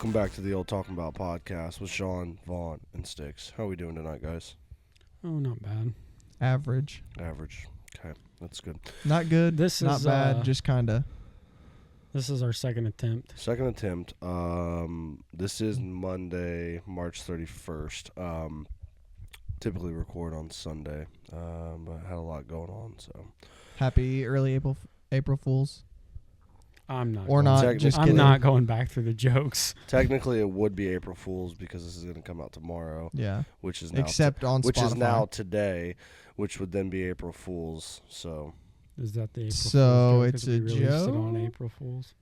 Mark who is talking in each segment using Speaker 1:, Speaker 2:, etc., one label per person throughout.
Speaker 1: Welcome back to the old Talkin Bout podcast with Sean, Vaughn, and Sticks. How are we doing tonight, guys?
Speaker 2: Oh, not bad.
Speaker 3: Average.
Speaker 1: Average. Okay, that's good.
Speaker 3: Not good.
Speaker 2: This
Speaker 3: not
Speaker 2: is
Speaker 3: bad. Just kind of.
Speaker 2: This is our second attempt.
Speaker 1: Second attempt. This is Monday, March 31st. Typically record on Sunday, but had a lot going on, so.
Speaker 3: Happy early April Fools.
Speaker 2: I'm not.
Speaker 3: Or not. Just
Speaker 2: I'm
Speaker 3: kidding.
Speaker 2: not going back through the jokes.
Speaker 1: Technically, it would be April Fool's because this is going to come out tomorrow.
Speaker 3: Yeah.
Speaker 1: Which is now
Speaker 3: Except on Spotify.
Speaker 1: Which is now today, which would then be April Fool's. So.
Speaker 2: Is that the April Fool's
Speaker 3: So
Speaker 2: joke?
Speaker 3: it's
Speaker 2: Is we
Speaker 3: a
Speaker 2: released it
Speaker 3: joke?
Speaker 2: on April Fool's.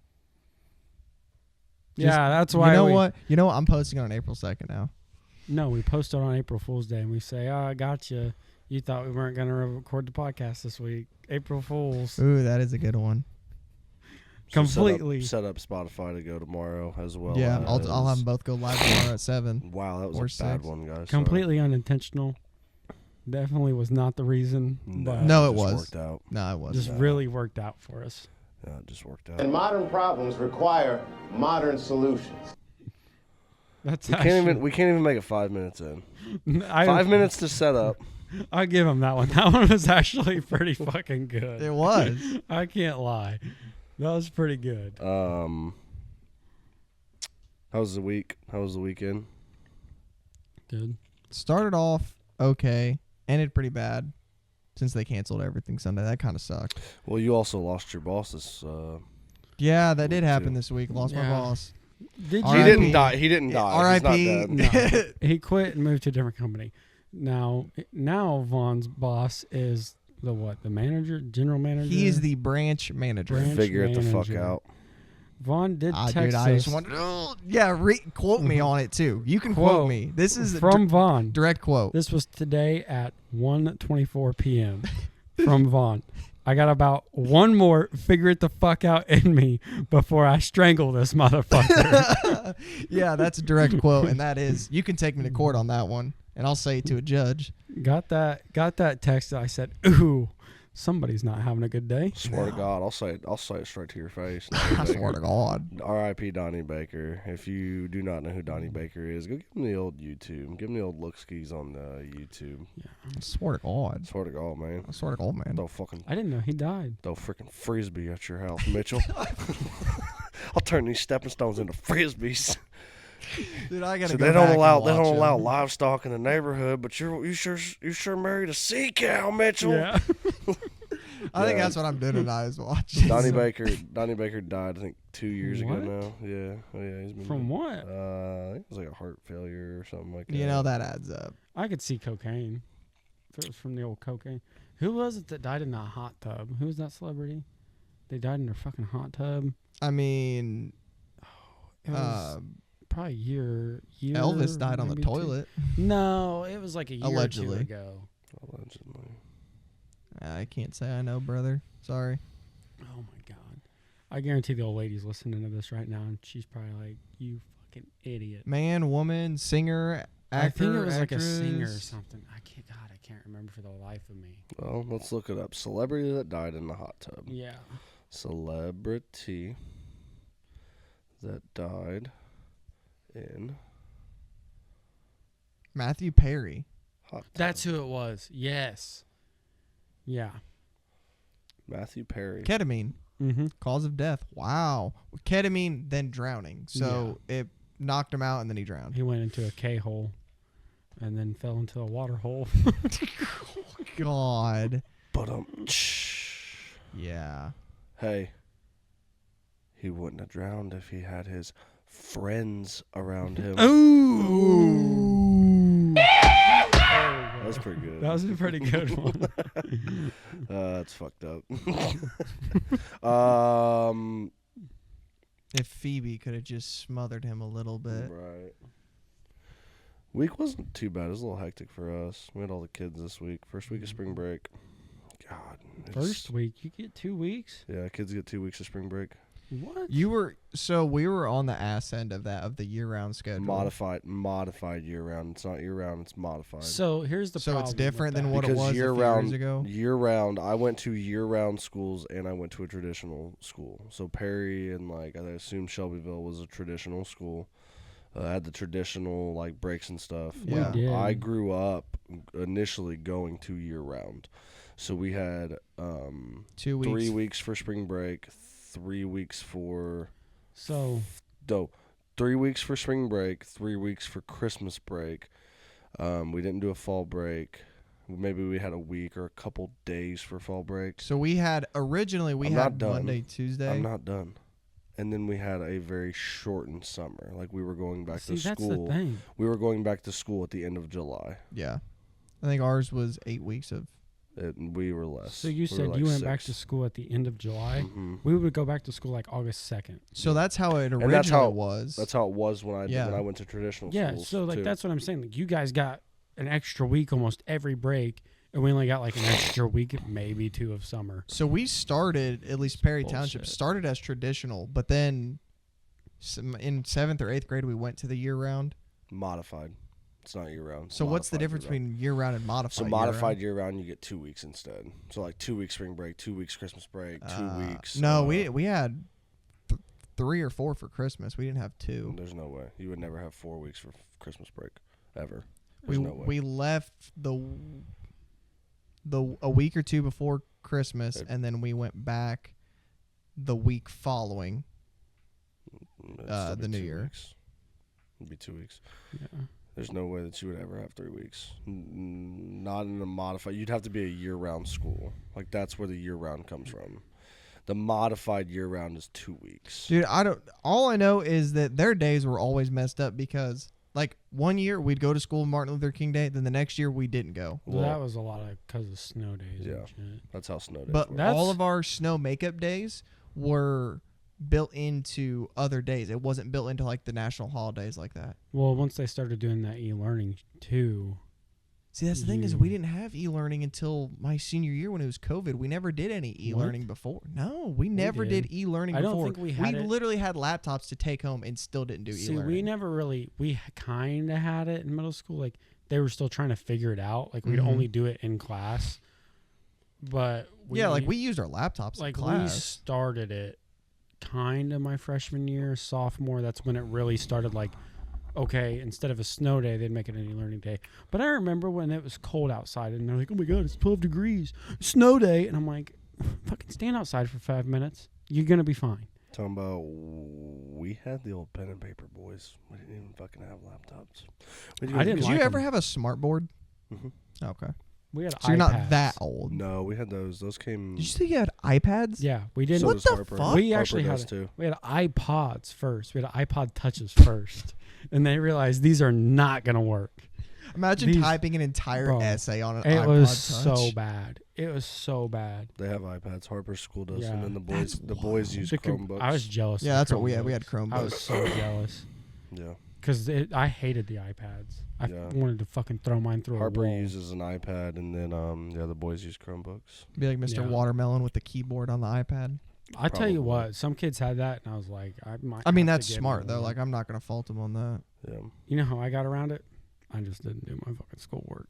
Speaker 3: Just-
Speaker 2: Yeah, that's why.
Speaker 3: You know what? You know what? I'm posting on April 2nd now.
Speaker 2: No, we posted on April Fool's Day and we say, "Oh, I got you. You thought we weren't going to record the podcast this week. April Fool's."
Speaker 3: Ooh, that is a good one.
Speaker 2: Completely.
Speaker 1: Set up Spotify to go tomorrow as well.
Speaker 3: Yeah,
Speaker 1: as-
Speaker 3: I'll have them both go live tomorrow at 7.
Speaker 1: Wow, that was
Speaker 3: or
Speaker 1: a bad
Speaker 3: 6.
Speaker 1: one, guys.
Speaker 2: Completely unintentional. Definitely was not the reason. But
Speaker 3: No, it
Speaker 1: just
Speaker 3: was.
Speaker 1: worked out.
Speaker 3: No, it wasn't.
Speaker 2: just really worked out for us.
Speaker 1: Yeah, it just worked out.
Speaker 4: And modern problems require modern solutions.
Speaker 2: That's
Speaker 1: We can't even make it 5 minutes in. 5 minutes to set up.
Speaker 2: I'll give him that one. That one was actually pretty fucking good.
Speaker 3: It was.
Speaker 2: I can't lie. That was pretty good.
Speaker 1: How was the week? How was the weekend?
Speaker 2: Good.
Speaker 3: Started off okay. Ended pretty bad since they canceled everything Sunday. That kind of sucked.
Speaker 1: Well, you also lost your boss this.
Speaker 3: Yeah, that did
Speaker 1: Me
Speaker 3: happen
Speaker 1: too.
Speaker 3: this week. Lost my
Speaker 2: Yeah.
Speaker 3: boss.
Speaker 2: Did
Speaker 1: He
Speaker 2: you?
Speaker 3: R.I.P.
Speaker 1: didn't die. He didn't die.
Speaker 3: R.I.P.
Speaker 1: He's not dead.
Speaker 2: No. He quit and moved to a different company. Now Vaughn's boss is the what? The manager, general manager.
Speaker 3: He is the branch manager.
Speaker 2: Branch
Speaker 1: Figure it the fuck
Speaker 2: manager.
Speaker 1: out.
Speaker 2: Vaughn did text
Speaker 3: Dude, I
Speaker 2: us
Speaker 3: just want quote me on it too. You can
Speaker 2: Quote
Speaker 3: quote me. This is
Speaker 2: from Vaughn.
Speaker 3: direct quote.
Speaker 2: This was today at 1:24 p.m. from Vaughn. I got about one more figure it the fuck out in me before I strangle this motherfucker.
Speaker 3: Yeah, that's a direct quote, and that is you can take me to court on that one, and I'll say it to a judge.
Speaker 2: Got that text that I said, "Ooh, somebody's not having a good day."
Speaker 1: Swear to God, I'll say it straight to your face.
Speaker 3: I swear to God.
Speaker 1: R.I.P. Donnie Baker. If you do not know who Donnie Baker is, go give him the old YouTube. Give him the old look skis on YouTube.
Speaker 3: I swear to God.
Speaker 1: Swear to God, man.
Speaker 3: I swear to God, man.
Speaker 1: Throw fucking
Speaker 2: I didn't know he died.
Speaker 1: freaking frisbee at your house, Mitchell. I'll turn these stepping stones into frisbees.
Speaker 3: Dude, I gotta
Speaker 1: So
Speaker 3: go
Speaker 1: they don't
Speaker 3: back
Speaker 1: allow
Speaker 3: and
Speaker 1: they
Speaker 3: watch
Speaker 1: don't allow
Speaker 3: him.
Speaker 1: livestock in the neighborhood, but you sure married a sea cow, Mitchell.
Speaker 2: Yeah.
Speaker 3: I think
Speaker 1: Yeah.
Speaker 3: that's what I'm doing tonight is watch.
Speaker 1: Donnie Baker died I think 2 years ago
Speaker 2: What?
Speaker 1: now. Yeah. Oh yeah, he's been
Speaker 2: From what?
Speaker 1: I think it was like a heart failure or something like that.
Speaker 3: You know that adds up.
Speaker 2: I could see cocaine. If it was from the old cocaine. Who was it that died in that hot tub? Who was that celebrity? They died in their fucking hot tub.
Speaker 3: I mean,
Speaker 2: It was probably a year.
Speaker 3: Elvis died on the
Speaker 2: maybe two.
Speaker 3: toilet.
Speaker 2: No, it was like a year
Speaker 3: Allegedly.
Speaker 2: or two ago.
Speaker 1: Allegedly.
Speaker 3: I can't say I know, brother. Sorry.
Speaker 2: Oh my god! I guarantee the old lady's listening to this right now, and she's probably like, "You fucking idiot."
Speaker 3: Man, woman, singer, actor,
Speaker 2: I think it was like a
Speaker 3: actress.
Speaker 2: singer or something. I can't remember for the life of me.
Speaker 1: Well, let's look it up. Celebrity that died in the hot tub.
Speaker 2: Yeah.
Speaker 1: Celebrity that died in
Speaker 3: Matthew Perry.
Speaker 1: hot tub.
Speaker 2: That's who it was. Yes. Yeah.
Speaker 1: Matthew Perry.
Speaker 3: Ketamine.
Speaker 2: Mm-hmm.
Speaker 3: Cause of death. Wow. Ketamine, then drowning. So it knocked him out and then he drowned.
Speaker 2: He went into a K-hole and then fell into a water hole.
Speaker 3: God.
Speaker 1: But
Speaker 3: Yeah.
Speaker 1: hey, he wouldn't have drowned if he had his friends around him.
Speaker 3: Ooh.
Speaker 1: That was pretty good.
Speaker 2: That was a pretty good one.
Speaker 1: That's fucked up.
Speaker 3: If Phoebe could have just smothered him a little bit.
Speaker 1: Right. Week wasn't too bad. It was a little hectic for us. We had all the kids this week. First week of spring break. God.
Speaker 2: First week, you get 2 weeks.
Speaker 1: Yeah, kids get 2 weeks of spring break.
Speaker 2: What?
Speaker 3: We were on the ass end of that, of the year-round schedule.
Speaker 1: Modified year-round. It's not year-round. It's modified.
Speaker 2: So here's the
Speaker 3: So
Speaker 2: problem.
Speaker 3: it's different
Speaker 2: with
Speaker 3: than
Speaker 2: that.
Speaker 3: what it
Speaker 1: Because
Speaker 3: was a few
Speaker 1: year-round,
Speaker 3: years ago.
Speaker 1: year-round, I went to year-round schools and I went to a traditional school. So Perry and I assume Shelbyville was a traditional school. had the traditional like breaks and stuff.
Speaker 3: Yeah.
Speaker 2: We did.
Speaker 1: I grew up initially going to year round, so we had
Speaker 3: 2 weeks.
Speaker 1: 3 weeks for spring break, 3 weeks for
Speaker 2: So
Speaker 1: 3 weeks for spring break, 3 weeks for Christmas break. We didn't do a fall break. Maybe we had a week or a couple days for fall break.
Speaker 3: So we had originally
Speaker 1: I'm not done.
Speaker 3: Monday, Tuesday.
Speaker 1: I'm not done. And then we had a very shortened summer. Like we were going back
Speaker 2: see,
Speaker 1: to
Speaker 2: that's
Speaker 1: school.
Speaker 2: the thing.
Speaker 1: We were going back to school at the end of July.
Speaker 3: Yeah, I think ours was 8 weeks of.
Speaker 1: And we were less.
Speaker 2: So you
Speaker 1: We
Speaker 2: said
Speaker 1: were
Speaker 2: you
Speaker 1: like
Speaker 2: went back
Speaker 1: 6.
Speaker 2: to school at the end of July.
Speaker 1: Mhm.
Speaker 2: We would go back to school like August 2nd.
Speaker 3: So that's how it originally
Speaker 1: that's how-
Speaker 3: was.
Speaker 1: That's how it was when
Speaker 3: Yeah.
Speaker 1: I went to traditional
Speaker 2: Yeah,
Speaker 1: schools.
Speaker 2: so like
Speaker 1: too.
Speaker 2: that's what I'm saying. Like you guys got an extra week almost every break, and we only got like an extra week, maybe 2 of summer.
Speaker 3: So we started, at least Perry
Speaker 2: Bullshit.
Speaker 3: Township started as traditional, but then in 7th or 8th grade we went to the year round.
Speaker 1: modified. It's not year round.
Speaker 3: So what's the difference between year round and modified?
Speaker 1: So modified year round, you get 2 weeks instead. So like 2 weeks spring break, 2 weeks Christmas break, 2 weeks.
Speaker 3: No, we had 3 or 4 for Christmas. We didn't have 2.
Speaker 1: There's no way you would never have 4 weeks for Christmas break, ever.
Speaker 3: We
Speaker 1: There's no way.
Speaker 3: we left the a week or 2 before Christmas, and then we went back the week following.
Speaker 1: It'd still be
Speaker 3: the New
Speaker 1: 2
Speaker 3: Year.
Speaker 1: weeks. It'd be 2 weeks.
Speaker 2: Yeah.
Speaker 1: There's no way that you would ever have 3 weeks. Not in a modified. You'd have to be a year-round school. Like that's where the year-round comes from. The modified year-round is 2 weeks.
Speaker 3: Dude, all I know is that their days were always messed up because like one year we'd go to school Martin Luther King Day, then the next year we didn't go.
Speaker 2: Well,
Speaker 1: Well,
Speaker 2: that was a lot of because of snow days.
Speaker 1: Yeah.
Speaker 2: And shit.
Speaker 1: That's how snow days
Speaker 3: But
Speaker 1: work.
Speaker 2: That's-
Speaker 3: all of our snow makeup days were built into other days. It wasn't built into like the national holidays like that.
Speaker 2: Well, once they started doing that e-learning too.
Speaker 3: See, that's the thing is
Speaker 2: You-
Speaker 3: we didn't have e-learning until my senior year when it was COVID. We never did any e-learning before. No, we never
Speaker 2: did.
Speaker 3: did e-learning
Speaker 2: I don't
Speaker 3: before.
Speaker 2: think we had it-
Speaker 3: literally had laptops to take home and still didn't do
Speaker 2: See,
Speaker 3: e-learning.
Speaker 2: we never really. We kind of had it in middle school. Like they were still trying to figure it out. Like we'd
Speaker 3: Mhm.
Speaker 2: only do it in class. But
Speaker 3: we used our laptops
Speaker 2: like
Speaker 3: in
Speaker 2: we
Speaker 3: class.
Speaker 2: started it kind of my freshman year, sophomore. That's when it really started. Like, okay, instead of a snow day, they'd make it an e-learning day. But I remember when it was cold outside, and they're like, "Oh my god, it's 12 degrees, snow day," and I'm like, "Fucking stand outside for 5 minutes. You're gonna be fine."
Speaker 1: Talking about we had the old pen and paper boys. We didn't even fucking have laptops. We
Speaker 2: I didn't
Speaker 3: Did
Speaker 2: like
Speaker 3: you ever
Speaker 2: 'em.
Speaker 3: have a smart board?
Speaker 1: Mhm.
Speaker 3: Okay.
Speaker 2: We had
Speaker 3: So you're not
Speaker 2: iPads.
Speaker 3: that old.
Speaker 1: No, we had those. Those came.
Speaker 3: Did you say you had iPads?
Speaker 2: Yeah, we didn't.
Speaker 1: So
Speaker 3: What
Speaker 1: does
Speaker 3: the
Speaker 1: Harper.
Speaker 3: fuck?
Speaker 2: We
Speaker 1: Harper
Speaker 2: actually had
Speaker 1: does too.
Speaker 2: We had iPods first. We had iPod touches first, and they realized these are not gonna work.
Speaker 3: Imagine
Speaker 2: These-
Speaker 3: typing an entire
Speaker 2: Bro,
Speaker 3: essay on an
Speaker 2: It
Speaker 3: iPod
Speaker 2: was
Speaker 3: Touch.
Speaker 2: so bad. It was so bad.
Speaker 1: They have iPads. Harper's school does,
Speaker 2: Yeah,
Speaker 1: and then the
Speaker 3: that's
Speaker 1: boys
Speaker 3: wild.
Speaker 1: use
Speaker 2: The com-
Speaker 1: Chromebooks.
Speaker 2: I was jealous.
Speaker 3: Yeah,
Speaker 2: of
Speaker 3: that's what we had. We had
Speaker 2: Chromebooks. I was
Speaker 3: Chromebooks.
Speaker 2: so jealous
Speaker 1: Yeah.
Speaker 2: because I hated the iPads. I
Speaker 1: Yeah.
Speaker 2: wanted to fucking throw mine through
Speaker 1: Harper
Speaker 2: a wall.
Speaker 1: uses an iPad, and then the boys use Chromebooks.
Speaker 3: Be like Mr.
Speaker 2: Yeah.
Speaker 3: Watermelon with the keyboard on the iPad.
Speaker 2: I tell you
Speaker 1: Probably.
Speaker 2: what, some kids had that, and I was like, I might.
Speaker 3: I mean,
Speaker 2: have to
Speaker 3: that's
Speaker 2: get
Speaker 3: smart
Speaker 2: me
Speaker 3: though.
Speaker 2: one.
Speaker 3: Like I'm not gonna fault him on that.
Speaker 1: Yeah.
Speaker 2: You know how I got around it? I just didn't do my fucking schoolwork.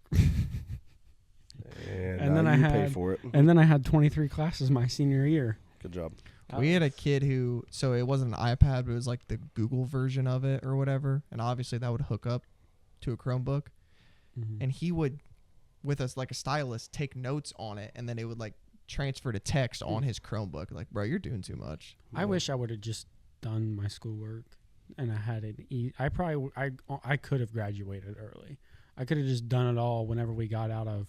Speaker 1: And
Speaker 2: And
Speaker 1: now
Speaker 2: then I
Speaker 1: you pay
Speaker 2: had-
Speaker 1: for it.
Speaker 2: And then I had 23 classes my senior year.
Speaker 1: Good job.
Speaker 3: We had a kid who, so it wasn't an iPad, but it was like the Google version of it or whatever, and obviously that would hook up to a Chromebook,
Speaker 2: Mhm.
Speaker 3: and he would, with us like a stylus, take notes on it, and then it would like transfer to text on his Chromebook. Like, bro, you're doing too much.
Speaker 2: I wish I would have just done my schoolwork, and I had it. I could have graduated early. I could have just done it all whenever we got out of,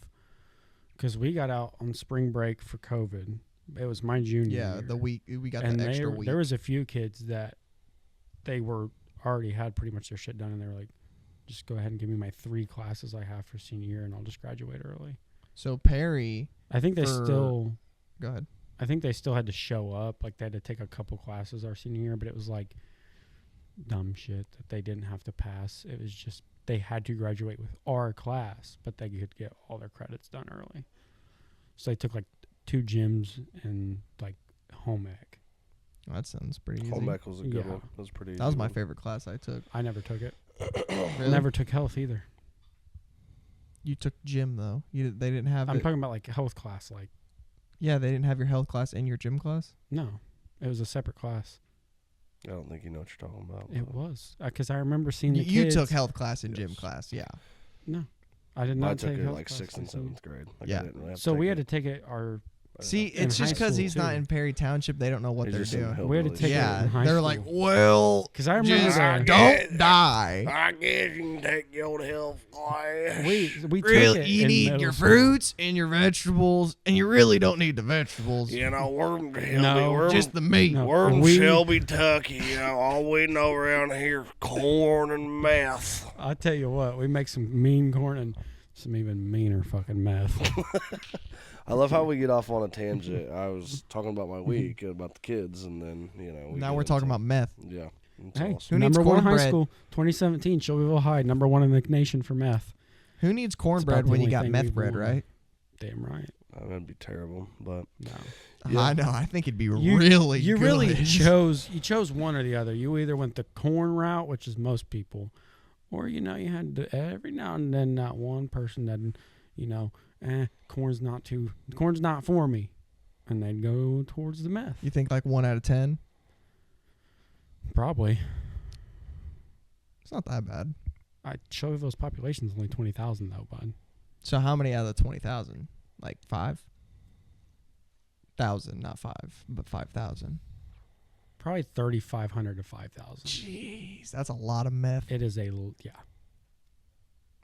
Speaker 2: because we got out on spring break for COVID. It was my junior
Speaker 3: Yeah,
Speaker 2: year.
Speaker 3: the week we got
Speaker 2: and
Speaker 3: the extra week.
Speaker 2: there was a few kids that they were already had pretty much their shit done, and they were like, just go ahead and give me my 3 classes I have for senior year, and I'll just graduate early.
Speaker 3: So Perry,
Speaker 2: I think they
Speaker 3: For-
Speaker 2: still.
Speaker 3: go ahead.
Speaker 2: I think they still had to show up. Like they had to take a couple classes our senior year, but it was like dumb shit that they didn't have to pass. It was just they had to graduate with our class, but they could get all their credits done early. So they took like 2 gyms and like home ec.
Speaker 3: Oh, that sounds pretty easy.
Speaker 1: Home ec was a good
Speaker 2: Yeah.
Speaker 1: one. That was pretty easy.
Speaker 3: That was my
Speaker 1: one.
Speaker 3: favorite class I took.
Speaker 2: I never took it.
Speaker 3: Really?
Speaker 2: Never took health either.
Speaker 3: You took gym though. They didn't have
Speaker 2: I'm
Speaker 3: it.
Speaker 2: talking about like health class. Like
Speaker 3: Yeah, they didn't have your health class and your gym class.
Speaker 2: no, it was a separate class.
Speaker 1: I don't think you know what you're talking about.
Speaker 2: It was because I remember seeing the
Speaker 3: You
Speaker 2: kids.
Speaker 3: took health class and gym
Speaker 1: Yes.
Speaker 3: class, yeah.
Speaker 2: No, I did
Speaker 1: I
Speaker 2: not
Speaker 1: took
Speaker 2: take
Speaker 1: it
Speaker 2: health
Speaker 1: like
Speaker 2: class
Speaker 1: 6th and
Speaker 2: license.
Speaker 1: 7th grade. Like,
Speaker 3: Yeah.
Speaker 1: I didn't really have to
Speaker 2: So we
Speaker 1: take
Speaker 2: had to
Speaker 1: it.
Speaker 2: take it. Our
Speaker 3: See,
Speaker 2: In
Speaker 3: it's just
Speaker 2: high
Speaker 3: because
Speaker 2: school,
Speaker 3: he's not
Speaker 2: too.
Speaker 3: in Perry Township, they don't know what
Speaker 1: He's
Speaker 3: they're
Speaker 1: just some
Speaker 3: doing.
Speaker 2: We had to
Speaker 1: hillbilly
Speaker 2: take it
Speaker 1: shit.
Speaker 3: Yeah,
Speaker 2: in high
Speaker 3: they're
Speaker 2: school.
Speaker 3: like, well,
Speaker 2: because I remember
Speaker 3: just
Speaker 2: that.
Speaker 3: don't die.
Speaker 1: I guess you can take your health class.
Speaker 2: We took
Speaker 3: Really,
Speaker 2: it
Speaker 3: you
Speaker 2: in
Speaker 3: need
Speaker 2: middle
Speaker 3: your
Speaker 2: school.
Speaker 3: fruits and your vegetables, and you really don't need the vegetables.
Speaker 1: You know, we're
Speaker 2: No,
Speaker 3: Just the meat.
Speaker 2: No.
Speaker 1: We're in
Speaker 2: We-
Speaker 1: Shelby, Tucky. You know, all we know around here is corn and meth.
Speaker 2: I tell you what, we make some mean corn and some even meaner fucking meth.
Speaker 1: I love how we get off on a tangent. I was talking about my week, about the kids, and then, you know.
Speaker 3: Now
Speaker 1: get
Speaker 3: we're talking
Speaker 1: into-
Speaker 3: about meth.
Speaker 1: Yeah. It's
Speaker 2: Hey,
Speaker 1: awesome.
Speaker 3: Who needs
Speaker 2: number one high
Speaker 3: cornbread?
Speaker 2: school, 2017, Shelbyville High, number one in the nation for meth.
Speaker 3: Who needs
Speaker 2: about
Speaker 3: cornbread
Speaker 2: the
Speaker 3: when you
Speaker 2: only
Speaker 3: got
Speaker 2: thing
Speaker 3: meth
Speaker 2: we've
Speaker 3: bread,
Speaker 2: won.
Speaker 3: right?
Speaker 2: Damn right.
Speaker 1: That'd be terrible, but
Speaker 2: No.
Speaker 1: Yeah.
Speaker 3: I know. I think it'd be
Speaker 2: You
Speaker 3: really
Speaker 2: You
Speaker 3: good.
Speaker 2: really chose one or the other. You either went the corn route, which is most people, or you had to, every now and then not one person that corn's not for me, and they'd go towards the meth.
Speaker 3: You think like 1 out of 10?
Speaker 2: Probably.
Speaker 3: It's not that bad.
Speaker 2: Shelbyville's population's only 20,000 though, bud.
Speaker 3: So how many out of the 20,000? Like 5,000, not 5, but 5,000.
Speaker 2: Probably 3,500 to 5,000.
Speaker 3: Jeez, that's a lot of meth.
Speaker 2: It is I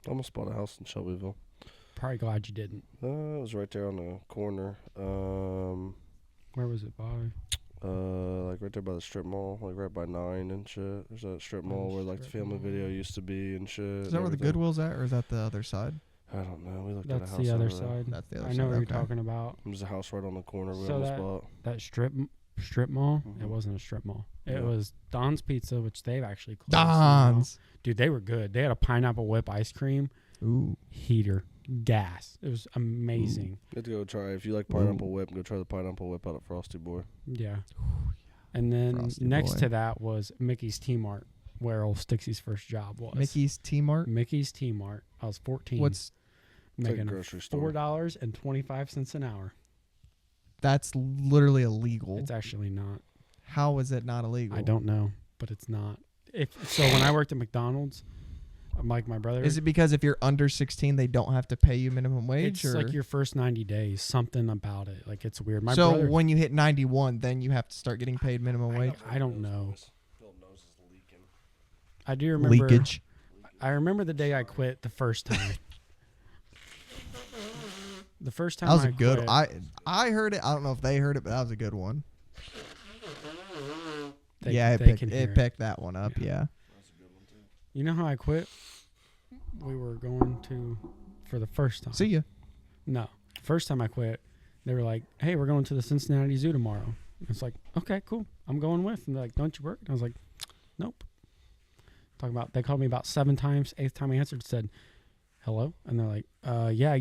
Speaker 1: almost bought a house in Shelbyville.
Speaker 2: Probably glad you didn't.
Speaker 1: It was right there on the corner.
Speaker 2: Where was it by?
Speaker 1: Like right there by the strip mall, like right by 9 and shit. There's that strip mall where like the
Speaker 2: strip
Speaker 1: Family
Speaker 2: mall.
Speaker 1: Video used to be and shit.
Speaker 3: Is that where the Goodwill's at, or is that the other side?
Speaker 1: I don't know. We looked at a
Speaker 2: That's
Speaker 1: house
Speaker 2: the other
Speaker 1: over there.
Speaker 2: side.
Speaker 3: That's the other
Speaker 2: I
Speaker 3: side.
Speaker 2: know what you're
Speaker 3: okay.
Speaker 2: talking about.
Speaker 1: There's a house right on the corner we
Speaker 2: So
Speaker 1: almost
Speaker 2: that-
Speaker 1: bought.
Speaker 2: That strip mall. It
Speaker 1: Mhm.
Speaker 2: wasn't a strip mall. It
Speaker 1: Yeah.
Speaker 2: was Don's Pizza, which they've actually closed. now.
Speaker 3: Don's.
Speaker 2: Dude, they were good. They had a pineapple whip ice cream
Speaker 3: Ooh.
Speaker 2: heater gas. It was amazing.
Speaker 1: You have to go try. If you like pineapple whip, go try the pineapple whip out at Frosty Boy.
Speaker 2: Yeah. And then
Speaker 3: Frosty
Speaker 2: next
Speaker 3: boy.
Speaker 2: to that was Mickey's T Mart, where old Stixie's first job was.
Speaker 3: Mickey's T-Mart.
Speaker 2: Mickey's T Mart. I was 14.
Speaker 3: What's
Speaker 1: It's like a
Speaker 2: making
Speaker 1: grocery store.
Speaker 2: $4.25 an hour.
Speaker 3: that's literally illegal.
Speaker 2: It's actually not.
Speaker 3: How is it not illegal?
Speaker 2: I don't know, but it's not. So when I worked at McDonald's, like my brother,
Speaker 3: Is it because if you're under 16, they don't have to pay you minimum wage?
Speaker 2: it's
Speaker 3: or?
Speaker 2: like your first 90 days, something about it. Like it's weird. My
Speaker 3: so
Speaker 2: brother,
Speaker 3: when you hit 91, then you have to start getting paid minimum wage.
Speaker 2: I don't know. I do remember.
Speaker 3: Leakage.
Speaker 2: I remember the day I quit the first time. The first time
Speaker 3: That was
Speaker 2: I
Speaker 3: a good.
Speaker 2: quit,
Speaker 3: I heard it. I don't know if they heard it, but that was a good one.
Speaker 2: they,
Speaker 3: yeah,
Speaker 2: they can hear
Speaker 3: it picked that one up. Yeah.
Speaker 2: You know how I quit? We were going to for the first time.
Speaker 3: See ya.
Speaker 2: No, first time I quit, they were like, "Hey, we're going to the Cincinnati Zoo tomorrow." It's like, "Okay, cool. I'm going with." And they're like, "Don't you work?" And I was like, "Nope." They called me about 7 times. 8th time I answered, said, "Hello," and they're like, "Yeah,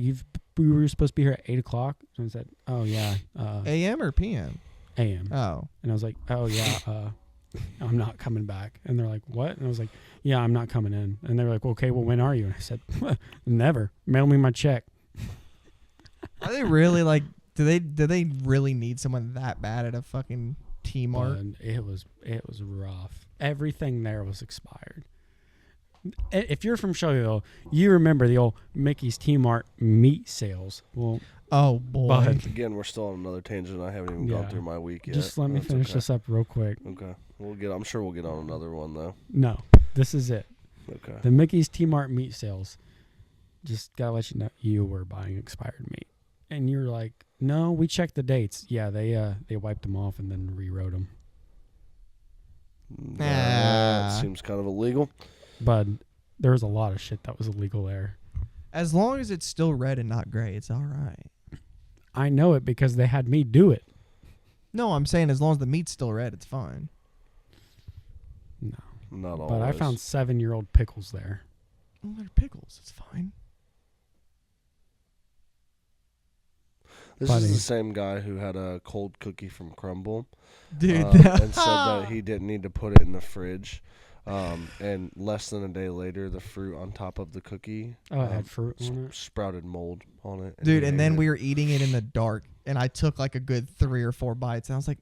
Speaker 2: we were supposed to be here at 8:00." And I said, "Oh yeah,
Speaker 3: AM or PM?
Speaker 2: a.m."
Speaker 3: Oh.
Speaker 2: And I was like, "Oh yeah, I'm not coming back." And they're like, "What?" And I was like, "Yeah, I'm not coming in." And they were like, "Okay, well, when are you?" And I said, "Never. Mail me my check."
Speaker 3: Are they really like? Do they really need someone that bad at a fucking T-Mart?
Speaker 2: And it was rough. Everything there was expired. If you're from Shelbyville, you remember the old Mickey's T-Mart meat sales. Well,
Speaker 3: Oh boy.
Speaker 2: but
Speaker 1: Again, we're still on another tangent. I haven't even
Speaker 2: Yeah.
Speaker 1: gone through my week yet.
Speaker 2: just let me
Speaker 1: That's
Speaker 2: finish
Speaker 1: okay.
Speaker 2: this up real quick.
Speaker 1: Okay, I'm sure we'll get on another one though.
Speaker 2: No, this is it.
Speaker 1: Okay.
Speaker 2: The Mickey's T-Mart meat sales. Just gotta let you know you were buying expired meat, and you're like, "No, we checked the dates." Yeah, they wiped them off and then rewrote them.
Speaker 1: That
Speaker 3: Ah.
Speaker 1: seems kind of illegal.
Speaker 2: But there was a lot of shit that was illegal there.
Speaker 3: As long as it's still red and not gray, it's all right.
Speaker 2: I know it because they had me do it.
Speaker 3: No, I'm saying as long as the meat's still red, it's fine.
Speaker 2: No.
Speaker 1: Not always.
Speaker 2: But I found 7-year-old pickles there.
Speaker 3: Well, they're pickles. It's fine.
Speaker 1: This
Speaker 2: Buddy.
Speaker 1: is the same guy who had a cold cookie from Crumble,
Speaker 3: Dude.
Speaker 1: and said that he didn't need to put it in the fridge. And less than a day later, the fruit on top of the cookie
Speaker 2: Oh, it had fruit on it.
Speaker 1: sprouted mold on it.
Speaker 3: Dude,
Speaker 1: he
Speaker 3: and
Speaker 1: ate
Speaker 3: then
Speaker 1: it.
Speaker 3: we were eating it in the dark, and I took like a good 3 or 4 bites, and I was like,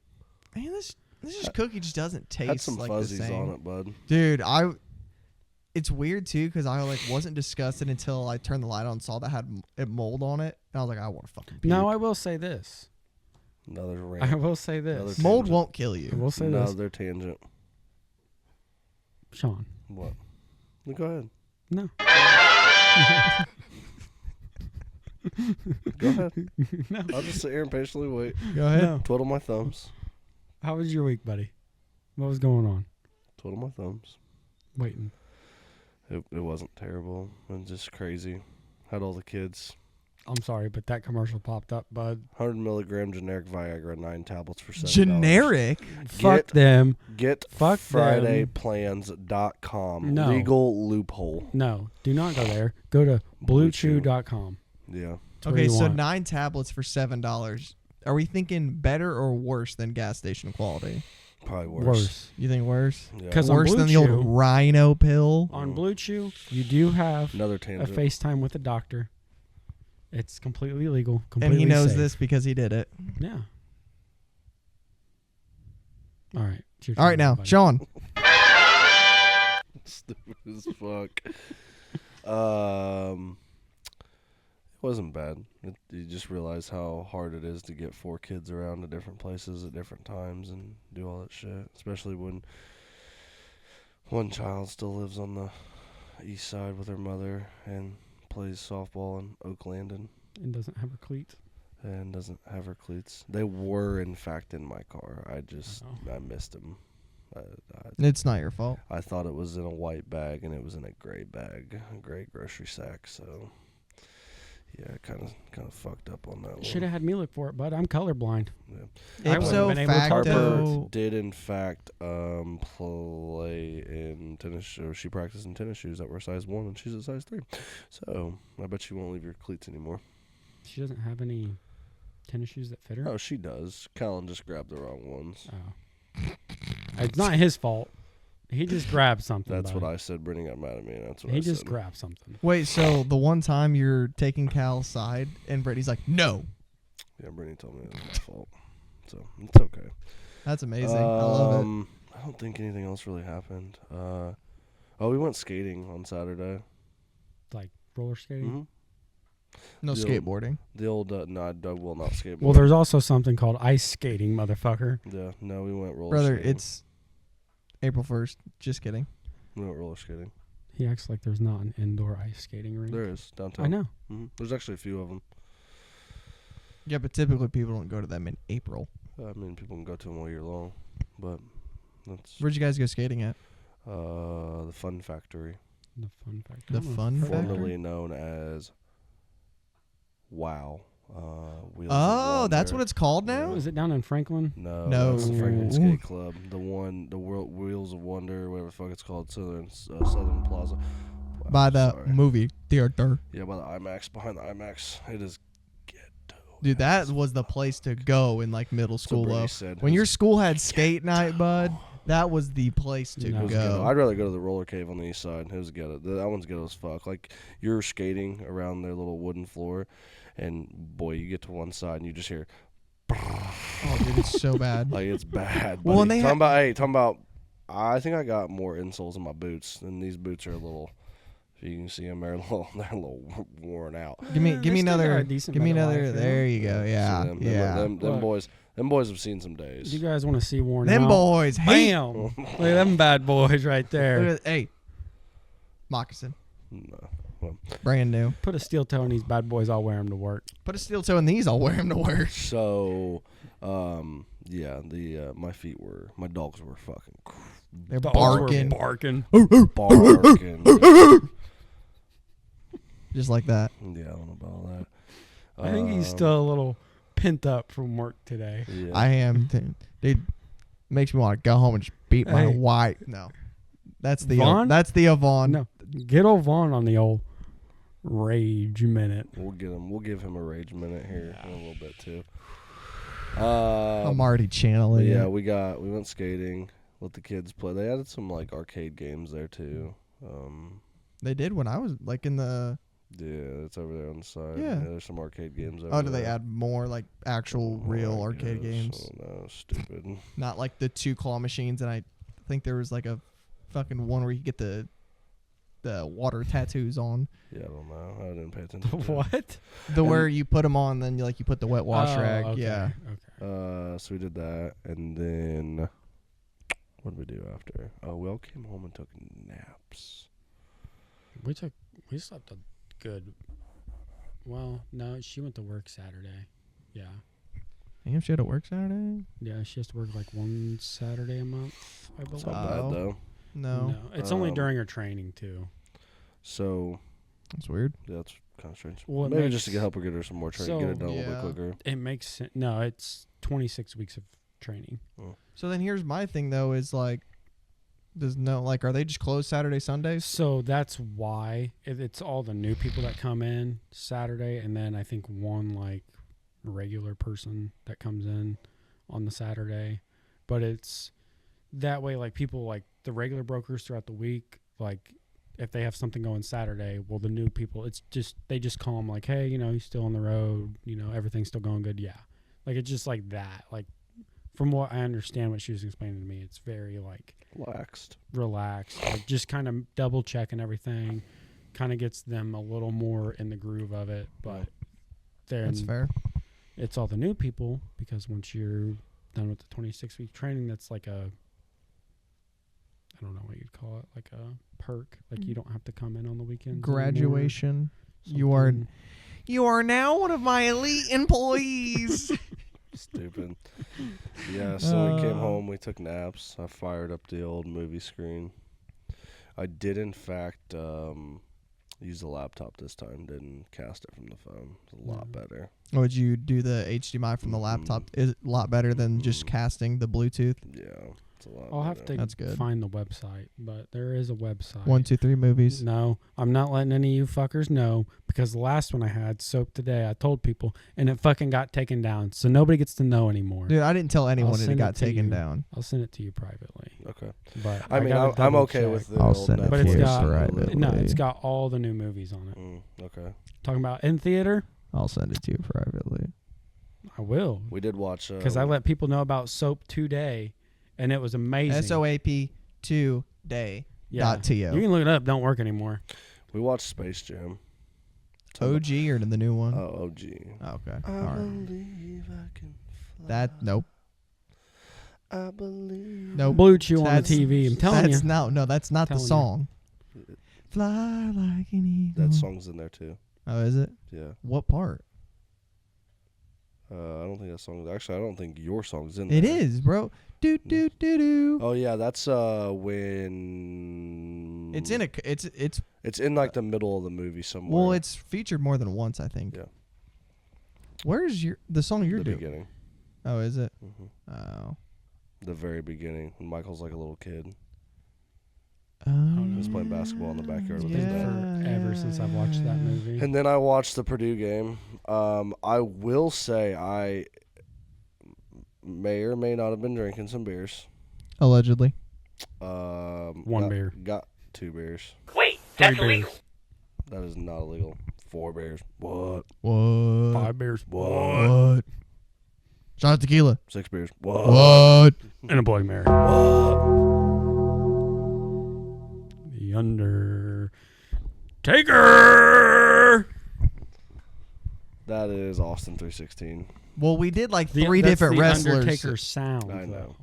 Speaker 3: man, this This is cookie just doesn't taste
Speaker 1: Had some
Speaker 3: like
Speaker 1: fuzzies
Speaker 3: the same.
Speaker 1: on it, bud.
Speaker 3: Dude, it's weird too because I like wasn't disgusted until I turned the light on and saw that had mold on it, and I was like, I want to fucking puke.
Speaker 2: Now I will say this.
Speaker 1: Another
Speaker 2: I
Speaker 1: rant.
Speaker 2: will say this.
Speaker 1: Another
Speaker 3: Mold
Speaker 1: tangent.
Speaker 3: won't kill you.
Speaker 2: I will say this.
Speaker 1: Another tangent.
Speaker 2: Sean.
Speaker 1: What? No, go ahead.
Speaker 2: No.
Speaker 1: Go ahead.
Speaker 2: No.
Speaker 1: I'll just sit here and patiently wait.
Speaker 3: Go ahead.
Speaker 2: No.
Speaker 1: Twiddle my thumbs.
Speaker 2: How was your week, buddy? What was going on?
Speaker 1: Twiddle my thumbs.
Speaker 2: Waiting.
Speaker 1: It wasn't terrible. It was just crazy. Had all the kids.
Speaker 2: I'm sorry, but that commercial popped up, bud.
Speaker 1: 100 milligram generic Viagra, 9 tablets for $7.
Speaker 3: Generic.
Speaker 2: Fuck them.
Speaker 1: Get
Speaker 2: Fuck them.
Speaker 1: FridayPlans.com.
Speaker 2: No.
Speaker 1: Legal loophole.
Speaker 2: No, do not go there. Go to BlueChew.com.
Speaker 1: Yeah.
Speaker 3: Okay, so 9 tablets for $7. Are we thinking better or worse than gas station quality?
Speaker 1: Probably worse.
Speaker 2: Worse.
Speaker 3: You think worse?
Speaker 1: Yeah.
Speaker 2: 'Cause on
Speaker 3: Worse than the
Speaker 2: Blue
Speaker 3: old
Speaker 2: Chew-
Speaker 3: Rhino pill?
Speaker 2: On Blue Chew, you do have
Speaker 1: Another
Speaker 2: a
Speaker 1: tangent.
Speaker 2: FaceTime with a doctor. It's completely legal.
Speaker 3: And
Speaker 2: Completely
Speaker 3: he knows
Speaker 2: safe.
Speaker 3: this because he did it.
Speaker 2: Yeah. All right. it's your
Speaker 3: All right,
Speaker 2: turn,
Speaker 3: now,
Speaker 2: buddy.
Speaker 3: Sean.
Speaker 1: Stupid as fuck. It wasn't bad. You just realize how hard it is to get 4 kids around to different places at different times and do all that shit. Especially when one child still lives on the east side with her mother and plays softball in Oakland and
Speaker 2: And doesn't have her cleats.
Speaker 1: doesn't have her cleats. They were, in fact, in my car. I
Speaker 2: Oh.
Speaker 1: missed them.
Speaker 3: It's not your fault.
Speaker 1: I thought it was in a white bag, and it was in a gray bag, a gray grocery sack. So, yeah, kind of fucked up on that
Speaker 2: Should
Speaker 1: one.
Speaker 2: have had me look for it, bud. I'm colorblind.
Speaker 1: Yeah.
Speaker 2: I wouldn't
Speaker 3: Ipso
Speaker 2: have been able to
Speaker 1: Harper
Speaker 3: facto.
Speaker 1: did, in fact, play in tennis, or she practiced in tennis shoes that were size 1, and she's a size 3. So, I bet she won't leave your cleats anymore.
Speaker 2: She doesn't have any tennis shoes that fit her.
Speaker 1: Oh, she does. Callan just grabbed the wrong ones.
Speaker 2: Oh. It's not his fault. He just grabbed something.
Speaker 1: That's what
Speaker 2: buddy.
Speaker 1: I said. Brittany got mad at me, and that's what
Speaker 2: He
Speaker 1: I
Speaker 2: just
Speaker 1: said.
Speaker 2: grabbed something.
Speaker 3: Wait, so the one time you're taking Cal's side and Brittany's like, no.
Speaker 1: Yeah, Brittany told me it was my fault. So, it's okay.
Speaker 3: That's amazing. I love it.
Speaker 1: I don't think anything else really happened. We went skating on Saturday.
Speaker 2: Like roller skating.
Speaker 1: Mm-hmm.
Speaker 3: No
Speaker 1: the-
Speaker 3: skateboarding.
Speaker 1: The old, no, I will not skateboard.
Speaker 2: Well, there's also something called ice skating, motherfucker.
Speaker 1: Yeah, no, we went roller
Speaker 3: Brother,
Speaker 1: skating.
Speaker 3: it's April 1st. Just kidding.
Speaker 1: We went roller skating.
Speaker 2: He acts like there's not an indoor ice skating rink.
Speaker 1: There is, downtown.
Speaker 2: I know.
Speaker 1: Mm-hmm. There's actually a few of them.
Speaker 3: Yeah, but typically people don't go to them in April.
Speaker 1: I mean, people can go to them all year long. But that's
Speaker 3: Where'd you guys go skating at?
Speaker 1: the Fun Factory.
Speaker 2: The fun factor.
Speaker 3: The
Speaker 2: I don't know.
Speaker 3: Fun Factory?
Speaker 1: Formerly known as Wow. Wheels of
Speaker 3: Oh, that's
Speaker 1: Wonder.
Speaker 3: what it's called
Speaker 1: Yeah.
Speaker 3: now?
Speaker 2: Is it down in Franklin?
Speaker 1: No,
Speaker 3: No.
Speaker 1: that's the Franklin
Speaker 3: Ooh.
Speaker 1: Skate Club. The World Wheels of Wonder, whatever the fuck it's called, Southern Plaza. Wow,
Speaker 3: By the
Speaker 1: sorry.
Speaker 3: movie theater.
Speaker 1: Yeah, by the IMAX, behind the IMAX. It is ghetto.
Speaker 3: Dude, that was the place to go in like middle
Speaker 1: So
Speaker 3: school.
Speaker 1: Brady
Speaker 3: Though.
Speaker 1: said
Speaker 3: When
Speaker 1: it
Speaker 3: your
Speaker 1: was
Speaker 3: school had skate night, bud, that was the place to
Speaker 2: No.
Speaker 1: ghetto.
Speaker 3: go.
Speaker 1: I'd rather go to the roller cave on the east side. It was ghetto. That one's ghetto as fuck. Like, you're skating around their little wooden floor, and boy, you get to one side and you just hear,
Speaker 3: Oh, dude, it's so bad.
Speaker 1: like, it's bad.
Speaker 3: Well, and
Speaker 1: buddy.
Speaker 3: they
Speaker 1: talking about, I think I got more insoles in my boots, and these boots are a little, if you can see them, they're a little worn out.
Speaker 3: Give me
Speaker 2: They still got
Speaker 3: another.
Speaker 2: a decent
Speaker 3: Give me
Speaker 2: bit of
Speaker 3: another.
Speaker 2: life in
Speaker 3: There
Speaker 2: them.
Speaker 3: you go.
Speaker 1: See
Speaker 3: Yeah,
Speaker 1: them,
Speaker 3: yeah.
Speaker 1: Them
Speaker 2: Look.
Speaker 1: boys have seen some days.
Speaker 2: You guys want to see worn
Speaker 3: Them
Speaker 2: out?
Speaker 3: boys hate.
Speaker 2: Bam! Look at them bad boys right there.
Speaker 3: Look at- Hey, moccasin,
Speaker 1: No.
Speaker 3: brand new.
Speaker 2: Put a steel toe in these bad boys. I'll wear them to work.
Speaker 3: Put a steel toe in these. I'll wear them to work.
Speaker 1: So, yeah, my dogs were fucking
Speaker 3: They're
Speaker 2: Dogs were
Speaker 3: barking
Speaker 2: barking.
Speaker 1: barking.
Speaker 3: just like that.
Speaker 1: Yeah, I don't know about all that.
Speaker 2: I think he's still a little pent up from work today.
Speaker 1: Yeah.
Speaker 3: I am, dude. Makes me want to go home and just beat my
Speaker 2: Hey.
Speaker 3: wife. No, that's the
Speaker 2: Vaughn?
Speaker 3: that's the Avon.
Speaker 2: No, get old Vaughn on the old rage minute.
Speaker 1: We'll get him. We'll give him a rage minute here in a little bit too.
Speaker 3: I'm already
Speaker 1: But
Speaker 3: channeling.
Speaker 1: yeah,
Speaker 3: it.
Speaker 1: we went skating. Let the kids play. They added some like arcade games there too.
Speaker 3: They did when I was like in the
Speaker 1: Yeah, it's over there on the side.
Speaker 3: Yeah.
Speaker 1: There's some arcade games over
Speaker 3: Oh, do
Speaker 1: there.
Speaker 3: they add more like actual real arcade games?
Speaker 1: Oh, no, stupid.
Speaker 3: Not like the 2 claw machines, and I think there was like a fucking one where you get the water tattoos on.
Speaker 1: Yeah, I don't know. I didn't pay attention. to it.
Speaker 2: What?
Speaker 3: The where you put them on, then you put the wet wash rag.
Speaker 2: Okay,
Speaker 3: Yeah.
Speaker 2: Okay.
Speaker 1: So we did that, and then what did we do after? Oh, we all came home and took naps.
Speaker 2: We slept a good. Well, no, she went to work Saturday. Yeah.
Speaker 3: Damn, she had to work Saturday?
Speaker 2: Yeah, she has to work like one Saturday a month, I believe.
Speaker 1: It's not bad
Speaker 3: Oh.
Speaker 1: though.
Speaker 3: No.
Speaker 2: It's only during her training too.
Speaker 1: So
Speaker 3: That's weird.
Speaker 1: yeah, that's kind of strange.
Speaker 2: Well, it
Speaker 1: Maybe
Speaker 2: makes-
Speaker 1: just to help her get her some more training, get it
Speaker 2: So-
Speaker 1: done a little
Speaker 3: Yeah.
Speaker 1: bit quicker.
Speaker 2: It makes sense. No, it's 26 weeks of training.
Speaker 3: So then here's my thing, though, is like, are they just closed Saturday, Sundays?
Speaker 2: So that's why it's all the new people that come in Saturday, and then I think one like regular person that comes in on the Saturday. But it's that way, like people like the regular brokers throughout the week, like if they have something going Saturday, well, the new people, it's just they just call them like, hey, you're still on the road, everything's still going good, yeah. Like it's just like that. Like from what I understand, what she was explaining to me, it's very like relaxed, like just kind of double checking everything, kind of gets them a little more in the groove of it. But
Speaker 3: That's fair.
Speaker 2: it's all the new people, because once you're done with the 26-week training, that's like I don't know what you'd call it, like a perk. Like you don't have to come in on the weekends.
Speaker 3: Graduation.
Speaker 2: Anymore.
Speaker 3: You are now one of my elite employees.
Speaker 1: Stupid. Yeah, so we came home, we took naps. I fired up the old movie screen. I did, in fact, use the laptop this time. Didn't cast it from the phone. It's a lot better.
Speaker 3: Would you do the HDMI from the laptop? Is it a lot better than just casting the Bluetooth?
Speaker 1: Yeah, it's a lot
Speaker 2: I'll have
Speaker 1: better.
Speaker 2: to
Speaker 3: That's good.
Speaker 2: find the website, but there is a website.
Speaker 3: 1, 2, 3 movies.
Speaker 2: No, I'm not letting any of you fuckers know, because the last one I had, Soap Today, I told people, and it fucking got taken down, so nobody gets to know anymore.
Speaker 3: Dude, I didn't tell anyone it
Speaker 2: send
Speaker 3: got
Speaker 2: it to
Speaker 3: taken
Speaker 2: you.
Speaker 3: down.
Speaker 2: I'll send it to you privately.
Speaker 1: Okay.
Speaker 2: But
Speaker 1: I mean,
Speaker 2: gotta
Speaker 1: I'm
Speaker 2: double
Speaker 1: okay
Speaker 2: check.
Speaker 1: with the
Speaker 3: I'll
Speaker 1: old
Speaker 3: send it
Speaker 2: But it's
Speaker 3: to you
Speaker 2: got-
Speaker 3: privately.
Speaker 2: No, it's got all the new movies on it.
Speaker 1: Okay.
Speaker 2: Talking about in theater,
Speaker 3: I'll send it to you privately.
Speaker 2: I will,
Speaker 1: We did watch...
Speaker 2: because I let people know about Soap Today, and it was amazing.
Speaker 3: SOAP 2 day.
Speaker 2: Yeah.
Speaker 3: .to.
Speaker 2: You can look it up. Don't work anymore.
Speaker 1: We watched Space Jam.
Speaker 3: OG or the new one?
Speaker 1: Oh, OG.
Speaker 3: Oh, okay.
Speaker 1: I
Speaker 3: All right.
Speaker 1: believe I can fly.
Speaker 3: Nope.
Speaker 1: I believe...
Speaker 3: Nope.
Speaker 2: Blue Chew on the
Speaker 3: That's-
Speaker 2: TV. I'm telling you.
Speaker 3: That's that's not the
Speaker 2: Telling you.
Speaker 3: song. Fly like an eagle.
Speaker 1: That song's in there, too.
Speaker 3: Oh, is it?
Speaker 1: Yeah.
Speaker 3: What part?
Speaker 1: I don't think that song... Actually, I don't think your song's in there.
Speaker 3: It is, bro. Do do do do.
Speaker 1: Oh, yeah, that's when...
Speaker 3: It's in a. It's.
Speaker 1: It's in, like, the middle of the movie somewhere.
Speaker 3: Well, it's featured more than once, I think.
Speaker 1: Yeah.
Speaker 3: Where's the song you're
Speaker 1: the
Speaker 3: doing?
Speaker 1: beginning.
Speaker 3: Oh, is it?
Speaker 1: Hmm.
Speaker 3: Oh.
Speaker 1: The very beginning, when Michael's, like, a little kid.
Speaker 2: no.
Speaker 1: He's playing basketball in the backyard with
Speaker 2: It's
Speaker 1: his
Speaker 2: been
Speaker 1: dad.
Speaker 2: forever since I've watched that movie.
Speaker 1: And then I watched the Purdue game. I will say I may or may not have been drinking some beers.
Speaker 3: Allegedly.
Speaker 2: One beer.
Speaker 1: Got 2 beers.
Speaker 5: Wait,
Speaker 2: 3
Speaker 5: that's
Speaker 2: beers.
Speaker 5: illegal.
Speaker 1: That is not illegal. 4 beers. What?
Speaker 3: What?
Speaker 2: 5 beers.
Speaker 3: What? Shot of tequila.
Speaker 1: 6 beers. What?
Speaker 3: What?
Speaker 2: And a Bloody Mary.
Speaker 1: What?
Speaker 2: The Undertaker.
Speaker 1: That is Austin 316.
Speaker 3: Well, we did like
Speaker 2: The-
Speaker 3: 3
Speaker 2: that's
Speaker 3: different
Speaker 2: the
Speaker 3: wrestlers.
Speaker 2: Undertaker sound.
Speaker 1: I know.
Speaker 2: though.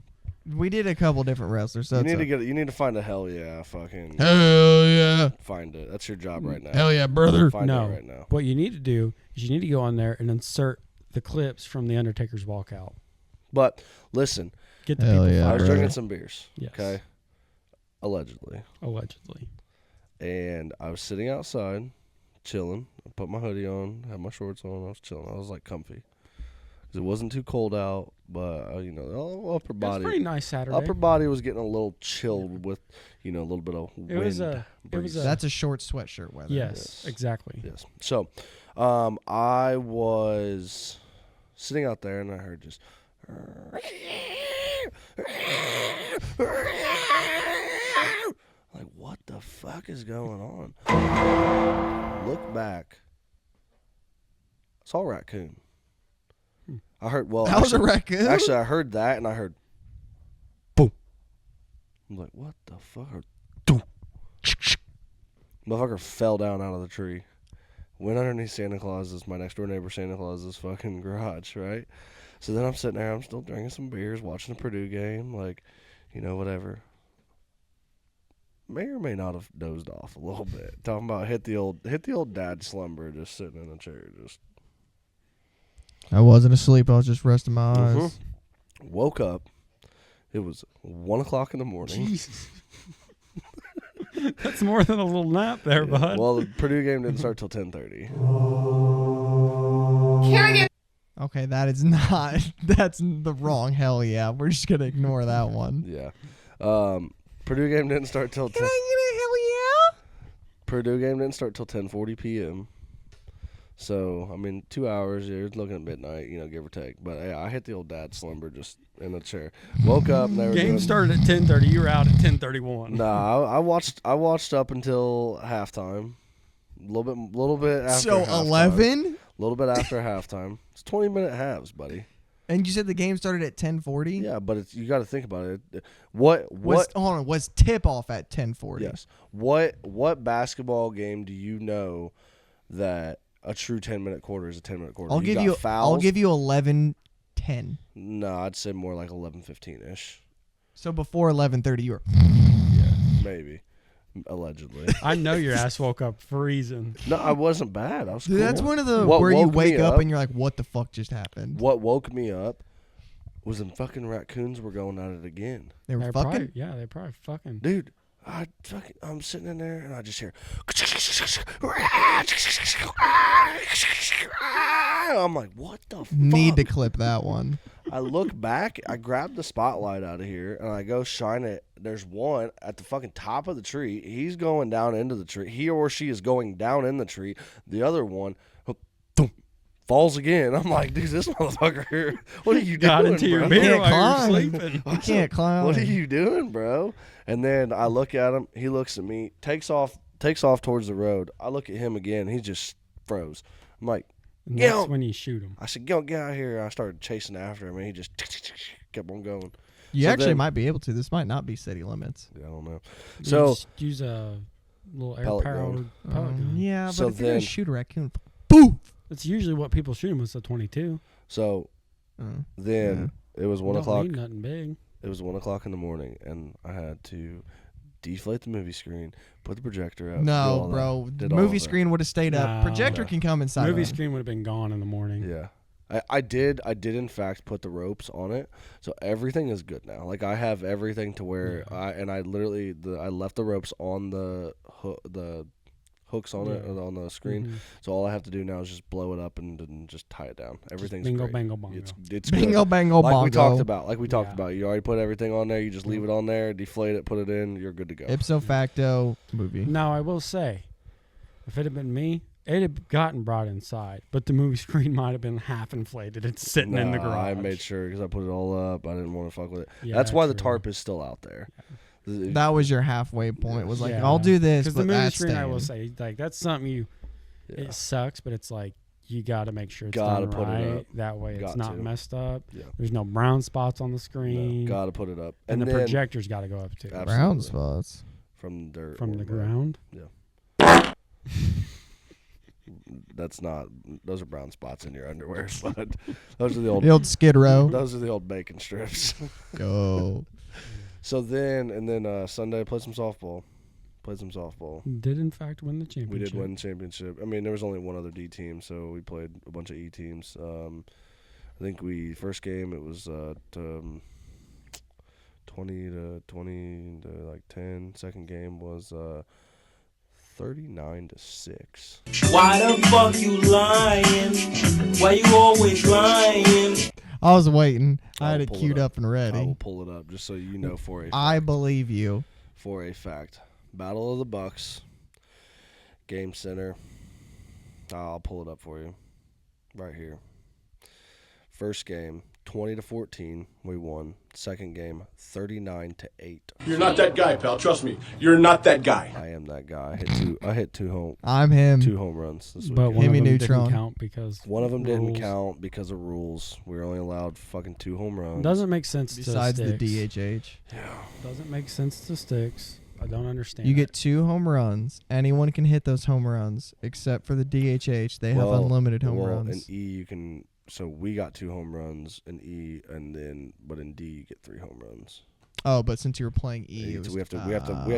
Speaker 3: We did a couple different wrestlers. So
Speaker 1: You
Speaker 3: it's
Speaker 1: need
Speaker 3: a-
Speaker 1: to get. You need to find a hell yeah. Fucking
Speaker 3: Hell yeah.
Speaker 1: find it. That's your job right now.
Speaker 3: Hell yeah, brother.
Speaker 1: Find
Speaker 2: No.
Speaker 1: it right now.
Speaker 2: What you need to do is you need to go on there and insert the clips from the Undertaker's walkout.
Speaker 1: But listen,
Speaker 2: Get the
Speaker 3: Hell
Speaker 2: people
Speaker 3: yeah,
Speaker 1: I was
Speaker 2: fired.
Speaker 3: brother.
Speaker 1: drinking some beers.
Speaker 2: Yes.
Speaker 1: Okay. Allegedly.
Speaker 2: Allegedly.
Speaker 1: And I was sitting outside, chilling. I put my hoodie on, had my shorts on. I was chilling. I was like comfy. 'Cause it wasn't too cold out, but the upper
Speaker 2: It's
Speaker 1: body,
Speaker 2: pretty nice Saturday.
Speaker 1: upper body was getting a little chilled with, a little bit of wind.
Speaker 2: It was a
Speaker 1: breeze.
Speaker 3: That's a short sweatshirt weather.
Speaker 2: Yes,
Speaker 1: Yes.
Speaker 2: exactly.
Speaker 1: Yes. So, I was sitting out there and I heard just. I Like, what the fuck is going on? Look back. Saw a raccoon. I heard, well,
Speaker 3: That was a raccoon?
Speaker 1: Actually, I heard that, and I heard, boom. I'm like, what the fuck? Doom. Motherfucker fell down out of the tree. Went underneath Santa Claus's, my next door neighbor Santa Claus's fucking garage, right? So then I'm sitting there, I'm still drinking some beers, watching the Purdue game, like, whatever. May or may not have dozed off a little bit. Talking about hit the old dad slumber, just sitting in a chair, just.
Speaker 3: I wasn't asleep. I was just resting my eyes.
Speaker 1: Woke up. It was 1 o'clock in the morning.
Speaker 2: Jesus. That's more than a little nap there, bud.
Speaker 1: Well, the Purdue game didn't start till 10:30.
Speaker 3: Okay, that is not. That's the wrong. Hell yeah. We're just gonna ignore that one.
Speaker 1: Yeah. Purdue game didn't start till.
Speaker 3: Can I get a hell yeah?
Speaker 1: Purdue game didn't start till 10:40 p.m. So, I mean, 2 hours, you're looking at midnight, give or take. But, yeah, I hit the old dad slumber just in the chair. Woke up, and they were
Speaker 2: Game started at 10:30. You were out at 10:31.
Speaker 1: Nah, I watched up until halftime. A little bit after
Speaker 3: So
Speaker 1: halftime.
Speaker 3: 11?
Speaker 1: A little bit after halftime. It's 20-minute halves, buddy.
Speaker 3: And you said the game started at 10:40?
Speaker 1: Yeah, but you got to think about it. What?
Speaker 3: Hold on, was tip off at 10:40?
Speaker 1: Yes. What basketball game do you know that a true 10-minute quarter is a 10-minute quarter?
Speaker 3: I'll give you
Speaker 1: fouls?
Speaker 3: I'll give you 11:10.
Speaker 1: No, I'd say more like 11:15-ish.
Speaker 3: So before 11:30 you were
Speaker 1: Yeah, maybe. Allegedly.
Speaker 2: I know your ass woke up freezing.
Speaker 1: No, I wasn't bad. I was
Speaker 3: Dude,
Speaker 1: cool.
Speaker 3: that's one of the
Speaker 1: What
Speaker 3: where you
Speaker 1: woke me
Speaker 3: wake up
Speaker 1: up-
Speaker 3: and you're like, what the fuck just happened?
Speaker 1: What woke me up was them fucking raccoons were going at it again.
Speaker 3: They were
Speaker 2: They're
Speaker 3: fucking
Speaker 2: probably, yeah, they're probably fucking.
Speaker 1: Dude, I'm sitting in there and I just hear I'm like, what the fuck?
Speaker 3: need to clip that one.
Speaker 1: I look back, I grab the spotlight out of here, and I go shine it. There's one at the fucking top of the tree. He's going down into the tree. He or she is going down in the tree. The other one falls again. I'm like, dude, this motherfucker, what are you doing,
Speaker 2: Got into your
Speaker 1: bro?
Speaker 2: beer
Speaker 3: Can't
Speaker 2: while
Speaker 3: climb.
Speaker 2: you were sleeping.
Speaker 3: You can't climb.
Speaker 1: What are you doing, bro? And then I look at him. He looks at me, takes off towards the road. I look at him again. He just froze. I'm like,
Speaker 2: And
Speaker 1: Yeah.
Speaker 2: that's when you shoot them.
Speaker 1: I said, get out of here. I started chasing after him, and he just kept on going.
Speaker 3: You
Speaker 1: So
Speaker 3: actually
Speaker 1: then-
Speaker 3: might be able to. This might not be city limits.
Speaker 1: Yeah, I don't know.
Speaker 2: You
Speaker 1: So
Speaker 2: just use a little
Speaker 1: Pellet
Speaker 2: air-powered
Speaker 1: gun.
Speaker 2: pellet gun.
Speaker 3: Yeah, but
Speaker 1: So
Speaker 3: if you're gonna
Speaker 1: then-
Speaker 3: shoot a raccoon, boo.
Speaker 2: That's usually what people shoot them with, a 22.
Speaker 1: then it was 1
Speaker 2: Don't
Speaker 1: o'clock.
Speaker 2: need nothing big.
Speaker 1: It was 1 o'clock in the morning, and I had to deflate the movie screen, put the projector up. do
Speaker 3: No,
Speaker 1: all
Speaker 3: bro.
Speaker 1: that,
Speaker 3: The
Speaker 1: did all
Speaker 3: movie
Speaker 1: of that.
Speaker 3: screen would have stayed up.
Speaker 2: Nah.
Speaker 3: Projector
Speaker 1: No.
Speaker 3: can come inside.
Speaker 2: Movie
Speaker 3: of it.
Speaker 2: screen would have been gone in the morning.
Speaker 1: Yeah. I did in fact put the ropes on it, so everything is good now. Like I have everything to where I literally I left the ropes on the hooks on it
Speaker 2: Yeah.
Speaker 1: on the screen.
Speaker 2: Mhm.
Speaker 1: So all I have to do now is just blow it up and just tie it down. Everything's
Speaker 2: bingo,
Speaker 1: great.
Speaker 2: bango, bongo.
Speaker 1: It's
Speaker 3: Bingo,
Speaker 1: good.
Speaker 3: bango,
Speaker 1: Like
Speaker 3: bongo.
Speaker 1: we talked about. Like we talked
Speaker 2: Yeah.
Speaker 1: about. You already put everything on there. You just leave it on there, deflate it, put it in. You're good to go.
Speaker 3: Ipso facto movie.
Speaker 2: Now, I will say, if it had been me, it had gotten brought inside, but the movie screen might have been half inflated. It's sitting in the
Speaker 1: Nah,
Speaker 2: garage.
Speaker 1: I made sure because I put it all up. I didn't want to fuck with it.
Speaker 2: Yeah,
Speaker 1: That's why the
Speaker 2: true.
Speaker 1: tarp is still out there.
Speaker 3: That was your halfway point. Was like,
Speaker 2: Yeah.
Speaker 3: I'll do this,
Speaker 2: Because
Speaker 3: but
Speaker 2: the movie
Speaker 3: that's
Speaker 2: screen, I will
Speaker 3: staying.
Speaker 2: say, like that's something you.
Speaker 1: Yeah.
Speaker 2: It sucks, but it's like you got to make sure it's
Speaker 1: Gotta
Speaker 2: done
Speaker 1: put it
Speaker 2: right.
Speaker 1: up.
Speaker 2: That way, it's
Speaker 1: Got
Speaker 2: not
Speaker 1: to.
Speaker 2: messed up.
Speaker 1: Yeah.
Speaker 2: There's no brown spots on the screen,
Speaker 1: Got to put it up.
Speaker 2: and the
Speaker 1: then
Speaker 2: projector's got to go up too
Speaker 1: Absolutely.
Speaker 3: Brown spots.
Speaker 1: from the dirt.
Speaker 2: from
Speaker 1: or
Speaker 2: the
Speaker 1: mud.
Speaker 2: ground.
Speaker 1: That's not. Those are brown spots in your underwear, but those are the old.
Speaker 3: The old Skid Row.
Speaker 1: Those are the old bacon strips.
Speaker 3: Go.
Speaker 1: So then Sunday played some softball. Played some softball.
Speaker 2: Did in fact win the
Speaker 1: We
Speaker 2: championship.
Speaker 1: did win the championship. I mean, there was only one other D team, so we played a bunch of E teams. I think first game it was 20 to like 10. Second game was 39-6.
Speaker 5: Why the fuck you lying? Why you always lying?
Speaker 3: I was waiting. I had
Speaker 1: I'll
Speaker 3: it
Speaker 1: pull
Speaker 3: queued
Speaker 1: it
Speaker 3: up and
Speaker 1: I will
Speaker 3: ready.
Speaker 1: pull it up just so you know
Speaker 3: I believe you.
Speaker 1: for a fact. Battle of the Bucks, Game Center. I'll pull it up for you right here. First game, 20-14. We won. Second game, 39-8.
Speaker 6: You're not that guy, pal. Trust me. You're not that guy.
Speaker 1: I am that guy. I hit two home
Speaker 3: I'm him.
Speaker 1: runs this
Speaker 2: But
Speaker 1: weekend.
Speaker 2: one of
Speaker 3: Hemi
Speaker 2: them
Speaker 3: Neutron.
Speaker 2: didn't count because
Speaker 1: One of them didn't
Speaker 2: rules.
Speaker 1: count because of rules. We were only allowed fucking 2 home runs.
Speaker 2: Doesn't make sense
Speaker 3: Besides
Speaker 2: to
Speaker 3: the
Speaker 2: sticks.
Speaker 3: DHH.
Speaker 1: Yeah.
Speaker 2: Doesn't make sense to sticks. I don't understand.
Speaker 3: You
Speaker 2: it.
Speaker 3: get 2 home runs. Anyone can hit those home runs except for the DHH. They have unlimited home runs.
Speaker 1: In E, you can. So we got 2 home runs in E, but in D you get 3 home runs.
Speaker 3: Oh, but since you were playing E, it was,
Speaker 1: we have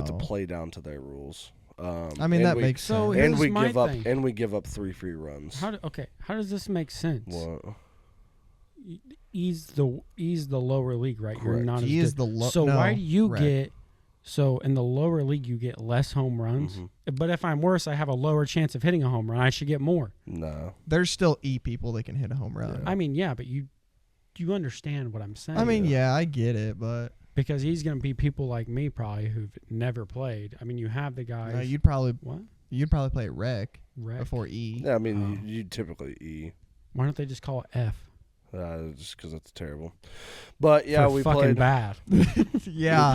Speaker 1: to play down to their rules.
Speaker 3: I mean, that makes
Speaker 2: So
Speaker 3: sense.
Speaker 2: here's
Speaker 1: And we
Speaker 2: my
Speaker 1: give up
Speaker 2: thing.
Speaker 1: and we give up 3 free runs.
Speaker 2: How does this make sense?
Speaker 1: What?
Speaker 2: E's the lower league, right? You're
Speaker 1: Correct.
Speaker 2: not as
Speaker 3: E is
Speaker 2: good.
Speaker 3: the low.
Speaker 2: So
Speaker 3: no,
Speaker 2: why do you
Speaker 3: rec.
Speaker 2: get? So in the lower league, you get less home runs.
Speaker 1: Mm-hmm.
Speaker 2: But if I'm worse, I have a lower chance of hitting a home run. I should get more.
Speaker 1: No.
Speaker 3: There's still E people that can hit a home run.
Speaker 2: I mean, yeah, but you understand what I'm saying.
Speaker 3: I mean, yeah, I get it, but
Speaker 2: because he's going to be people like me probably who've never played. I mean, you have the guys.
Speaker 3: no, you'd probably
Speaker 2: what?
Speaker 3: play rec
Speaker 2: Rec?
Speaker 3: before E.
Speaker 1: Yeah, I mean, you typically E.
Speaker 2: Why don't they just call it F?
Speaker 1: Just because that's terrible. But yeah,
Speaker 2: For
Speaker 1: we
Speaker 2: fucking
Speaker 1: played.
Speaker 2: bad.
Speaker 3: Yeah.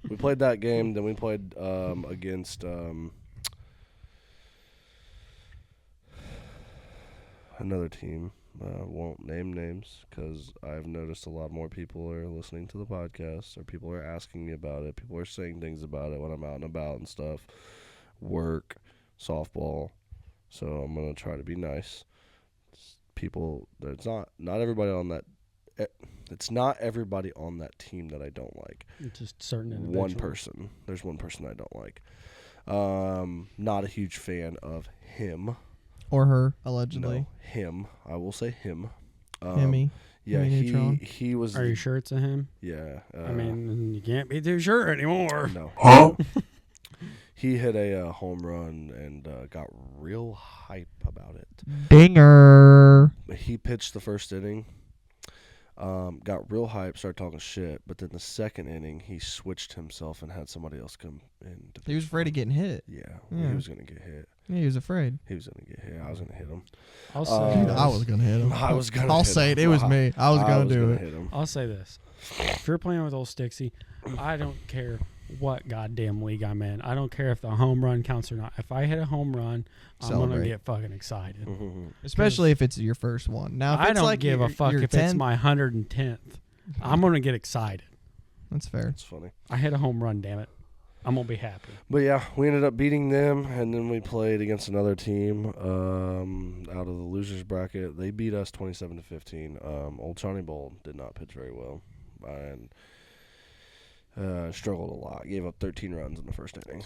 Speaker 1: We played that game. Then we played against another team. Won't name names because I've noticed a lot more people are listening to the podcast, or people are asking me about it. People are saying things about it when I'm out and about and stuff. Work, softball. So I'm gonna try to be nice. People, it's not everybody on that. It's not everybody on that team that I don't like.
Speaker 2: Just certain individuals.
Speaker 1: One person. There's one person I don't like. Not a huge fan of him.
Speaker 3: Or her, allegedly.
Speaker 1: No, him. I will say him.
Speaker 3: Hemi.
Speaker 1: Yeah,
Speaker 3: Hemi Neutron.
Speaker 1: he was.
Speaker 2: Are you sure it's a him?
Speaker 1: Yeah.
Speaker 2: I mean, you can't be too sure anymore.
Speaker 1: No.
Speaker 6: Huh?
Speaker 1: He hit a home run and got real hype about it.
Speaker 3: Dinger.
Speaker 1: He pitched the first inning. Got real hype, started talking shit, but then the second inning he switched himself and had somebody else come in.
Speaker 3: He was afraid of getting hit.
Speaker 1: Yeah,
Speaker 3: Yeah.
Speaker 1: he was gonna get hit.
Speaker 3: Yeah, he was afraid.
Speaker 1: He was gonna get hit. I was gonna hit him.
Speaker 2: I'll say
Speaker 3: Dude, I was gonna hit him.
Speaker 1: I was gonna.
Speaker 3: I'll
Speaker 1: hit
Speaker 3: say
Speaker 1: him.
Speaker 3: it. It was me. I was gonna do it.
Speaker 1: Hit him.
Speaker 2: I'll say this. If you're playing with old Stixie, I don't care what goddamn league I'm in. I don't care if the home run counts or not. If I hit a home run, I'm going to
Speaker 3: Celebrate.
Speaker 2: get fucking excited.
Speaker 3: Especially if it's your first one. Now, if
Speaker 2: I
Speaker 3: it's
Speaker 2: don't
Speaker 3: like
Speaker 2: give a fuck
Speaker 3: your
Speaker 2: if it's
Speaker 3: 10th,
Speaker 2: my 110th. I'm going to get excited.
Speaker 3: That's fair.
Speaker 1: It's funny.
Speaker 2: I hit a home run, damn it. I'm going to be happy.
Speaker 1: But yeah, we ended up beating them, and then we played against another team out of the losers bracket. They beat us 27-15. Old Johnny Bowl did not pitch very well, and struggled a lot. Gave up 13 runs in the first inning.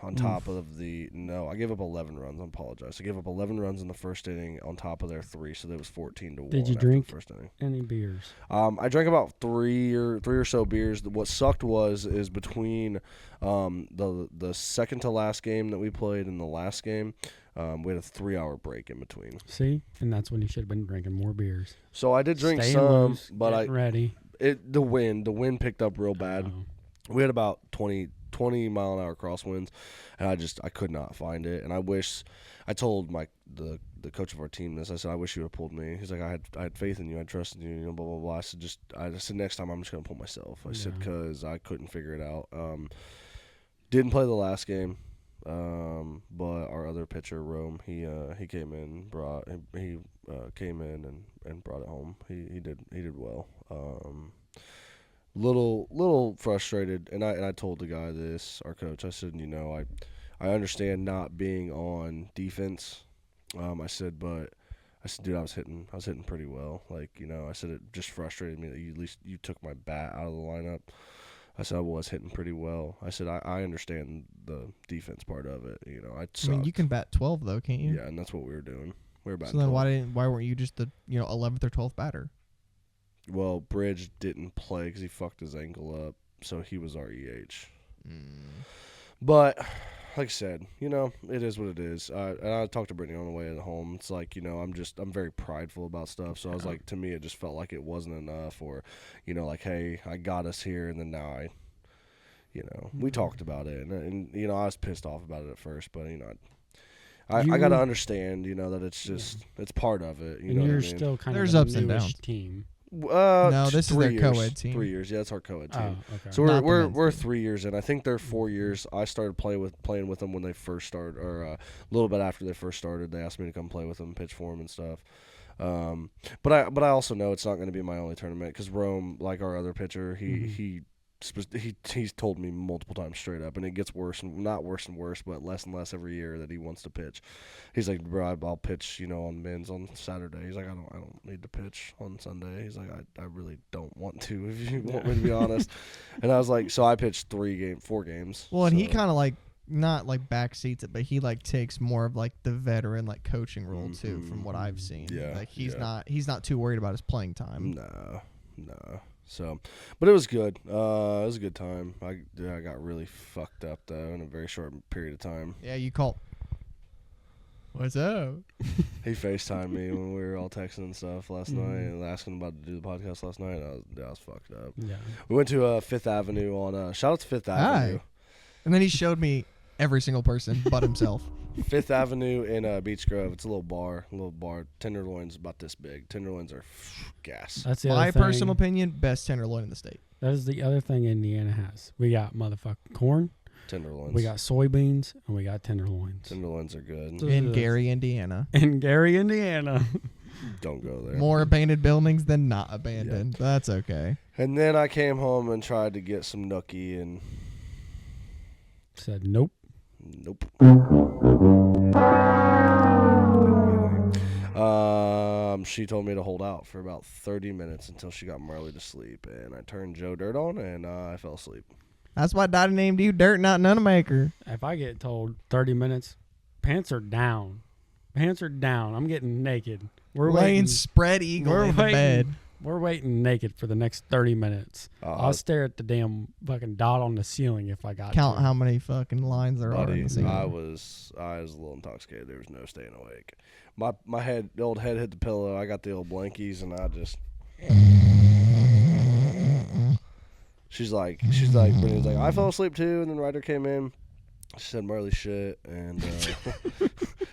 Speaker 1: On top of I gave up 11 runs. I apologize. I gave up 11 runs in the first inning on top of their 3, so that was 14-1.
Speaker 2: Did you
Speaker 1: after
Speaker 2: drink
Speaker 1: the first inning?
Speaker 2: any beers?
Speaker 1: I drank about three or so beers. What sucked is between the second to last game that we played and the last game, we had a 3-hour break in between.
Speaker 2: See? And that's when you should have been drinking more beers.
Speaker 1: So I did drink
Speaker 2: Staying
Speaker 1: some,
Speaker 2: loose,
Speaker 1: but
Speaker 2: getting ready.
Speaker 1: the wind picked up real bad.
Speaker 2: Oh.
Speaker 1: We had about 20 mile-an-hour crosswinds, and I could not find it. And I told the coach of our team this. I said, I wish you would have pulled me. He's like, I had faith in you. I trusted you. Blah blah blah. I said next time I'm just gonna pull myself. I said because I couldn't figure it out. Didn't play the last game, but our other pitcher Rome, he came in, came in and brought it home. He did well. Little frustrated, and I told the guy this, our coach. I said, I understand not being on defense. I said, dude, I was hitting pretty well. Like, I said it just frustrated me that at least you took my bat out of the lineup. I said I was hitting pretty well. I said I understand the defense part of it. I sucked.
Speaker 3: I mean, you can bat 12 though, can't you?
Speaker 1: Yeah, and that's what we were doing. We were batting.
Speaker 3: So then
Speaker 1: 12.
Speaker 3: why weren't you just the 11th or 12th batter?
Speaker 1: Well, Bridge didn't play because he fucked his ankle up, so he was our EH. But, like I said, it is what it is. And I talked to Brittany on the way at home. It's like, I'm very prideful about stuff. So I was like, to me, it just felt like it wasn't enough, or, like, hey, I got us here, and then now we talked about it, and I was pissed off about it at first, but I got to understand, that it's just it's part of it. You
Speaker 2: and
Speaker 1: know
Speaker 2: you're
Speaker 1: what I mean?
Speaker 2: still kind
Speaker 3: There's
Speaker 2: of a
Speaker 3: ups and
Speaker 2: newish
Speaker 3: downs.
Speaker 2: team.
Speaker 3: No, this is
Speaker 1: 3
Speaker 3: their
Speaker 1: years.
Speaker 3: co-ed team.
Speaker 1: 3 years. Yeah, it's our co-ed team.
Speaker 2: Oh, okay.
Speaker 1: So
Speaker 3: Not the
Speaker 1: we're
Speaker 3: men's team.
Speaker 1: 3 years in. I think they're 4 years. I started playing with them when they first started, or a little bit after they first started. They asked me to come play with them, pitch for them and stuff. But I also know it's not going to be my only tournament because Rome, like our other pitcher, he's told me multiple times straight up, and it gets worse and not worse and worse, but less and less every year that he wants to pitch. He's like, bro, I'll pitch, on men's on Saturday. He's like, I don't need to pitch on Sunday. He's like, I really don't want to, if you want me to be honest. And I was like, so I pitched 4 games.
Speaker 3: Well, and he
Speaker 1: so.
Speaker 3: kind of like not like backseats it, but he like takes more of like the veteran like coaching role too, from what I've seen.
Speaker 1: Yeah,
Speaker 3: like he's not too worried about his playing time.
Speaker 1: No. So, but it was good. It was a good time. I got really fucked up though in a very short period of time.
Speaker 3: Yeah, you call. What's up?
Speaker 1: He FaceTimed me when we were all texting and stuff last night and asking about to do the podcast last night. I was fucked up.
Speaker 2: Yeah.
Speaker 1: We went to Fifth Avenue on shout out to Fifth Avenue.
Speaker 3: And then he showed me every single person but himself.
Speaker 1: Fifth Avenue in Beach Grove. It's a little bar. Tenderloin's about this big. Tenderloins are gas.
Speaker 2: That's the
Speaker 3: My
Speaker 2: other thing.
Speaker 3: personal opinion, best tenderloin in the state.
Speaker 2: That is the other thing Indiana has. We got motherfucking corn.
Speaker 1: Tenderloins.
Speaker 2: We got soybeans, and we got tenderloins.
Speaker 1: Tenderloins are good.
Speaker 2: So-
Speaker 3: In
Speaker 2: Yes.
Speaker 3: Gary, Indiana.
Speaker 2: In Gary, Indiana.
Speaker 1: Don't go there.
Speaker 3: More abandoned buildings than not abandoned. But that's okay.
Speaker 1: And then I came home and tried to get some nookie and
Speaker 2: Said nope.
Speaker 1: nope. She told me to hold out for about 30 minutes until she got Marley to sleep, and I turned Joe Dirt on, and I fell asleep.
Speaker 3: That's why Dottie named you Dirt, not Nunamaker.
Speaker 2: If I get told 30 minutes, pants are down. Pants are down. I'm getting naked. We're
Speaker 3: Laying
Speaker 2: waiting.
Speaker 3: spread eagle
Speaker 2: We're
Speaker 3: in the
Speaker 2: waiting.
Speaker 3: bed.
Speaker 2: We're waiting naked for the next 30 minutes. I'll stare at the damn fucking dot on the ceiling if I got
Speaker 3: Count
Speaker 2: to.
Speaker 3: how many fucking lines there are in
Speaker 1: Buddy,
Speaker 3: the ceiling.
Speaker 1: I was a little intoxicated. There was no staying awake. My head, the old head hit the pillow. I got the old blankies, and I just. She's like, Brittany's like, I fell asleep too, and then Ryder came in. She said Marley shit, and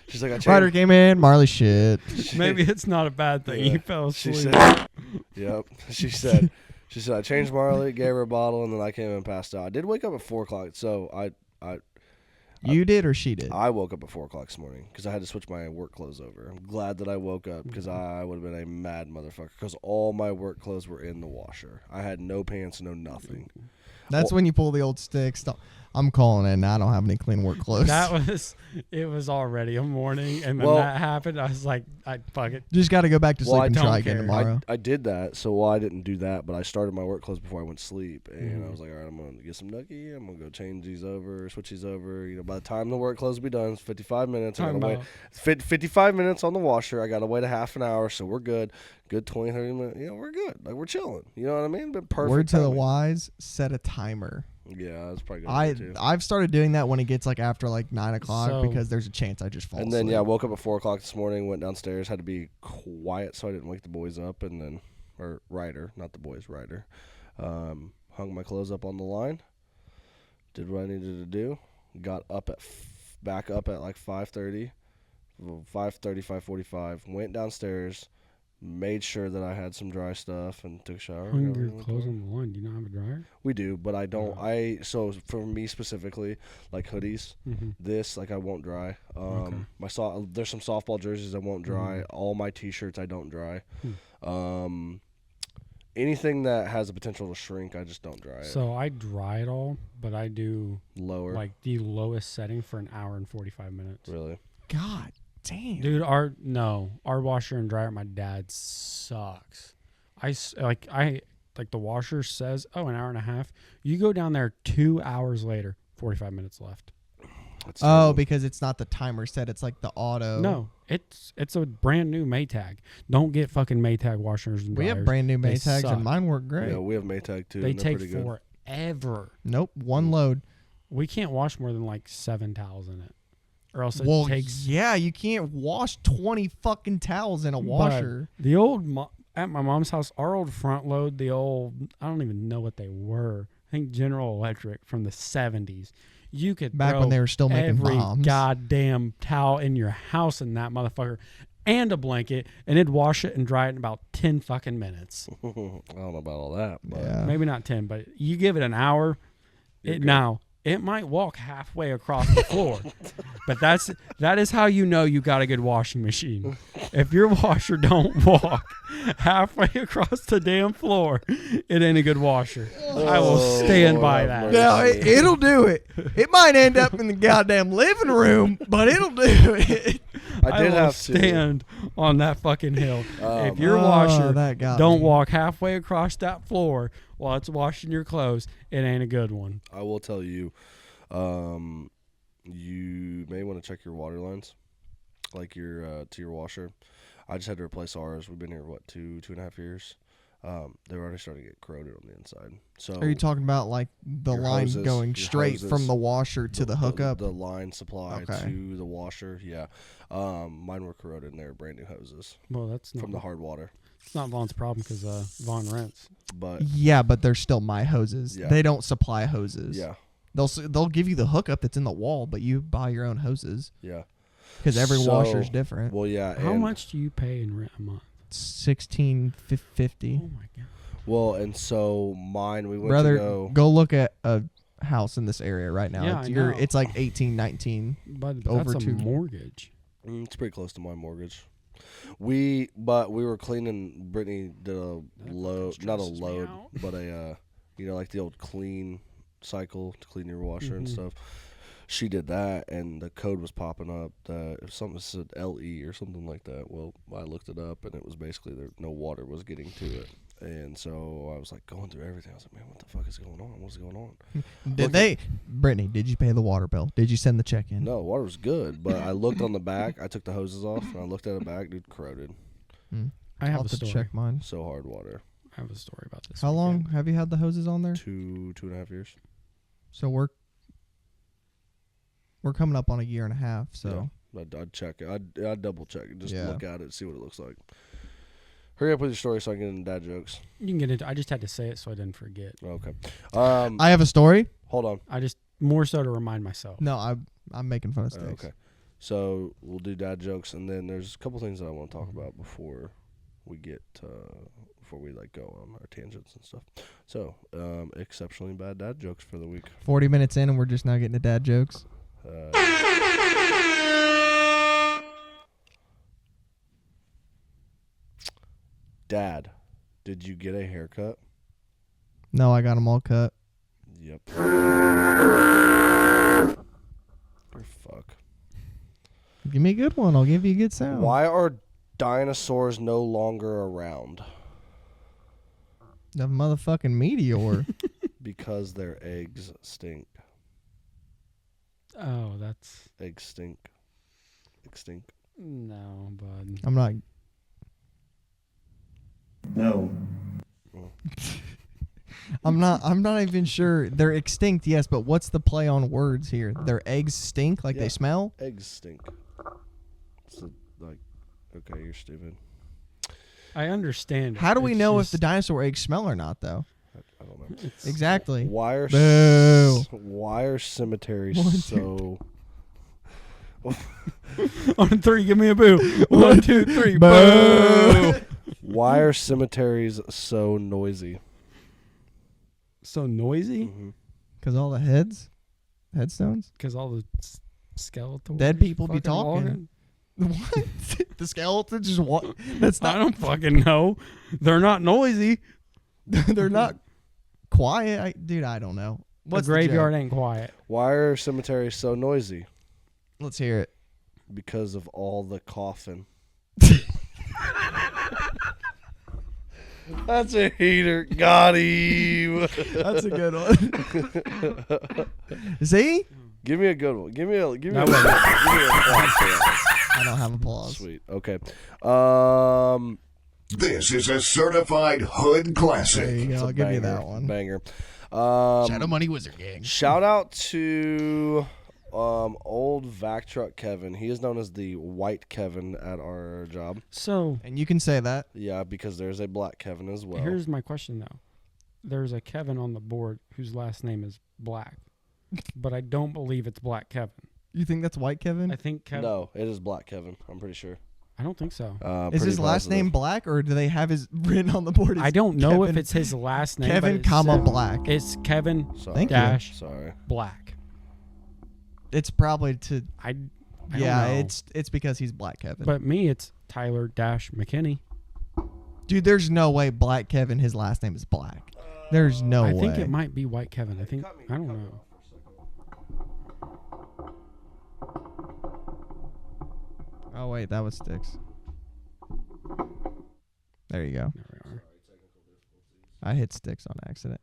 Speaker 1: she's like, I changed.
Speaker 3: Ryder came in, Marley shit.
Speaker 2: Maybe it's not a bad thing.
Speaker 1: Yeah.
Speaker 2: You fell
Speaker 1: She
Speaker 2: asleep.
Speaker 1: said, yep. She said, I changed Marley, gave her a bottle, and then I came in and passed out. I did wake up at 4 o'clock, so
Speaker 3: You did or she did?
Speaker 1: I woke up at 4 o'clock this morning because I had to switch my work clothes over. I'm glad that I woke up because I would have been a mad motherfucker because all my work clothes were in the washer. I had no pants, no nothing.
Speaker 3: That's when you pull the old stick. Stop. I'm calling it. And I don't have any clean work clothes.
Speaker 2: It was already a morning, and then
Speaker 1: Well-
Speaker 2: that happened. I was like, fuck it.
Speaker 3: Just got to go back to
Speaker 1: Well,
Speaker 3: sleep
Speaker 1: I
Speaker 3: and
Speaker 2: don't
Speaker 3: try again
Speaker 2: care.
Speaker 3: tomorrow.
Speaker 1: I did that, so I didn't do that, but I started my work clothes before I went to sleep, and
Speaker 2: Mhm.
Speaker 1: I was like, all right, I'm going to get some nookie, I'm going to go change these over, switch these over. By the time the work clothes will be done, it's 55 minutes. I
Speaker 2: Talking
Speaker 1: gotta wait.
Speaker 2: about
Speaker 1: 55 minutes on the washer. I got to wait a half an hour, so we're good. Good 20, 30 minutes. We're good. Like, we're chilling. You know what I mean? But perfect.
Speaker 3: Word to the
Speaker 1: timing.
Speaker 3: wise, set a timer.
Speaker 1: Yeah, that's probably good. Too.
Speaker 3: I've started doing that when it gets like after like 9 o'clock
Speaker 2: So-
Speaker 3: because there's a chance I just fall
Speaker 1: And then,
Speaker 3: asleep.
Speaker 1: I woke up at 4 o'clock this morning, went downstairs, had to be quiet so I didn't wake the boys up, and then, or Ryder, not the boys, Ryder. Hung my clothes up on the line, did what I needed to do, got up back up at like 5:30, 5:45, went downstairs, made sure that I had some dry stuff, and took a shower.
Speaker 2: hung
Speaker 1: got
Speaker 2: your
Speaker 1: ready to
Speaker 2: clothes
Speaker 1: go.
Speaker 2: on the line. Do you not have a dryer?
Speaker 1: We do, but I don't. So for me specifically, like hoodies,
Speaker 2: Mm-hmm.
Speaker 1: this like I won't dry.
Speaker 2: Okay.
Speaker 1: There's some softball jerseys I won't dry. All my t-shirts I don't dry. Anything that has the potential to shrink, I just don't dry it.
Speaker 2: So I dry it all, but I do
Speaker 1: Lower,
Speaker 2: like the lowest setting for an hour and 45 minutes.
Speaker 1: really.
Speaker 3: God damn.
Speaker 2: Dude, our washer and dryer at my dad's sucks. Like the washer says, an hour and a half. You go down there 2 hours later, 45 minutes left.
Speaker 1: That's
Speaker 3: Oh,
Speaker 1: terrible.
Speaker 3: because it's not the timer set. It's like the auto.
Speaker 2: No, it's a brand new Maytag. Don't get fucking Maytag washers and
Speaker 3: We
Speaker 2: dryers.
Speaker 3: have brand new
Speaker 2: They
Speaker 3: Maytags
Speaker 2: suck.
Speaker 3: and mine work great.
Speaker 1: Yeah, we have Maytag too.
Speaker 2: They
Speaker 1: and they're
Speaker 2: take
Speaker 1: pretty good.
Speaker 2: forever.
Speaker 3: Nope. One load.
Speaker 2: We can't wash more than like 7 towels in it, or else it
Speaker 3: Well,
Speaker 2: takes.
Speaker 3: yeah, you can't wash 20 fucking towels in a
Speaker 2: But
Speaker 3: washer.
Speaker 2: The old at my mom's house, our old front load, I don't even know what they were. I think General Electric from the 70s. You could
Speaker 3: Back
Speaker 2: throw
Speaker 3: when they were still making
Speaker 2: every
Speaker 3: bombs.
Speaker 2: goddamn towel in your house in that motherfucker and a blanket, and it'd wash it and dry it in about 10 fucking minutes.
Speaker 1: I don't know about all that, but
Speaker 3: Yeah.
Speaker 2: Maybe not 10, but you give it an hour. Now, it might walk halfway across the floor, but that is how you know you got a good washing machine. If your washer don't walk halfway across the damn floor, it ain't a good washer. I will stand by that.
Speaker 3: No, it'll do it. It might end up in the goddamn living room, but it'll do it.
Speaker 1: I did
Speaker 2: will
Speaker 1: have to.
Speaker 2: stand on that fucking hill. If your
Speaker 3: Oh,
Speaker 2: washer
Speaker 3: that got
Speaker 2: don't
Speaker 3: me.
Speaker 2: walk halfway across that floor while it's washing your clothes, it ain't a good one.
Speaker 1: I will tell you, you may want to check your water lines, like your to your washer. I just had to replace ours. We've been here 2.5 years. They're already starting to get corroded on the inside. So
Speaker 3: Are you talking about like the
Speaker 1: Your
Speaker 3: line
Speaker 1: hoses,
Speaker 3: going
Speaker 1: your
Speaker 3: straight
Speaker 1: hoses,
Speaker 3: from the washer to the hookup?
Speaker 1: the line supply
Speaker 3: Okay.
Speaker 1: to the washer? Yeah, mine were corroded, and they were brand new hoses
Speaker 2: Well, that's
Speaker 1: from the
Speaker 2: not,
Speaker 1: hard water.
Speaker 2: it's not Vaughn's problem because Vaughn rents.
Speaker 1: But
Speaker 3: Yeah, but they're still my hoses.
Speaker 1: Yeah.
Speaker 3: They don't supply hoses.
Speaker 1: yeah,
Speaker 3: They'll give you the hookup that's in the wall, but you buy your own hoses
Speaker 1: yeah.
Speaker 3: because every
Speaker 1: So,
Speaker 3: washer's different.
Speaker 1: Well, yeah.
Speaker 2: How
Speaker 1: and-
Speaker 2: much do you pay in rent a month?
Speaker 3: $16.50.
Speaker 2: Oh my god!
Speaker 1: Well, and so mine, we went
Speaker 3: Brother,
Speaker 1: to go.
Speaker 3: look at a house in this area right now.
Speaker 2: Yeah,
Speaker 3: it's,
Speaker 2: I know.
Speaker 3: it's like 18, 19.
Speaker 2: But
Speaker 3: Over
Speaker 2: that's a
Speaker 3: two.
Speaker 2: mortgage.
Speaker 1: It's pretty close to my mortgage. We were cleaning. Brittany did a
Speaker 2: That
Speaker 1: load,
Speaker 2: fucking
Speaker 1: not a
Speaker 2: stresses me
Speaker 1: load,
Speaker 2: out.
Speaker 1: but a like the old clean cycle to clean your washer and
Speaker 2: Mhm.
Speaker 1: stuff. She did that, and the code was popping up that if something said LE or something like that. Well, I looked it up, and it was basically there no water was getting to it. And so I was like going through everything. I was like, man, what the fuck is going on? What's going on?
Speaker 3: Brittany, did you pay the water bill? Did you send the check in?
Speaker 1: No, water was good, but I looked on the back. I took the hoses off, and I looked at the back. Dude, corroded.
Speaker 2: I
Speaker 3: I'll
Speaker 2: have a
Speaker 3: have to
Speaker 2: story.
Speaker 3: check mine.
Speaker 1: So hard water.
Speaker 2: I have a story about this.
Speaker 3: How long
Speaker 2: weekend.
Speaker 3: have you had the hoses on there?
Speaker 1: 2.5 years.
Speaker 3: So we're coming up on a year and a half. So
Speaker 1: I'd check it. I'd double check it. Just
Speaker 3: Yeah.
Speaker 1: look at it, see what it looks like. Hurry up with your story so I can get into dad jokes.
Speaker 2: You can get into. I just had to say it so I didn't forget.
Speaker 1: Okay.
Speaker 3: I have a story.
Speaker 1: Hold on.
Speaker 2: I just more so to remind myself.
Speaker 3: No, I'm making fun of sticks.
Speaker 1: Okay. So we'll do dad jokes, and then there's a couple things that I want to talk about before we get before we like go on our tangents and stuff. So exceptionally bad dad jokes for the week.
Speaker 3: 40 minutes in and we're just now getting to dad jokes.
Speaker 1: Dad, did you get a haircut?
Speaker 3: No, I got them all cut.
Speaker 1: Yep. You're fuck.
Speaker 3: Give me a good one. I'll give you a good sound.
Speaker 1: Why are dinosaurs no longer around?
Speaker 3: The motherfucking meteor.
Speaker 1: Because their eggs stink.
Speaker 2: Oh, that's
Speaker 1: Eggs stink. Extinct.
Speaker 2: no, bud.
Speaker 3: I'm not.
Speaker 4: No.
Speaker 3: I'm not even sure. They're extinct, yes, but what's the play on words here? Their eggs stink, like
Speaker 1: Yeah.
Speaker 3: they smell.
Speaker 1: Eggs stink. So, like, okay, you're stupid.
Speaker 2: I understand.
Speaker 3: How do we know if the
Speaker 2: just-
Speaker 3: dinosaur eggs smell or not, though?
Speaker 1: I don't know.
Speaker 2: it's-
Speaker 3: Exactly.
Speaker 1: Why are
Speaker 3: Boo.
Speaker 1: why are cemeteries
Speaker 3: One,
Speaker 1: so
Speaker 2: On 3, give me a boo. 1, 2, 3,
Speaker 3: Boo.
Speaker 2: boo.
Speaker 1: why are cemeteries so noisy?
Speaker 2: So noisy
Speaker 1: Mm-hmm.
Speaker 3: Because all the headstones.
Speaker 2: because all the skeletons.
Speaker 3: Dead people be
Speaker 2: fucking
Speaker 3: talking.
Speaker 2: walking.
Speaker 3: What? The skeletons just walk. That's
Speaker 2: I
Speaker 3: not.
Speaker 2: don't fucking know. They're not noisy.
Speaker 3: They're not quiet. Dude, I don't know. What's
Speaker 2: the
Speaker 3: the
Speaker 2: graveyard
Speaker 3: joke?
Speaker 2: ain't quiet.
Speaker 1: Why are cemeteries so noisy?
Speaker 3: Let's hear it.
Speaker 1: Because of all the coughing. That's a heater. Got him.
Speaker 3: That's a good one. See?
Speaker 1: Give me a good one. Give me a
Speaker 2: That
Speaker 1: give me a applause for that.
Speaker 3: I don't have applause.
Speaker 1: Sweet. Okay.
Speaker 7: This is a certified hood
Speaker 3: There
Speaker 7: classic.
Speaker 3: you go.
Speaker 1: It's a
Speaker 3: I'll give you
Speaker 1: banger,
Speaker 3: that one.
Speaker 1: Banger.
Speaker 3: Shadow Money Wizard Gang.
Speaker 1: Shout out to old vac truck Kevin. He is known as the white Kevin at our job.
Speaker 2: So
Speaker 3: And you can say that.
Speaker 1: Yeah, because there's a black Kevin as well.
Speaker 2: here's my question though. There's a Kevin on the board whose last name is Black. but I don't believe it's Black Kevin.
Speaker 3: You think that's White Kevin?
Speaker 2: I think Kevin.
Speaker 1: No, it is Black Kevin. I'm pretty sure.
Speaker 2: I don't think so.
Speaker 3: Is
Speaker 1: Pretty
Speaker 3: his last
Speaker 1: positive.
Speaker 3: name Black, or do they have his written on the board? As
Speaker 2: I don't know
Speaker 3: Kevin,
Speaker 2: if it's his last name.
Speaker 3: Kevin,
Speaker 2: but it
Speaker 3: comma
Speaker 2: said-
Speaker 3: Black.
Speaker 2: It's Kevin
Speaker 1: Sorry.
Speaker 3: Thank you.
Speaker 2: dash
Speaker 1: Sorry.
Speaker 2: Black.
Speaker 3: It's probably to.
Speaker 2: I
Speaker 3: Yeah,
Speaker 2: don't know.
Speaker 3: it's because he's Black Kevin.
Speaker 2: But me, it's Tyler dash McKinney.
Speaker 3: Dude, there's no way Black Kevin. His last name is Black. There's no way.
Speaker 2: I think it might be White Kevin. I don't know.
Speaker 3: Oh wait, that was Sticks. There you go.
Speaker 2: There we are.
Speaker 3: I hit Sticks on accident.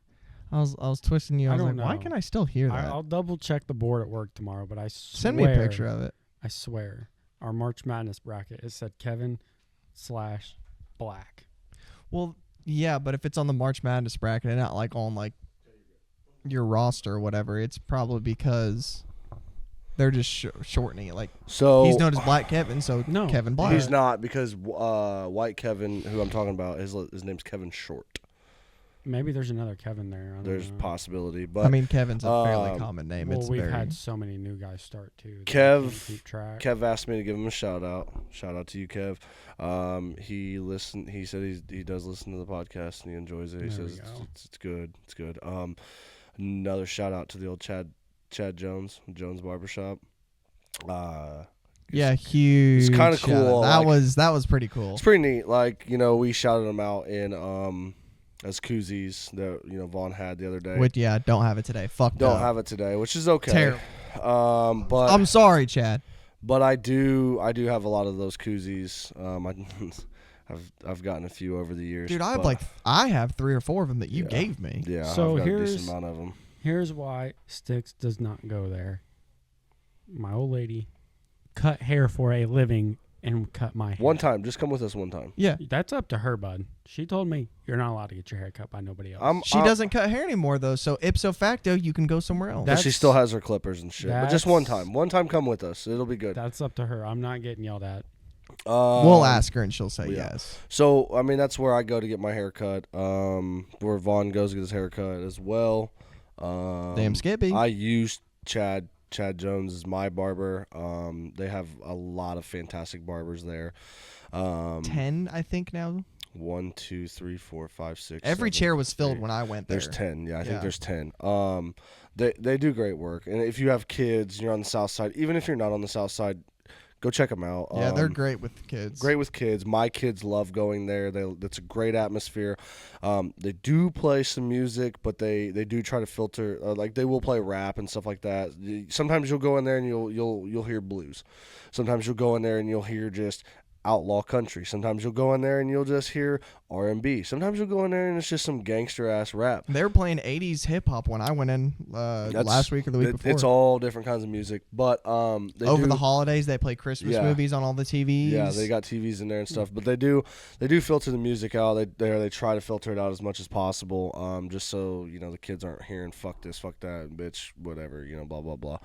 Speaker 3: I was twisting you. I was
Speaker 2: don't
Speaker 3: like, why
Speaker 2: know.
Speaker 3: can I still hear that?
Speaker 2: I'll double check the board at work tomorrow, but I swear,
Speaker 3: Send me a picture of it.
Speaker 2: I swear, our March Madness bracket, it said Kevin/Black.
Speaker 3: Well, yeah, but if it's on the March Madness bracket and not like on like your roster or whatever, it's probably because they're just shortening it. Like
Speaker 1: So
Speaker 3: he's known as Black Kevin, so
Speaker 2: No,
Speaker 3: Kevin Black.
Speaker 1: he's not, because White Kevin, who I'm talking about, his name's Kevin Short.
Speaker 2: Maybe there's another Kevin there. I don't
Speaker 1: There's
Speaker 2: know.
Speaker 1: possibility, but
Speaker 3: I mean, Kevin's a fairly
Speaker 1: um,
Speaker 3: common name.
Speaker 2: Well,
Speaker 3: It's
Speaker 2: we've
Speaker 3: very
Speaker 2: had so many new guys start too. that I
Speaker 1: Kev-
Speaker 2: can't keep track.
Speaker 1: Kev asked me to give him a shout out. Shout out to you, Kev. He listened. He said he does listen to the podcast and he enjoys it. He
Speaker 2: There we
Speaker 1: says
Speaker 2: go.
Speaker 1: it's good. It's good. Another shout out to the old Chad Jones Barbershop.
Speaker 3: yeah, huge.
Speaker 1: it's kinda
Speaker 3: shout out.
Speaker 1: cool,
Speaker 3: That was pretty cool.
Speaker 1: It's pretty neat. Like, we shouted him out in as koozies that Vaughn had the other day.
Speaker 3: Which don't have it today. Fuck.
Speaker 1: Don't have it today, which is okay.
Speaker 3: Terrible.
Speaker 1: But
Speaker 3: I'm sorry, Chad.
Speaker 1: But I do have a lot of those koozies. I've gotten a few over the years.
Speaker 3: Dude, I
Speaker 1: but
Speaker 3: have 3 or 4 of them that you
Speaker 1: Yeah.
Speaker 3: gave me.
Speaker 1: Yeah,
Speaker 2: So
Speaker 1: I've got a
Speaker 2: here's-
Speaker 1: decent amount of them.
Speaker 2: Here's why Sticks does not go there. My old lady cut hair for a living and cut my hair.
Speaker 1: One time, just come with us one time.
Speaker 3: Yeah.
Speaker 2: That's up to her, bud. She told me you're not allowed to get your hair cut by nobody else.
Speaker 3: She doesn't cut hair anymore though, so ipso facto you can go somewhere else.
Speaker 1: But she
Speaker 2: That's-
Speaker 1: still has her clippers and shit. But just one time. One time, come with us. It'll be good.
Speaker 2: That's up to her. I'm not getting yelled at.
Speaker 3: We'll ask her and she'll say
Speaker 1: yeah.
Speaker 3: yes.
Speaker 1: So, I mean, that's where I go to get my hair cut. Where Vaughn goes to get his hair cut as well.
Speaker 3: Damn Skippy.
Speaker 1: I use Chad Jones as my barber. They have a lot of fantastic barbers there.
Speaker 3: 10, I think now.
Speaker 1: 1, 2, 3, 4, 5, 6.
Speaker 3: Every
Speaker 1: 7,
Speaker 3: chair was filled
Speaker 1: 8.
Speaker 3: when I went there.
Speaker 1: There's 10. Yeah, I
Speaker 3: Yeah.
Speaker 1: think there's 10. They do great work. And if you have kids, you're on the south side. Even if you're not on the south side, go check them out.
Speaker 3: Yeah, they're great with the kids.
Speaker 1: Great with kids. My kids love going there. That's a great atmosphere. They do play some music, but they do try to filter. Like they will play rap and stuff like that. Sometimes you'll go in there and you'll hear blues. Sometimes you'll go in there and you'll hear just outlaw country. Sometimes you'll go in there and you'll just hear R&B. Sometimes you'll go in there and it's just some gangster ass rap.
Speaker 3: They were playing 80s hip hop when I went in last week or the week before.
Speaker 1: It's all different kinds of music, but
Speaker 3: Over the holidays, they play Christmas
Speaker 1: Yeah.
Speaker 3: movies on all the TVs.
Speaker 1: Yeah, they got TVs in there and stuff, but they do filter the music out. They try to filter it out as much as possible, just so the kids aren't hearing fuck this, fuck that, bitch, whatever, blah blah blah.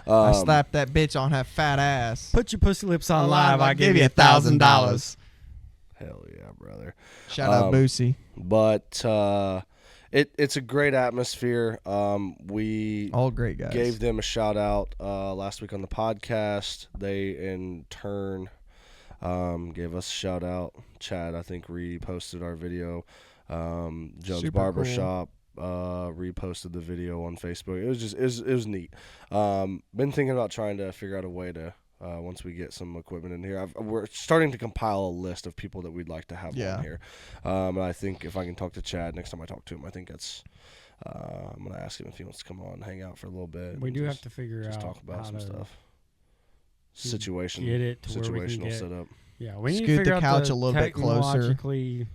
Speaker 3: I slapped that bitch on her fat ass.
Speaker 2: Put your pussy lips on
Speaker 3: Live,
Speaker 2: live.
Speaker 3: I'll
Speaker 2: I
Speaker 3: give
Speaker 2: give
Speaker 3: you
Speaker 2: you
Speaker 3: $1,000.
Speaker 1: Hell yeah, brother.
Speaker 3: Shout out Boosie.
Speaker 1: But it's a great atmosphere. We
Speaker 3: All great guys.
Speaker 1: gave them a shout out last week on the podcast. They in turn gave us a shout out. Chad, I think, reposted our video. Jones
Speaker 3: Super
Speaker 1: Barbershop reposted the video on Facebook. It was neat. Been thinking about trying to figure out a way to once we get some equipment in here. We're starting to compile a list of people that we'd like to have on here. And I think if I can talk to Chad next time I talk to him, I think that's I'm gonna ask him if he wants to come on and hang out for a little bit.
Speaker 2: We
Speaker 1: and
Speaker 2: do
Speaker 1: just,
Speaker 2: have to figure
Speaker 1: just
Speaker 2: out
Speaker 1: talk about
Speaker 2: how
Speaker 1: some
Speaker 2: to
Speaker 1: stuff. Situation,
Speaker 2: get it to where we can
Speaker 1: situational
Speaker 2: get-
Speaker 1: setup.
Speaker 2: Yeah, we need
Speaker 3: Scoot
Speaker 2: to
Speaker 3: the
Speaker 2: figure out
Speaker 3: couch
Speaker 2: the
Speaker 3: a little bit closer.
Speaker 2: technologically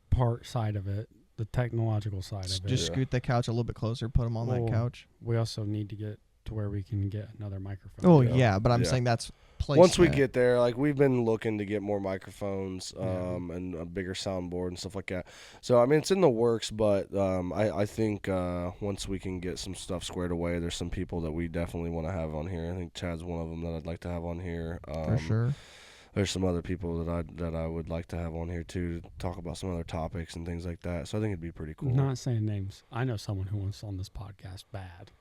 Speaker 2: part side of it, the technological side of it.
Speaker 3: Just scoot the couch a little bit closer. Put them on that
Speaker 2: Well,
Speaker 3: couch.
Speaker 2: We also need to get to where we can get another microphone.
Speaker 3: Oh
Speaker 1: yeah.
Speaker 3: yeah, but I'm
Speaker 1: Yeah.
Speaker 3: saying that's placement.
Speaker 1: Once we get there, like we've been looking to get more microphones,
Speaker 2: Yeah.
Speaker 1: and a bigger soundboard and stuff like that. So I mean, it's in the works, but I think once we can get some stuff squared away, there's some people that we definitely want to have on here. I think Chad's one of them that I'd like to have on here.
Speaker 3: for sure.
Speaker 1: there's some other people that I would like to have on here too to talk about some other topics and things like that. So I think it'd be pretty cool.
Speaker 2: Not saying names. I know someone who wants on this podcast bad.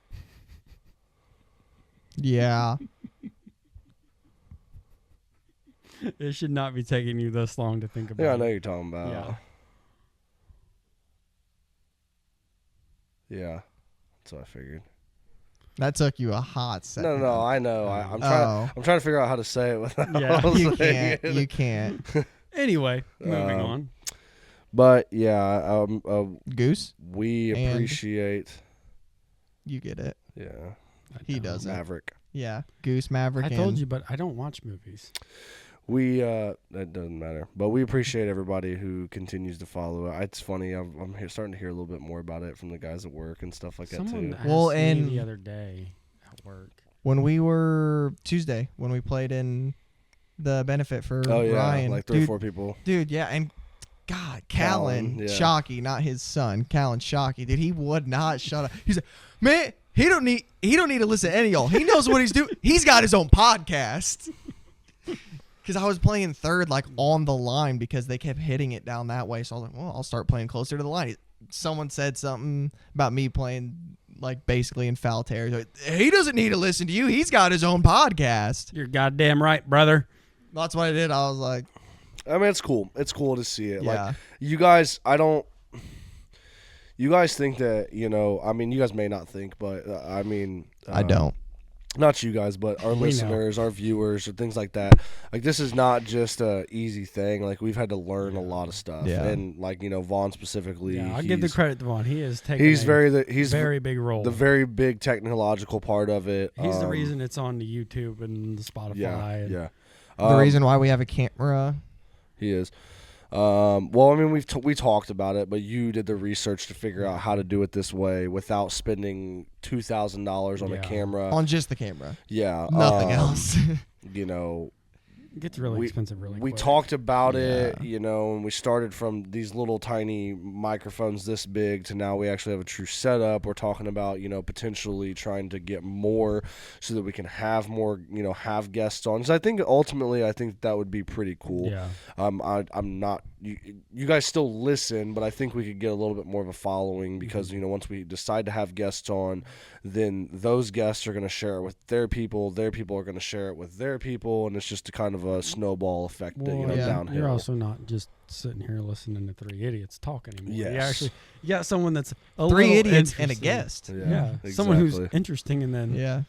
Speaker 3: Yeah.
Speaker 2: It should not be taking you this long to think about.
Speaker 1: Yeah, I know
Speaker 2: it.
Speaker 1: you're talking about.
Speaker 2: Yeah.
Speaker 1: Yeah, that's what I figured.
Speaker 3: That took you a hot second.
Speaker 1: No, I know. I'm trying to figure out how to say it without.
Speaker 2: Yeah.
Speaker 3: You
Speaker 1: saying
Speaker 3: can't.
Speaker 1: it.
Speaker 3: You can't.
Speaker 2: Anyway, moving on.
Speaker 1: But yeah,
Speaker 3: Goose,
Speaker 1: we
Speaker 3: And-
Speaker 1: appreciate.
Speaker 3: you get it.
Speaker 1: Yeah,
Speaker 3: He doesn't.
Speaker 1: Maverick.
Speaker 3: Yeah. Goose, Maverick.
Speaker 2: I told
Speaker 3: and-
Speaker 2: you, but I don't watch movies.
Speaker 1: We that doesn't matter, but we appreciate everybody who continues to follow it. It's funny. I'm starting to hear a little bit more about it from the guys at work and stuff like
Speaker 2: Someone
Speaker 1: that
Speaker 2: asked
Speaker 1: too.
Speaker 3: Well,
Speaker 2: me
Speaker 3: and-
Speaker 2: the other day at work.
Speaker 3: When we were Tuesday, when we played in the benefit for
Speaker 1: Oh yeah,
Speaker 3: Ryan,
Speaker 1: like 3 or
Speaker 3: dude,
Speaker 1: 4 people.
Speaker 3: Dude, yeah, and God, Callan
Speaker 1: yeah.
Speaker 3: Shockey, not his son, Callan Shockey, dude, he would not shut up. He's like, man, he don't need to listen to any of y'all. He knows what he's doing. He's got his own podcast. Because I was playing third, like on the line, because they kept hitting it down that way. So I was like, well, I'll start playing closer to the line. Someone said something about me playing like basically in foul territory. Like, he doesn't need to listen to you. He's got his own podcast.
Speaker 2: You're goddamn right, brother.
Speaker 3: That's what I did. I was like,
Speaker 1: I mean, it's cool. It's cool to see it.
Speaker 3: yeah.
Speaker 1: Like you guys, you guys think that, I mean, you guys may not think, but I mean,
Speaker 3: I don't.
Speaker 1: Not you guys, but our
Speaker 2: We know.
Speaker 1: listeners, our viewers, or things like that. Like, this is not just a easy thing. Like, we've had to learn a lot of stuff.
Speaker 3: Yeah.
Speaker 1: And, like, Vaughn specifically.
Speaker 2: Yeah, I'll give the credit to Vaughn. He is taking
Speaker 1: He's
Speaker 2: a
Speaker 1: he's
Speaker 2: very big role.
Speaker 1: the very big technological part of it.
Speaker 2: He's the reason it's on the YouTube and the Spotify.
Speaker 1: Yeah,
Speaker 2: and
Speaker 1: yeah.
Speaker 3: The reason why we have a camera.
Speaker 1: He is. Well, I mean, we talked about it, but you did the research to figure out how to do it this way without spending $2,000 on a
Speaker 2: Yeah.
Speaker 1: camera.
Speaker 3: On just the camera.
Speaker 1: Yeah,
Speaker 3: Nothing else.
Speaker 2: It gets really expensive really
Speaker 1: We
Speaker 2: quick.
Speaker 1: talked about it,
Speaker 3: Yeah.
Speaker 1: and we started from these little tiny microphones this big to now we actually have a true setup. We're talking about, potentially trying to get more so that we can have more, have guests on. Because I think ultimately, that would be pretty cool.
Speaker 2: Yeah.
Speaker 1: I'm not. You guys still listen, but I think we could get a little bit more of a following because once we decide to have guests on, then those guests are going to share it with their people are going to share it with their people, and it's just a kind of a snowball effect,
Speaker 2: Well,
Speaker 1: downhill.
Speaker 2: You're also not just sitting here listening to 3 idiots talk anymore.
Speaker 1: Yes.
Speaker 2: You got someone that's a
Speaker 3: 3
Speaker 2: little
Speaker 3: idiots and a
Speaker 2: interesting.
Speaker 3: guest.
Speaker 2: Yeah, someone who's
Speaker 1: exactly.
Speaker 2: interesting, and then
Speaker 3: Yeah.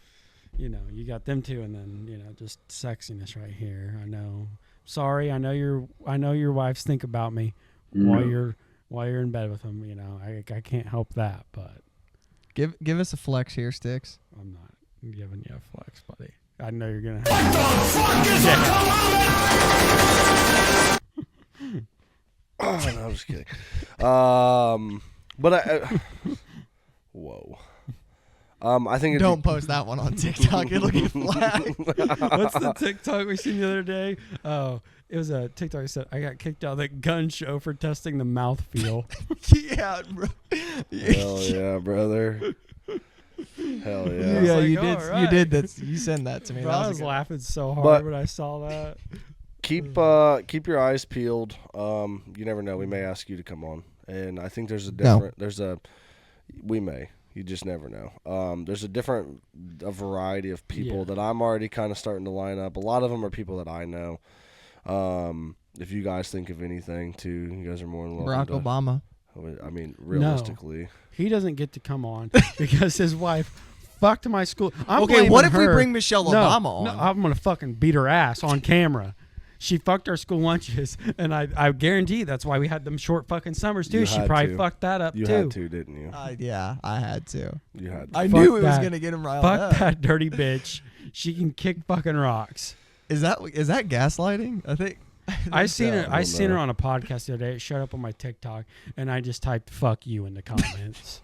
Speaker 2: you got them too, and then just sexiness right here. I know. Sorry, I know your wives think about me while you're in bed with them. I can't help that, but
Speaker 3: Give us a flex here, Sticks.
Speaker 2: I'm not giving you a flex, buddy. I know you're gonna.
Speaker 1: Oh, no, I'm just kidding. But whoa. I think
Speaker 3: Don't post that one on TikTok. It'll get flagged.
Speaker 2: What's the TikTok we seen the other day? Oh, it was a TikTok that said I got kicked out of the gun show for testing the mouthfeel.
Speaker 3: Yeah, bro.
Speaker 1: Hell yeah, brother. Hell yeah.
Speaker 3: Yeah,
Speaker 2: like,
Speaker 3: you
Speaker 2: all
Speaker 3: did.
Speaker 2: right.
Speaker 3: You did that. You sent that to me.
Speaker 2: Bro,
Speaker 3: That
Speaker 2: I
Speaker 3: was a
Speaker 2: was
Speaker 3: good-
Speaker 2: laughing so hard
Speaker 1: But-
Speaker 2: when I saw that.
Speaker 1: Keep your eyes peeled. You never know. We may ask you to come on, and I think there's a
Speaker 3: No.
Speaker 1: different. We may. You just never know. There's a variety of people
Speaker 2: Yeah.
Speaker 1: that I'm already kind of starting to line up. A lot of them are people that I know. If you guys think of anything, too, you guys are more than
Speaker 3: Barack
Speaker 1: welcome.
Speaker 3: Obama.
Speaker 1: I mean, realistically,
Speaker 2: He doesn't get to come on because his wife fucked my school. I'm
Speaker 3: Okay,
Speaker 2: blaming
Speaker 3: what if we
Speaker 2: her.
Speaker 3: bring Michelle
Speaker 2: No,
Speaker 3: Obama on?
Speaker 2: No, I'm gonna fucking beat her ass on camera. She fucked our school lunches, and I guarantee that's why we had them short fucking summers too.
Speaker 1: You
Speaker 2: She
Speaker 1: had
Speaker 2: probably
Speaker 1: to.
Speaker 2: fucked that up
Speaker 1: you
Speaker 2: too.
Speaker 1: had to, didn't you?
Speaker 3: Yeah, I had to.
Speaker 1: You had to.
Speaker 3: I
Speaker 2: Fuck
Speaker 3: knew it was
Speaker 2: that.
Speaker 3: gonna get him riled
Speaker 2: Fuck
Speaker 3: up.
Speaker 2: that dirty bitch. She can kick fucking rocks.
Speaker 3: Is that gaslighting? I think.
Speaker 2: I seen her. I
Speaker 1: don't
Speaker 2: seen her
Speaker 1: know.
Speaker 2: on a podcast the other day. It showed up on my TikTok, and I just typed "fuck you" in the comments.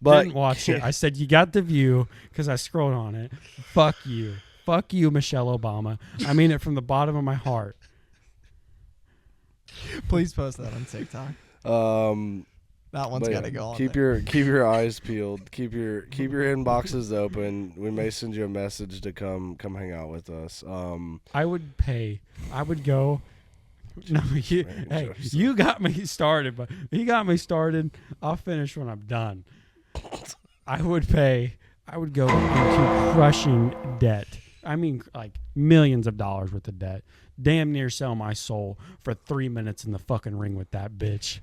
Speaker 1: But
Speaker 2: Didn't watch it. I said, "You got the view," because I scrolled on it. Fuck you, Michelle Obama. I mean it from the bottom of my heart.
Speaker 3: Please post that on TikTok. That one's
Speaker 1: But
Speaker 3: got to go on.
Speaker 1: keep
Speaker 3: there.
Speaker 1: your eyes peeled. Keep your inboxes open. We may send you a message to come hang out with us.
Speaker 2: I would pay. I would go. No, hey,
Speaker 1: Joseph.
Speaker 2: you got me started, but you got me started. I'll finish when I'm done. I would pay. I would go into crushing debt. I mean, like millions of dollars worth of debt. Damn near sell my soul for 3 minutes in the fucking ring with that bitch.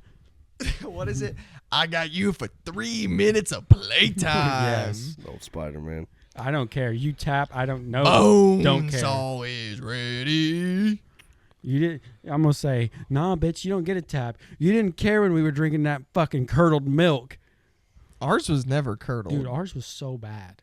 Speaker 3: What is it? I got you for 3 minutes of playtime.
Speaker 2: Yes.
Speaker 1: Old Spider-Man.
Speaker 2: I don't care. You tap. I don't know.
Speaker 3: Bones
Speaker 2: Don't care.
Speaker 3: always ready.
Speaker 2: You did. I'm gonna say, nah, bitch. You don't get a tap. You didn't care when we were drinking that fucking curdled milk,
Speaker 3: Ours was never curdled.
Speaker 2: dude. Ours was so bad.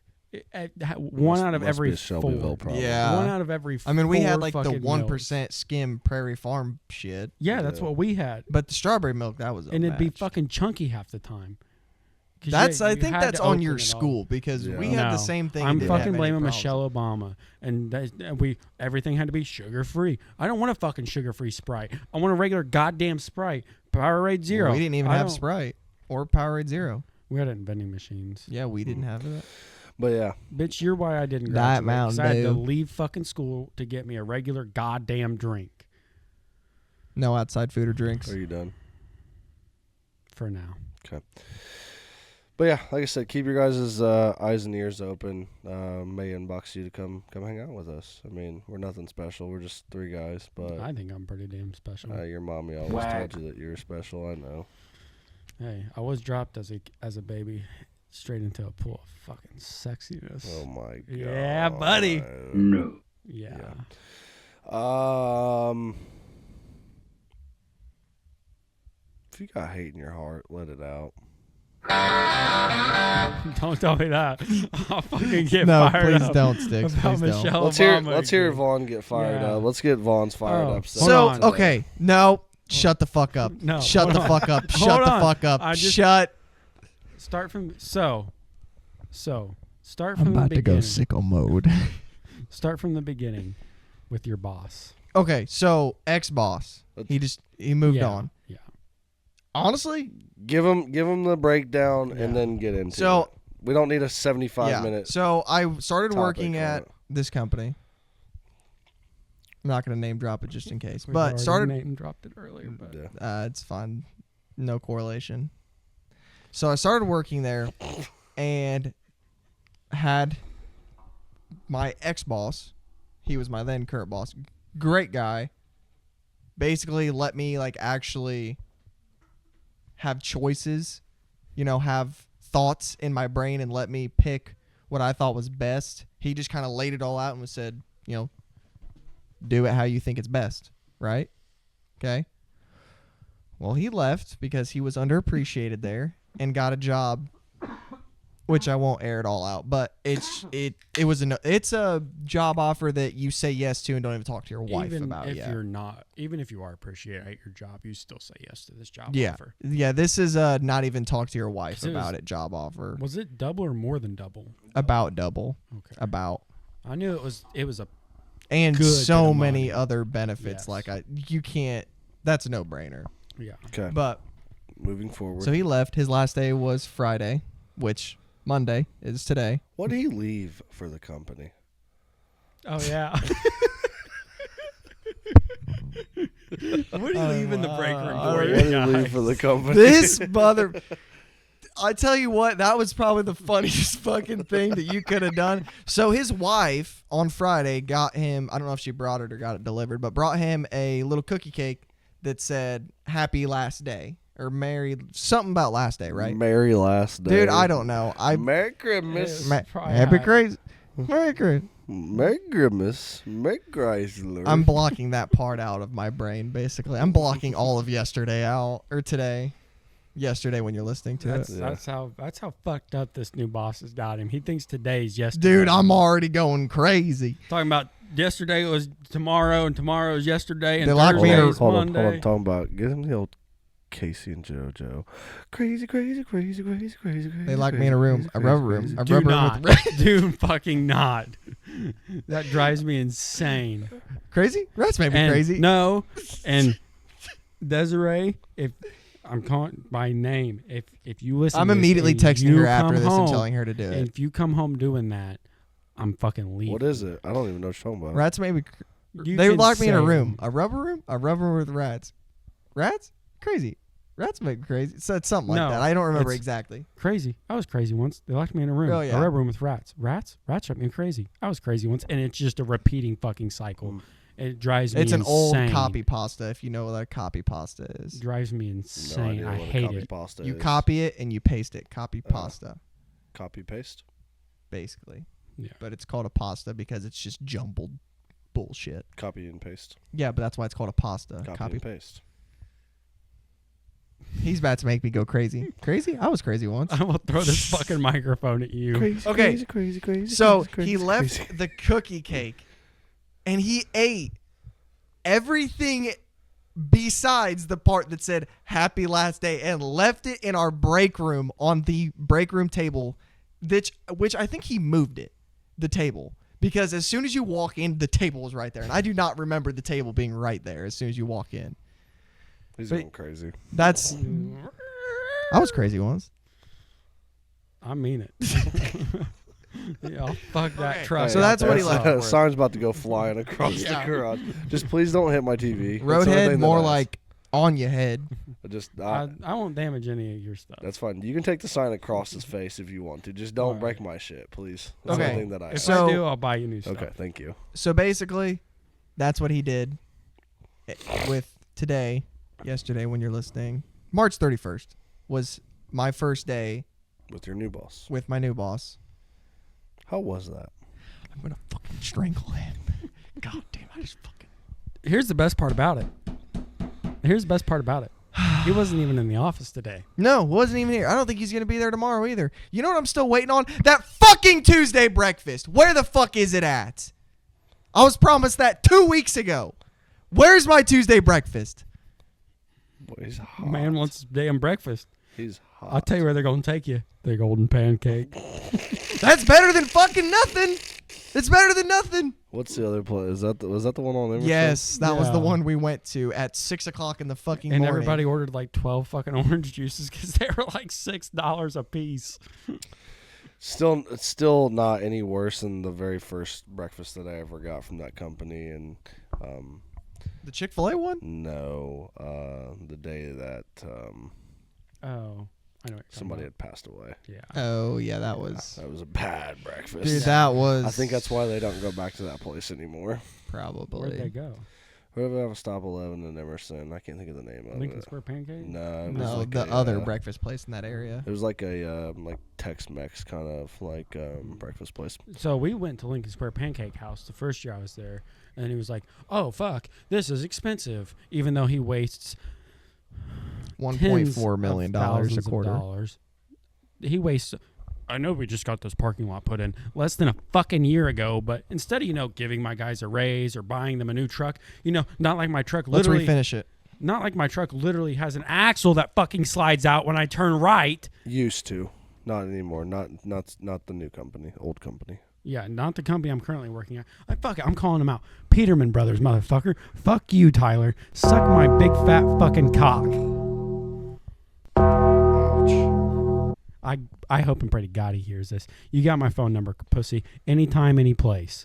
Speaker 2: One out of
Speaker 1: Must
Speaker 2: every
Speaker 1: be a Shelbyville
Speaker 2: four.
Speaker 1: problem.
Speaker 3: Yeah.
Speaker 2: One out of every.
Speaker 3: I mean, we had
Speaker 2: four
Speaker 3: like the
Speaker 2: fucking
Speaker 3: 1%
Speaker 2: milks.
Speaker 3: skim Prairie Farm shit.
Speaker 2: Yeah, that's
Speaker 1: Yeah.
Speaker 2: what we had,
Speaker 3: But the strawberry milk, that was
Speaker 2: and it'd be
Speaker 3: unmatched.
Speaker 2: fucking chunky half the time. 'Cause
Speaker 3: That's
Speaker 2: you
Speaker 3: I think
Speaker 2: had
Speaker 3: that's
Speaker 2: to
Speaker 3: on
Speaker 2: open
Speaker 3: your
Speaker 2: it all.
Speaker 3: school because
Speaker 1: Yeah.
Speaker 3: we had the
Speaker 2: No,
Speaker 3: same thing. and
Speaker 2: I'm
Speaker 3: didn't have
Speaker 2: fucking
Speaker 3: any
Speaker 2: blaming
Speaker 3: problems.
Speaker 2: Michelle Obama, and everything had to be sugar free. I don't want a fucking sugar free Sprite. I want a regular goddamn Sprite. Powerade Zero.
Speaker 3: Well, we didn't even
Speaker 2: I
Speaker 3: have
Speaker 2: don't-
Speaker 3: Sprite or Powerade Zero.
Speaker 2: We had it in vending machines.
Speaker 3: Yeah, we
Speaker 2: Mm.
Speaker 3: didn't have that.
Speaker 1: But yeah,
Speaker 2: Bitch, you're why I didn't
Speaker 3: Diet
Speaker 2: graduate. 'Cause
Speaker 3: Mountain
Speaker 2: I had to
Speaker 3: Dew.
Speaker 2: leave fucking school to get me a regular goddamn drink
Speaker 3: No outside food or drinks.
Speaker 1: are you done?
Speaker 2: for now.
Speaker 1: Okay. But yeah, like I said, keep your guys' eyes and ears open. May inbox you to come hang out with us. I mean, we're nothing special. We're just three guys. But
Speaker 2: I think I'm pretty damn special.
Speaker 1: your mommy always told you that you were special. I know.
Speaker 2: Hey, I was dropped as a baby straight into a pool of fucking sexiness.
Speaker 1: Oh my god.
Speaker 2: Yeah, buddy.
Speaker 5: No.
Speaker 2: Yeah.
Speaker 1: If you got hate in your heart, let it out.
Speaker 2: Don't tell me that. I'll fucking get
Speaker 3: No,
Speaker 2: fired
Speaker 3: please
Speaker 2: up
Speaker 3: don't, Sticks.
Speaker 2: about
Speaker 3: Please don't.
Speaker 2: Michelle
Speaker 1: Let's hear
Speaker 2: Obama again.
Speaker 1: Vaughn get fired
Speaker 2: Yeah.
Speaker 1: up. Let's get Vaughn's fired
Speaker 2: Oh.
Speaker 1: up.
Speaker 2: Hold
Speaker 3: So
Speaker 2: on.
Speaker 3: okay, no, shut the fuck up.
Speaker 2: No,
Speaker 3: shut
Speaker 2: hold
Speaker 3: the
Speaker 2: on.
Speaker 3: fuck up.
Speaker 2: Hold
Speaker 3: Shut the
Speaker 2: on.
Speaker 3: fuck up.
Speaker 2: I just-
Speaker 3: Shut.
Speaker 2: Start from start
Speaker 3: I'm
Speaker 2: from the
Speaker 3: about to go
Speaker 2: beginning.
Speaker 3: sicko mode.
Speaker 2: Start from the beginning with your boss.
Speaker 3: Okay, so ex-boss, he moved
Speaker 2: Yeah,
Speaker 3: on.
Speaker 2: Yeah.
Speaker 3: Honestly,
Speaker 1: Give him the breakdown and
Speaker 2: Yeah.
Speaker 1: then get into
Speaker 3: So-
Speaker 1: it. We don't need a 75 minute.
Speaker 3: So I started
Speaker 1: topic
Speaker 3: working
Speaker 1: on
Speaker 3: at
Speaker 1: it.
Speaker 3: this company. I'm not gonna name drop it just in case,
Speaker 2: We've
Speaker 3: but
Speaker 2: already
Speaker 3: started.
Speaker 2: name dropped it earlier, but
Speaker 1: Yeah.
Speaker 3: It's fine. No correlation. So I started working there and had my ex-boss, he was my then current boss, great guy, basically let me like actually have choices, have thoughts in my brain and let me pick what I thought was best. He just kind of laid it all out and said, do it how you think it's best, right? Okay. Well, he left because he was underappreciated there and got a job, which I won't air it all out. But it's a job offer that you say yes to and don't even talk to your wife
Speaker 2: even
Speaker 3: about.
Speaker 2: if
Speaker 3: Yeah,
Speaker 2: you're not, even if you are appreciated at your job, you still say yes to this job
Speaker 3: yeah,
Speaker 2: offer.
Speaker 3: yeah. This is not even talk to your wife
Speaker 2: 'Cause it
Speaker 3: about
Speaker 2: was-
Speaker 3: it. Job offer
Speaker 2: Was it double or more than double?
Speaker 3: about double,
Speaker 2: Okay.
Speaker 3: about
Speaker 2: I knew it was a
Speaker 3: and
Speaker 2: good bit
Speaker 3: so
Speaker 2: of
Speaker 3: many
Speaker 2: money.
Speaker 3: other benefits.
Speaker 2: Yes.
Speaker 3: Like you can't. That's a no brainer.
Speaker 2: yeah.
Speaker 1: Okay.
Speaker 3: But
Speaker 1: Moving forward.
Speaker 3: so he left. His last day was Friday, which Monday is today.
Speaker 1: What did he leave for the company?
Speaker 2: Oh yeah. What are you leaving the break room
Speaker 3: wow.
Speaker 2: for,
Speaker 1: What
Speaker 2: you
Speaker 1: did he
Speaker 2: guys?
Speaker 1: leave for the company?
Speaker 3: This mother. I tell you what, that was probably the funniest fucking thing that you could have done. So his wife on Friday got him, I don't know if she brought it or got it delivered, but brought him a little cookie cake that said happy last day or married, something about last day, right?
Speaker 1: Merry last day.
Speaker 3: Dude, I don't know.
Speaker 1: Merry Christmas.
Speaker 2: Probably
Speaker 3: Happy
Speaker 2: had-
Speaker 3: crazy. Merry Christmas.
Speaker 1: Merry Christmas. Merry Chrysler.
Speaker 3: I'm blocking that part out of my brain, basically. I'm blocking all of yesterday out, or today. Yesterday when you're listening to
Speaker 2: That's
Speaker 3: it.
Speaker 2: that's how fucked up this new boss has got him. He thinks today's yesterday.
Speaker 3: Dude, I'm already going crazy.
Speaker 2: talking about yesterday was tomorrow and tomorrow is yesterday and
Speaker 3: They locked me in a-
Speaker 2: Thursday's
Speaker 1: hold
Speaker 2: Monday.
Speaker 1: on. Talking about get him the old Casey and JoJo. Crazy.
Speaker 3: They locked me in a room, a rubber room, a
Speaker 2: Do
Speaker 3: rubber room
Speaker 2: not.
Speaker 3: with
Speaker 2: Do fucking not. That drives me insane.
Speaker 3: crazy. That's maybe
Speaker 2: And
Speaker 3: crazy.
Speaker 2: No, and Desiree, if I'm calling by name. If you listen,
Speaker 3: I'm
Speaker 2: to this
Speaker 3: immediately
Speaker 2: and
Speaker 3: texting
Speaker 2: you
Speaker 3: her after
Speaker 2: come
Speaker 3: this and
Speaker 2: home,
Speaker 3: telling her to do
Speaker 2: and
Speaker 3: it.
Speaker 2: if you come home doing that, I'm fucking leaving.
Speaker 1: What is it? I don't even know what you're talking about.
Speaker 3: Rats made me.
Speaker 2: You
Speaker 3: They
Speaker 2: can
Speaker 3: locked me in a
Speaker 2: say
Speaker 3: room.
Speaker 2: them.
Speaker 3: A rubber room? A rubber room with rats. Rats? Crazy. Rats make me crazy. So it's something like
Speaker 2: No,
Speaker 3: that. I don't remember
Speaker 2: it's-
Speaker 3: exactly.
Speaker 2: Crazy. I was crazy once. They locked me in a room.
Speaker 3: Oh, yeah.
Speaker 2: A red room with rats. Rats shut me crazy. I was crazy once, and it's just a repeating fucking cycle. It drives me
Speaker 3: It's an
Speaker 2: insane.
Speaker 3: old copy pasta, if you know what a copy pasta is.
Speaker 2: Drives me
Speaker 1: No
Speaker 2: insane.
Speaker 1: idea
Speaker 2: I
Speaker 1: what a
Speaker 2: hate
Speaker 1: copy
Speaker 2: it.
Speaker 1: pasta
Speaker 3: You
Speaker 1: is.
Speaker 3: copy it and you paste it. Copy pasta,
Speaker 1: Copy paste.
Speaker 3: basically.
Speaker 2: Yeah.
Speaker 3: But it's called a pasta because it's just jumbled bullshit.
Speaker 1: Copy and paste.
Speaker 3: Yeah, but that's why it's called a pasta.
Speaker 1: Copy and paste.
Speaker 3: He's about to make me go crazy. Crazy? I was crazy once.
Speaker 2: I will throw this fucking microphone at you.
Speaker 3: Okay.
Speaker 1: crazy.
Speaker 3: So he left the cookie cake and he ate everything besides the part that said happy last day and left it in our break room on the break room table, which I think he moved it, the table. Because as soon as you walk in, the table was right there. And I do not remember the table being right there as soon as you walk in.
Speaker 1: He's
Speaker 3: But-
Speaker 1: going crazy.
Speaker 3: That's. I was crazy once.
Speaker 2: I mean it. Yeah, I'll fuck that
Speaker 3: Okay.
Speaker 2: truck.
Speaker 3: So that's what he left it for.
Speaker 1: Sign's about to go flying across
Speaker 3: Yeah.
Speaker 1: the garage. Just please don't hit my TV. That's the only
Speaker 3: Roadhead,
Speaker 1: thing
Speaker 3: more
Speaker 1: that
Speaker 3: like on your head.
Speaker 2: I won't damage any of your stuff.
Speaker 1: That's fine. You can take the sign across his face if you want to. Just don't
Speaker 2: Alright.
Speaker 1: break my shit, please. That's
Speaker 3: Okay.
Speaker 1: the only thing that I
Speaker 2: If
Speaker 3: So-
Speaker 2: I do, I'll buy you new stuff.
Speaker 1: Okay, thank you.
Speaker 3: So basically, that's what he did with yesterday when you're listening. March 31st was my first day
Speaker 1: With your new boss.
Speaker 3: with my new boss.
Speaker 1: How was that?
Speaker 3: I'm going to fucking strangle him. God damn, I just fucking...
Speaker 2: Here's the best part about it. He wasn't even in the office today.
Speaker 3: No, wasn't even here. I don't think he's going to be there tomorrow either. You know what I'm still waiting on? That fucking Tuesday breakfast. Where the fuck is it at? I was promised that 2 weeks ago. Where's my Tuesday breakfast?
Speaker 1: Boy, he's hot.
Speaker 2: Man wants damn breakfast.
Speaker 1: He's hot.
Speaker 2: I'll tell you where they're going to take you. The golden pancake.
Speaker 3: That's better than fucking nothing. It's better than nothing.
Speaker 1: What's the other place? Was that the one on Emerson?
Speaker 3: Yes, that was the
Speaker 2: Yeah.
Speaker 3: one we went to at 6 o'clock in the fucking
Speaker 2: And
Speaker 3: morning.
Speaker 2: everybody ordered like 12 fucking orange juices because they were like $6 a piece.
Speaker 1: It's still not any worse than the very first breakfast that I ever got from that company. And
Speaker 3: The Chick-fil-A one?
Speaker 1: no, the day that
Speaker 2: Oh, I know what you're
Speaker 1: somebody
Speaker 2: talking
Speaker 1: had passed away.
Speaker 2: about. Yeah.
Speaker 3: Oh, yeah, that was...
Speaker 1: That was a bad breakfast.
Speaker 3: Dude, that was...
Speaker 1: I think that's why they don't go back to that place anymore.
Speaker 3: Probably.
Speaker 2: Where'd they go?
Speaker 1: We have a Stop 11 in Emerson. I can't think of the name of
Speaker 2: Lincoln
Speaker 1: it.
Speaker 2: Square Pancake?
Speaker 1: No, it was
Speaker 3: No,
Speaker 1: like
Speaker 3: the
Speaker 1: a,
Speaker 3: other breakfast place in that area.
Speaker 1: It was like a like Tex-Mex kind of like breakfast place.
Speaker 2: So we went to Lincoln Square Pancake House the first year I was there, and he was like, "Oh fuck, this is expensive," even though he wastes
Speaker 3: $1.4 million a
Speaker 2: thousands of
Speaker 3: quarter.
Speaker 2: dollars. He wastes. I know we just got this parking lot put in less than a fucking year ago, but instead of giving my guys a raise or buying them a new truck, not like my truck
Speaker 3: Let's
Speaker 2: literally.
Speaker 3: refinish it.
Speaker 2: Not like my truck literally has an axle that fucking slides out when I turn right.
Speaker 1: Used to, not anymore. Not the new company, old company.
Speaker 2: Yeah, not the company I'm currently working at. Fuck it, I'm calling them out. Peterman Brothers, motherfucker. Fuck you, Tyler. Suck my big fat fucking cock. I hope and pray to God he hears this. You got my phone number, pussy. Anytime, any place.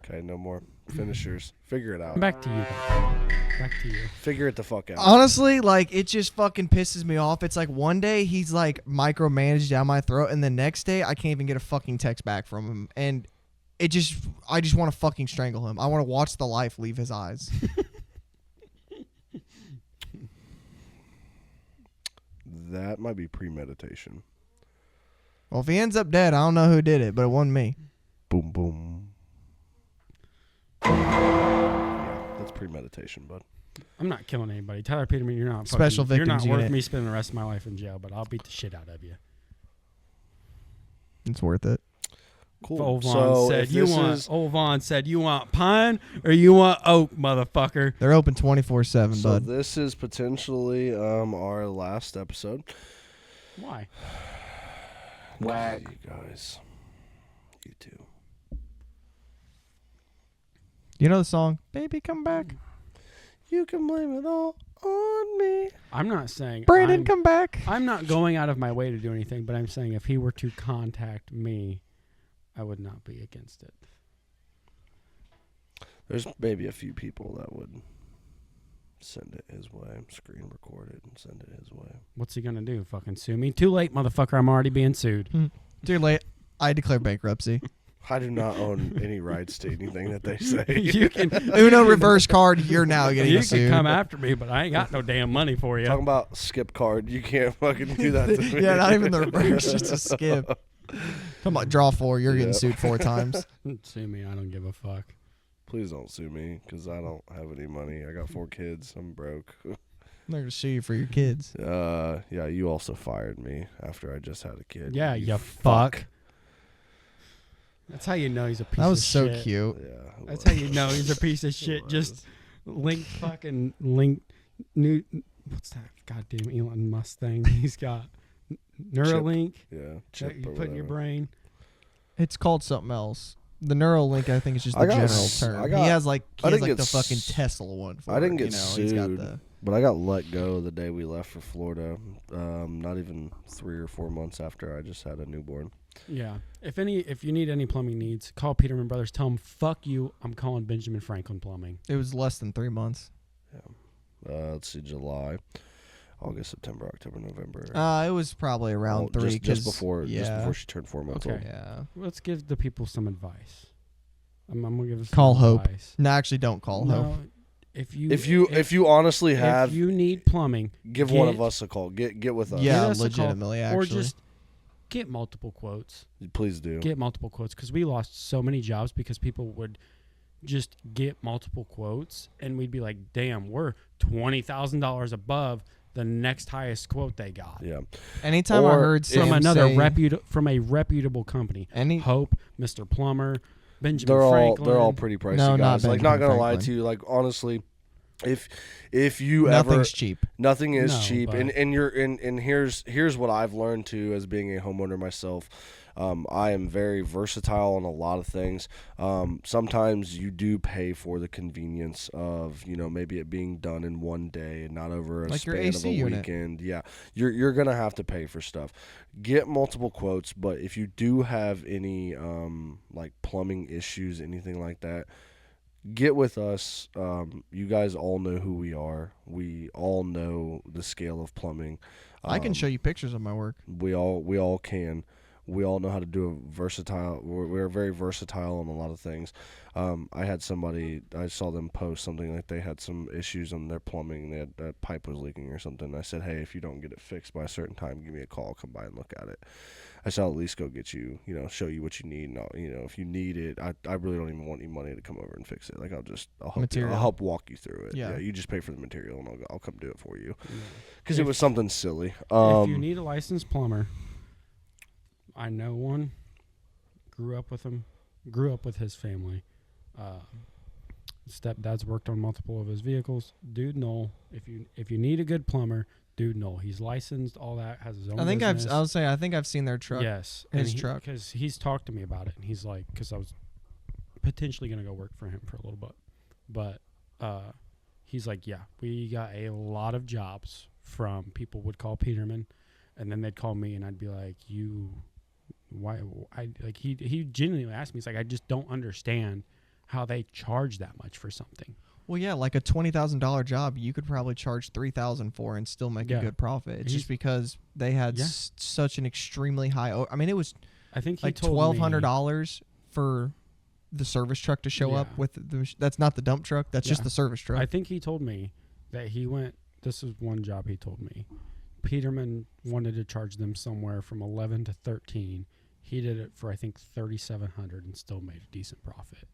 Speaker 1: Okay, no more finishers. Figure it out.
Speaker 2: Back to you. Back to you.
Speaker 1: Figure it the fuck out.
Speaker 3: Honestly, like, it just fucking pisses me off. It's like one day he's like micromanaged down my throat, and the next day I can't even get a fucking text back from him. And I just want to fucking strangle him. I want to watch the life leave his eyes.
Speaker 1: That might be premeditation.
Speaker 3: Well, if he ends up dead, I don't know who did it, but it wasn't me.
Speaker 1: Boom, boom. Yeah, that's premeditation, bud.
Speaker 2: I'm not killing anybody. Tyler Peterman, you're not
Speaker 3: Special
Speaker 2: fucking, You're not
Speaker 3: Victims
Speaker 2: worth
Speaker 3: Unit.
Speaker 2: me spending the rest of my life in jail, but I'll beat the shit out of you.
Speaker 3: It's worth it.
Speaker 1: Cool.
Speaker 2: Old Vaughn
Speaker 1: So
Speaker 2: said
Speaker 1: if
Speaker 2: you
Speaker 1: this
Speaker 2: want.
Speaker 1: is,
Speaker 2: Old Vaughn said you want pine or you want oak, motherfucker.
Speaker 3: They're open 24/7,
Speaker 1: so
Speaker 3: bud.
Speaker 1: this is potentially our last episode.
Speaker 2: Why?
Speaker 1: Whack. You guys. You too.
Speaker 3: You know the song, Baby Come Back?
Speaker 1: You can blame it all on me.
Speaker 2: I'm not saying
Speaker 3: Brandon, come back.
Speaker 2: I'm not going out of my way to do anything, but I'm saying if he were to contact me, I would not be against it.
Speaker 1: There's maybe a few people that would send it his way, screen record it, and send it his way.
Speaker 2: What's he gonna do? Fucking sue me? Too late, motherfucker. I'm already being sued.
Speaker 3: Too late. I declare bankruptcy.
Speaker 1: I do not own any rights to anything that they say.
Speaker 2: You can
Speaker 3: Uno reverse card. You're now getting
Speaker 2: you
Speaker 3: sued.
Speaker 2: can come after me, but I ain't got no damn money for you.
Speaker 1: Talking about skip card, you can't fucking do that to me.
Speaker 3: Yeah, not even the reverse, just a skip. Talking about draw 4. You're getting sued 4 times.
Speaker 2: Sue me. I don't give a fuck.
Speaker 1: Please don't sue me, because I don't have any money. I got 4 kids. I'm broke.
Speaker 3: I'm not gonna sue you for your kids.
Speaker 1: Yeah, you also fired me after I just had a kid.
Speaker 2: Yeah, you fuck. That's how you know he's a piece of shit.
Speaker 3: That was so cute.
Speaker 1: Yeah.
Speaker 2: That's how you know he's a piece of shit. Just link new. What's that goddamn Elon Musk thing? He's got Neuralink.
Speaker 1: Yeah.
Speaker 2: That you put in your brain.
Speaker 3: It's called something else. The Neuralink, I think, is just the general term. He has like the fucking Tesla one. For
Speaker 1: I didn't
Speaker 3: it,
Speaker 1: get sued,
Speaker 3: He's got the,
Speaker 1: but I got let go the day we left for Florida. Not even 3 or 4 months after I just had a newborn.
Speaker 2: Yeah. If you need any plumbing needs, call Peterman Brothers. Tell them, fuck you. I'm calling Benjamin Franklin Plumbing.
Speaker 3: It was less than 3 months.
Speaker 1: Yeah. Let's see, July, August, September, October, November.
Speaker 3: It was probably around 3.
Speaker 1: Just before she turned 4 months
Speaker 2: Okay.
Speaker 1: old.
Speaker 3: Yeah.
Speaker 2: Let's give the people some advice. I'm gonna give us
Speaker 3: Call
Speaker 2: some
Speaker 3: Hope.
Speaker 2: advice.
Speaker 3: No, actually, don't call Hope.
Speaker 2: No, if
Speaker 1: you honestly have,
Speaker 2: if you need plumbing,
Speaker 1: give one of us a call. Get with us.
Speaker 3: Yeah,
Speaker 2: give us a call,
Speaker 3: legitimately, actually.
Speaker 2: or just get multiple quotes.
Speaker 1: Please do.
Speaker 2: Get multiple quotes, because we lost so many jobs because people would just get multiple quotes, and we'd be like, "Damn, we're $20,000 above the next highest quote they got."
Speaker 1: Yeah.
Speaker 3: Anytime I heard
Speaker 2: from
Speaker 3: Sam
Speaker 2: another
Speaker 3: say,
Speaker 2: from a reputable company, Hope, Mr. Plumber, Benjamin Franklin.
Speaker 1: They're all pretty pricey
Speaker 3: No, not
Speaker 1: guys. Like,
Speaker 3: Benjamin
Speaker 1: not gonna lie
Speaker 3: Franklin.
Speaker 1: to you. Like, honestly, if you
Speaker 3: nothing's cheap.
Speaker 1: nothing is
Speaker 2: No,
Speaker 1: cheap,
Speaker 2: but-
Speaker 1: and here's what I've learned too as being a homeowner myself. I am very versatile on a lot of things. Sometimes you do pay for the convenience of, maybe it being done in one day and not over a
Speaker 3: Like your
Speaker 1: span of
Speaker 3: AC
Speaker 1: a
Speaker 3: unit.
Speaker 1: weekend. Yeah, you're gonna have to pay for stuff. Get multiple quotes, but if you do have any like plumbing issues, anything like that, get with us. You guys all know who we are. We all know the scale of plumbing.
Speaker 3: I can show you pictures of my work.
Speaker 1: We all can. We all know how to do a versatile. We're very versatile on a lot of things. I had somebody. I saw them post something like they had some issues on their plumbing. They had that pipe was leaking or something. I said, hey, if you don't get it fixed by a certain time, give me a call. I'll come by and look at it. I said, I'll at least go get you. show you what you need. And if you need it, I really don't even want any money to come over and fix it. Like I'll help
Speaker 3: Material.
Speaker 1: I'll help walk you through it.
Speaker 3: Yeah.
Speaker 1: You just pay for the material and I'll come do it for you.
Speaker 2: Yeah.
Speaker 1: Because it was something silly.
Speaker 2: If you need a licensed plumber, I know one. Grew up with him. Grew up with his family. Stepdad's worked on multiple of his vehicles. Dude, Noel. If you need a good plumber, dude, Noel. He's licensed. All that, has his own.
Speaker 3: I think
Speaker 2: business.
Speaker 3: I think I've seen their truck.
Speaker 2: Yes,
Speaker 3: His truck.
Speaker 2: because he's talked to me about it, and he's like, because I was potentially gonna go work for him for a little bit, but he's like, yeah, we got a lot of jobs from people would call Peterman, and then they'd call me, and I'd be like, why? He genuinely asked me, he's like, I just don't understand how they charge that much for something.
Speaker 3: Well, yeah, like a $20,000 job, you could probably charge $3,000 for and still make a good profit. It's just because they had such an extremely high. It was
Speaker 2: I think he
Speaker 3: like
Speaker 2: told
Speaker 3: $1,200 for the service truck to show up with the. That's not the dump truck. That's just the service truck.
Speaker 2: I think he told me that he went. This is one job he told me. Peterman wanted to charge them somewhere from 11 to 13. He did it for I think 3,700 and still made a decent profit.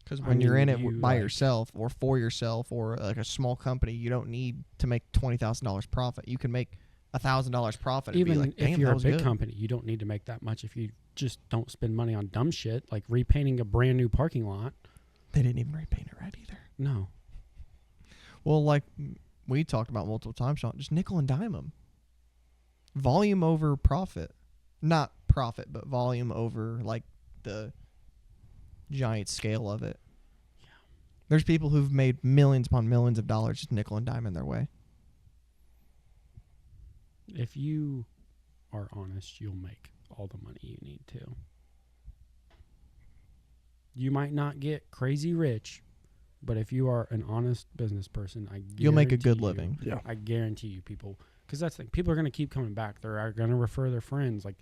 Speaker 3: Because when you're in it by yourself or for yourself or like a small company, you don't need to make $20,000 profit. You can make $1,000 profit.
Speaker 2: Even
Speaker 3: and be like,
Speaker 2: if you're a big
Speaker 3: good.
Speaker 2: company, you don't need to make that much if you just don't spend money on dumb shit like repainting a brand new parking lot.
Speaker 3: They didn't even repaint it right either.
Speaker 2: No.
Speaker 3: Well, like we talked about multiple times, Sean, just nickel and dime them. Volume over profit. Not profit, but volume over like the giant scale of it. Yeah. There's people who've made millions upon millions of dollars just nickel and diming their way.
Speaker 2: If you are honest, you'll make all the money you need to. You might not get crazy rich, but if you are an honest business person,
Speaker 3: You'll make a good
Speaker 2: guarantee
Speaker 3: living.
Speaker 1: Yeah.
Speaker 2: I guarantee you, people, because that's the thing. People are going to keep coming back. They're going to refer their friends. Like,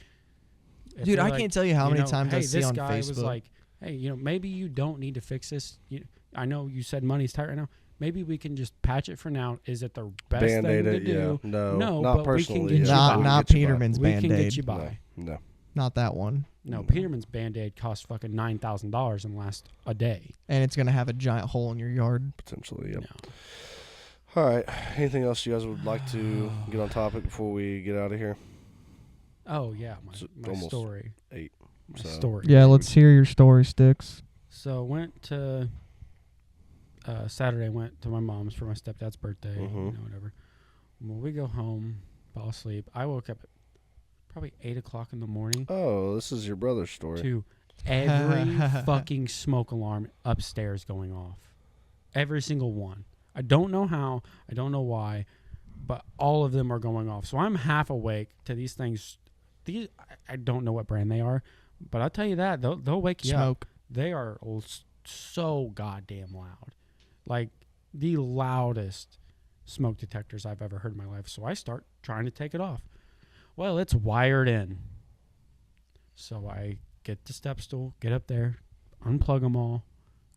Speaker 2: if
Speaker 3: Dude,
Speaker 2: they're
Speaker 3: I
Speaker 2: like,
Speaker 3: can't tell you how many
Speaker 2: know,
Speaker 3: times
Speaker 2: hey,
Speaker 3: I see
Speaker 2: this
Speaker 3: on
Speaker 2: guy
Speaker 3: Facebook.
Speaker 2: was like, hey, maybe you don't need to fix this. I know you said money's tight right now. Maybe we can just patch it for now. Is it the best
Speaker 1: Band-aid
Speaker 2: thing to
Speaker 1: it,
Speaker 2: do?
Speaker 1: yeah. No,
Speaker 2: no,
Speaker 1: not
Speaker 2: but
Speaker 1: personally.
Speaker 2: we can get
Speaker 1: yeah.
Speaker 2: you
Speaker 3: not
Speaker 2: by.
Speaker 3: not
Speaker 1: Get you by.
Speaker 3: Peterman's
Speaker 2: We can get
Speaker 3: Band-Aid.
Speaker 2: you by.
Speaker 1: No.
Speaker 3: Not that one.
Speaker 2: No, Peterman's Band-Aid cost fucking $9,000 and lasts a day.
Speaker 3: And it's gonna have a giant hole in your yard.
Speaker 1: Potentially, yep.
Speaker 2: No.
Speaker 1: All right. Anything else you guys would like to get on topic before we get out of here?
Speaker 2: Oh yeah,
Speaker 1: It's
Speaker 2: my
Speaker 1: almost
Speaker 2: story.
Speaker 1: 8.
Speaker 2: My
Speaker 1: So.
Speaker 2: story.
Speaker 3: Yeah, let's hear your story, Sticks.
Speaker 2: So went to Saturday. Went to my mom's for my stepdad's birthday. Whatever. When we go home, fall asleep. I woke up at probably 8 o'clock in the morning
Speaker 1: Oh, this is your brother's story.
Speaker 2: to every fucking smoke alarm upstairs going off. Every single one. I don't know how. I don't know why, but all of them are going off. So I'm half awake to these things. I don't know what brand they are, but I'll tell you that they'll wake you up.
Speaker 3: Smoke.
Speaker 2: They are so goddamn loud. Like the loudest smoke detectors I've ever heard in my life. So I start trying to take it off. Well, it's wired in. So I get the step stool, get up there, unplug them all.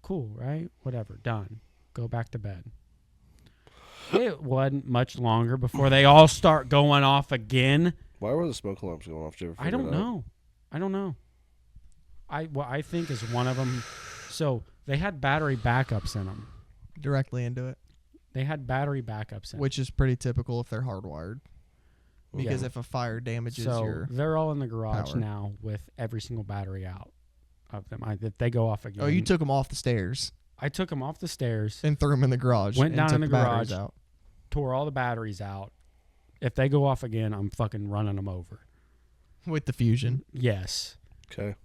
Speaker 2: Cool, right? Whatever, done. Go back to bed. It wasn't much longer before they all start going off again.
Speaker 1: Why were the smoke alarms going off? Did you ever
Speaker 2: I
Speaker 1: figure
Speaker 2: don't
Speaker 1: it out?
Speaker 2: know. I don't know. What I think is one of them. So they had battery backups in them.
Speaker 3: Directly into it,
Speaker 2: They had battery backups in
Speaker 3: which is pretty typical if they're hardwired. Because
Speaker 2: Yeah.
Speaker 3: if a fire damages
Speaker 2: so
Speaker 3: your...
Speaker 2: they're all in the garage
Speaker 3: power.
Speaker 2: now with every single battery out of them. If they go off again.
Speaker 3: Oh, you took them off the stairs
Speaker 2: I took them off the stairs,
Speaker 3: and threw them in the garage.
Speaker 2: Went
Speaker 3: and
Speaker 2: down
Speaker 3: took
Speaker 2: in the
Speaker 3: batteries
Speaker 2: garage.
Speaker 3: out.
Speaker 2: tore all the batteries out. If they go off again, I'm fucking running them over.
Speaker 3: With the fusion.
Speaker 2: Yes.
Speaker 1: Okay.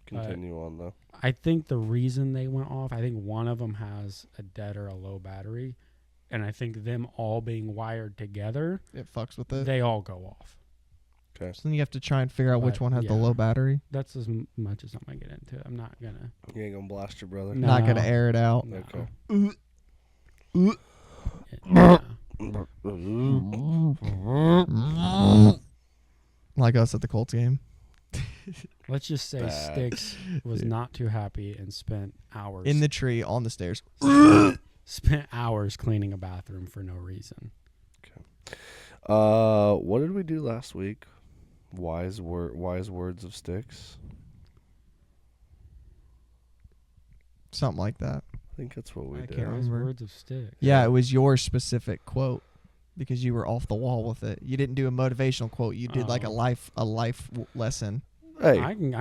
Speaker 1: Continue on, though.
Speaker 2: I think the reason they went off, I think one of them has a dead or a low battery. And I think them all being wired together,
Speaker 3: It fucks with it.
Speaker 2: they all go off.
Speaker 1: Okay.
Speaker 3: So then you have to try and figure out which
Speaker 2: But,
Speaker 3: one has the
Speaker 2: yeah.
Speaker 3: low battery.
Speaker 2: That's as much as I'm going to get into it. I'm not going to.
Speaker 1: You ain't going to blast your brother?
Speaker 2: No.
Speaker 3: Not going to air it out.
Speaker 2: No.
Speaker 1: Okay.
Speaker 2: Yeah.
Speaker 3: Like us at the Colts game.
Speaker 2: Let's just say
Speaker 1: Bad.
Speaker 2: Sticks was not too happy and spent hours
Speaker 3: In the tree on the stairs.
Speaker 2: spent hours cleaning a bathroom for no reason.
Speaker 1: What did we do last week? Wise words of Sticks.
Speaker 3: Something like that.
Speaker 1: I think that's what we
Speaker 3: I
Speaker 1: did.
Speaker 3: can't
Speaker 2: Wise
Speaker 3: remember.
Speaker 2: words of Sticks.
Speaker 3: Yeah, it was your specific quote because you were off the wall with it. You didn't do a motivational quote. You did like a
Speaker 2: Oh.
Speaker 3: life lesson.
Speaker 1: Hey,
Speaker 2: I can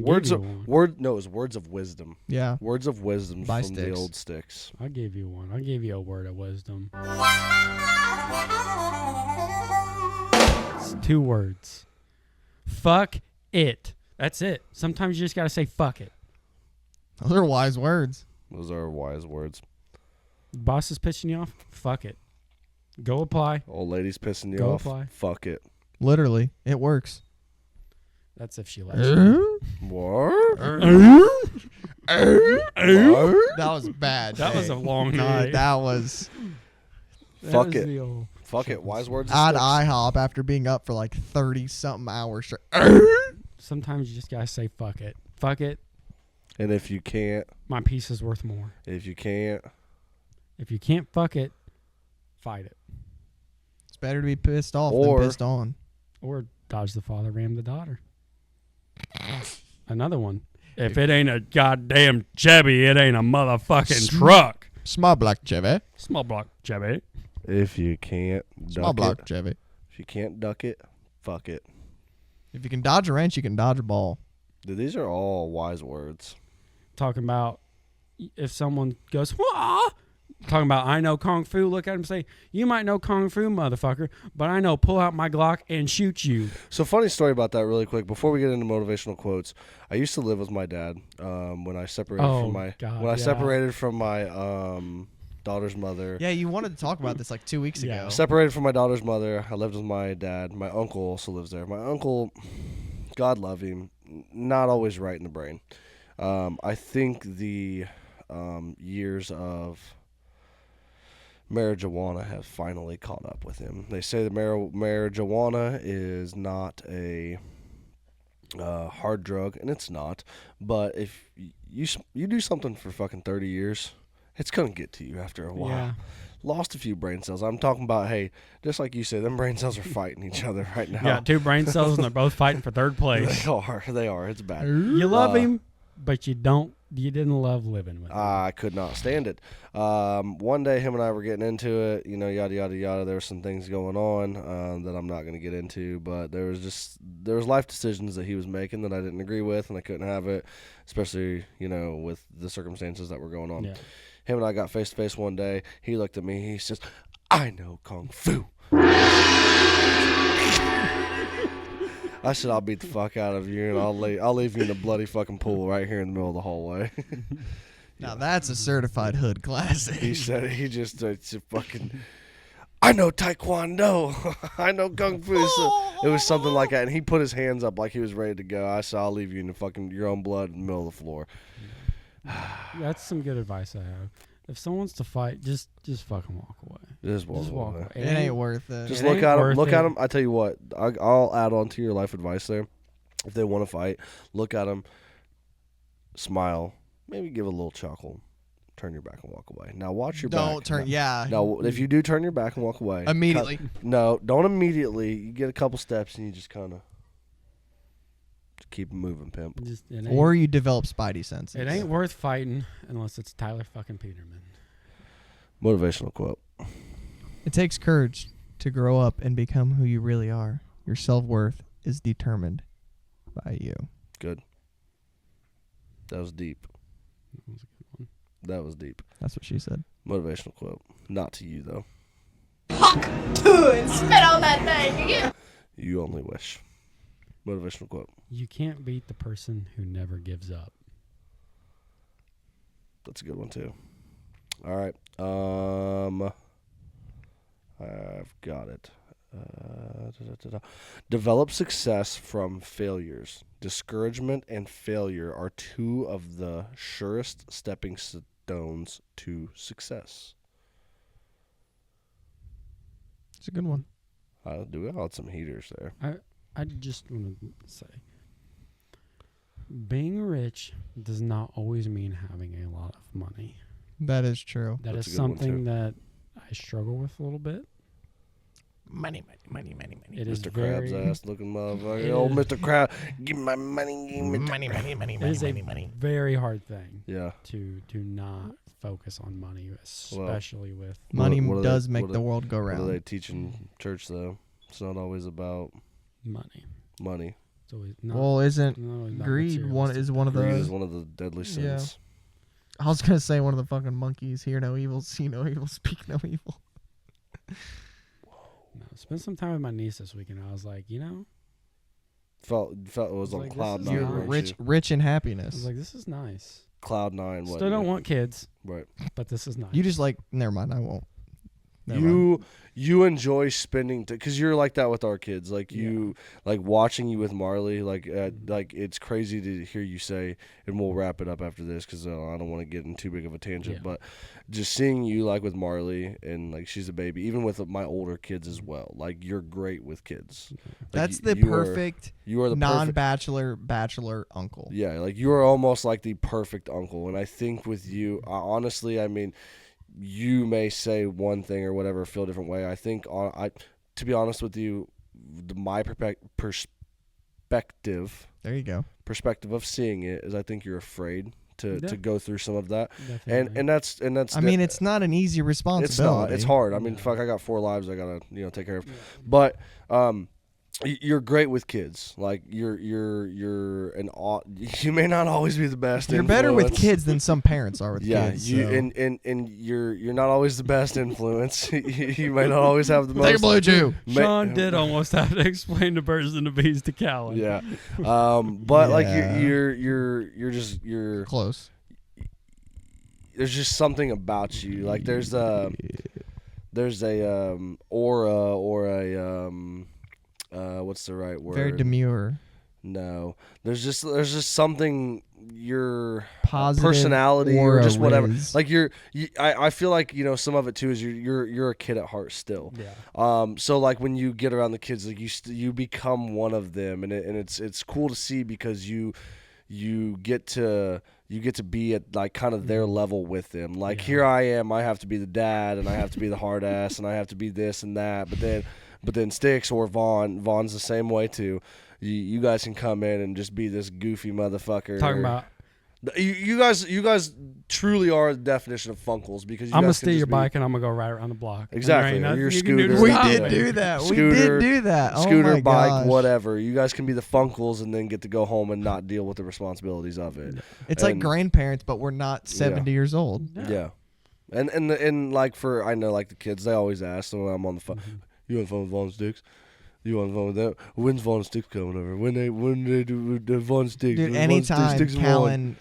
Speaker 1: words
Speaker 2: give
Speaker 1: of
Speaker 2: you one.
Speaker 1: No, it was words of wisdom.
Speaker 3: Yeah.
Speaker 1: Words of wisdom
Speaker 3: By
Speaker 1: from the
Speaker 3: Sticks.
Speaker 1: old Sticks.
Speaker 2: I'll give you one. I'll give you a word of wisdom. It's 2 words. Fuck it. That's it. Sometimes you just gotta say fuck it.
Speaker 3: Those are wise words.
Speaker 1: Those are wise words.
Speaker 2: Boss is pitching you off. Fuck it. Go apply.
Speaker 1: Old lady's pissing you
Speaker 2: Go
Speaker 1: off.
Speaker 2: apply.
Speaker 1: Fuck it.
Speaker 3: Literally. It works.
Speaker 2: That's if she lets you.
Speaker 1: What?
Speaker 3: That was bad.
Speaker 2: That was a long
Speaker 3: Dude,
Speaker 2: night.
Speaker 3: that was...
Speaker 1: Fuck
Speaker 2: was
Speaker 1: it.
Speaker 2: the old-
Speaker 1: Fuck it. Wise words of
Speaker 3: At
Speaker 1: Sticks.
Speaker 3: IHOP after being up for like 30-something hours straight.
Speaker 2: Sometimes you just gotta say fuck it. Fuck it.
Speaker 1: And if you can't,
Speaker 2: My piece is worth more.
Speaker 1: if you can't,
Speaker 2: If you can't fuck it, fight it.
Speaker 3: It's better to be pissed off
Speaker 1: Or-
Speaker 3: than pissed on.
Speaker 2: Or dodge the father, ram the daughter. Another one. If it ain't a goddamn Chevy, it ain't a motherfucking truck.
Speaker 3: Small block Chevy.
Speaker 2: Small block Chevy.
Speaker 1: if you can't
Speaker 3: Small
Speaker 1: duck
Speaker 3: block
Speaker 1: it,
Speaker 3: Chevy.
Speaker 1: if you can't duck it, fuck it.
Speaker 3: If you can dodge a wrench, you can dodge a ball.
Speaker 1: Dude, these are all wise words.
Speaker 2: Talking about if someone goes, wah, talking about I know kung fu. Look at him and say, you might know kung fu, motherfucker, but I know pull out my Glock and shoot you.
Speaker 1: So funny story about that really quick. Before we get into motivational quotes, I used to live with my dad when I separated from my daughter's mother.
Speaker 3: Yeah, you wanted to talk about this like 2 weeks
Speaker 2: Yeah.
Speaker 3: ago.
Speaker 1: Separated from my daughter's mother. I lived with my dad. My uncle also lives there. My uncle, God love him, not always right in the brain. I think the years of marijuana have finally caught up with him. They say that marijuana is not a hard drug, and it's not. But if you do something for fucking 30 years, it's gonna get to you after a while.
Speaker 2: Yeah.
Speaker 1: Lost a few brain cells. I'm talking about, hey, just like you said, them brain cells are fighting each other right now.
Speaker 2: Yeah, 2 brain cells and they're both fighting for third place.
Speaker 1: They are. It's bad.
Speaker 2: You love him, but you didn't love living with him.
Speaker 1: I could not stand it. One day, him and I were getting into it, yada, yada, yada. There were some things going on that I'm not going to get into, but there was life decisions that he was making that I didn't agree with, and I couldn't have it, especially, with the circumstances that were going on.
Speaker 2: Yeah.
Speaker 1: Him and I got face to face one day. He looked at me. He says, I know Kung Fu. I said, I'll beat the fuck out of you, and I'll leave you in a bloody fucking pool right here in the middle of the hallway.
Speaker 3: Now that's a certified hood classic.
Speaker 1: He said, it's a fucking, I know Taekwondo. I know Kung Fu. So it was something like that, and he put his hands up like he was ready to go. I said, I'll leave you in the fucking your own blood in the middle of the floor.
Speaker 2: That's some good advice I have. If someone's to fight, just fucking walk away.
Speaker 1: Just walk away.
Speaker 3: It ain't worth it.
Speaker 1: Just
Speaker 2: It
Speaker 1: look
Speaker 2: ain't
Speaker 1: at him.
Speaker 2: worth
Speaker 1: Look at
Speaker 2: it.
Speaker 1: him. I tell you what. I'll add on to your life advice there. If they want to fight, look at them, smile, maybe give a little chuckle, turn your back and walk away. Now watch your back.
Speaker 3: Don't turn. Yeah.
Speaker 1: Now, if you do turn your back and walk away,
Speaker 3: Immediately.
Speaker 1: No, don't immediately. You get a couple steps and you just kind of keep moving, pimp.
Speaker 3: Or you develop spidey senses.
Speaker 2: It ain't worth fighting unless it's Tyler fucking Peterman.
Speaker 1: Motivational quote.
Speaker 3: It takes courage to grow up and become who you really are. Your self-worth is determined by you.
Speaker 1: Good. That was deep.
Speaker 2: That was a good one.
Speaker 1: That was deep.
Speaker 3: That's what she said.
Speaker 1: Motivational quote. Not to you, though.
Speaker 8: And spit on that thing again.
Speaker 1: You only wish. Motivational quote.
Speaker 2: You can't beat the person who never gives up.
Speaker 1: That's a good one, too. All right. I've got it. Develop success from failures. Discouragement and failure are two of the surest stepping stones to success.
Speaker 3: It's a good one.
Speaker 1: I'll add some heaters there.
Speaker 2: I just want to say, being rich does not always mean having a lot of money.
Speaker 3: That is true.
Speaker 2: That's
Speaker 1: a good one,
Speaker 2: something that I struggle with a little bit.
Speaker 3: Money.
Speaker 2: It is
Speaker 1: Mr.
Speaker 2: very,
Speaker 1: Krabs ass looking motherfucker.
Speaker 2: It
Speaker 1: Old
Speaker 2: is-
Speaker 1: Mr. Krabs. Give me my money. Give me
Speaker 2: it is a very hard thing
Speaker 1: Yeah.
Speaker 2: to not focus on money, especially with
Speaker 3: Money
Speaker 1: What are they-
Speaker 3: does make
Speaker 1: what
Speaker 3: the
Speaker 1: are-
Speaker 3: world go
Speaker 1: What do they
Speaker 3: round.
Speaker 1: teach in church, though? It's not always about
Speaker 2: money.
Speaker 1: money.
Speaker 2: It's always not.
Speaker 3: Well, isn't
Speaker 2: not always about
Speaker 3: greed
Speaker 2: materialistic.
Speaker 3: one of
Speaker 1: Greed is
Speaker 3: the?
Speaker 1: one of the deadly
Speaker 3: Yeah.
Speaker 1: sins.
Speaker 3: I was gonna say one of the fucking monkeys. Hear no evil, see no evil, speak no evil.
Speaker 2: No, spent some time with my niece this weekend. I was like,
Speaker 1: Felt it was on
Speaker 2: Like, this
Speaker 1: cloud
Speaker 2: is
Speaker 1: nine.
Speaker 3: You're
Speaker 2: nice.
Speaker 1: weren't
Speaker 3: rich in
Speaker 2: I
Speaker 3: happiness.
Speaker 2: was like, this is nice.
Speaker 1: Cloud nine.
Speaker 2: Still don't want kids,
Speaker 1: Right.
Speaker 2: but this is nice.
Speaker 3: You just like. Never mind. I won't. Never mind.
Speaker 1: You enjoy spending because you're like that with our kids. Like you like watching you with Marley. Like it's crazy to hear you say, and we'll wrap it up after this because I don't want to get in too big of a tangent.
Speaker 2: Yeah.
Speaker 1: But just seeing you like with Marley and like she's a baby, even with my older kids as well. Like you're great with kids. Like,
Speaker 3: That's the
Speaker 1: you
Speaker 3: perfect
Speaker 1: you are the perfect.
Speaker 3: non-bachelor bachelor uncle.
Speaker 1: Yeah, like you are almost like the perfect uncle. And I think with you, honestly, I mean, you may say one thing or whatever, feel a different way. I think, to be honest with you, my perspective of seeing it is I think you're afraid to go through some of that.
Speaker 2: Definitely.
Speaker 1: And that's
Speaker 3: I mean, it's not an easy responsibility.
Speaker 1: it's not. It's hard. I mean, fuck, I got 4 lives I gotta take care of. But you're great with kids. Like you're you may not always be the best.
Speaker 3: You're better with
Speaker 1: influence.
Speaker 3: kids than some parents are with
Speaker 1: Yeah,
Speaker 3: kids.
Speaker 1: you
Speaker 3: so.
Speaker 1: and you're not always the best influence. You might not always have the most.
Speaker 3: Take a blue Jew.
Speaker 2: Sean did almost have to explain the birds and the bees to Callan.
Speaker 1: Yeah, but like
Speaker 3: Yeah.
Speaker 1: you're
Speaker 3: Close.
Speaker 1: there's just something about you. Like there's a aura or a what's the right word?
Speaker 3: Very demure.
Speaker 1: No, there's just something your
Speaker 3: Positive
Speaker 1: personality or
Speaker 3: aura
Speaker 1: just whatever.
Speaker 3: whiz.
Speaker 1: Like I feel like some of it too is you're a kid at heart still.
Speaker 2: Yeah.
Speaker 1: So like when you get around the kids, like you become one of them, and it's cool to see because you get to be at like kind of their level with them. Like here I am, I have to be the dad, and I have to be the hard ass, and I have to be this and that. But then Sticks or Vaughn's the same way too. You guys can come in and just be this goofy motherfucker.
Speaker 2: Talking about,
Speaker 1: you guys truly are the definition of funkles because you
Speaker 2: I'm gonna
Speaker 1: guys can
Speaker 2: steal
Speaker 1: just
Speaker 2: your
Speaker 1: be-
Speaker 2: bike and I'm gonna go right around the block.
Speaker 1: Exactly,
Speaker 2: And there ain't
Speaker 1: or your
Speaker 2: nothing you can do to
Speaker 1: scooter.
Speaker 3: We
Speaker 2: stop
Speaker 3: did
Speaker 2: me.
Speaker 3: do that. We
Speaker 1: Scooter-
Speaker 3: did do that.
Speaker 1: Scooter,
Speaker 3: oh my
Speaker 1: bike,
Speaker 3: gosh.
Speaker 1: whatever. You guys can be the funkles and then get to go home and not deal with the responsibilities of it.
Speaker 3: It's like
Speaker 1: And-
Speaker 3: grandparents, but we're not 70 years old.
Speaker 1: Yeah, and like for I know like the kids, they always ask when I'm on the phone. You on the phone with Vaughn Sticks? You on the phone with them? When's Vaughn Sticks coming over? When they do the Vaughn Sticks?
Speaker 3: Dude,
Speaker 1: Vaughn
Speaker 3: anytime
Speaker 1: Sticks and Vaughn.
Speaker 3: Callan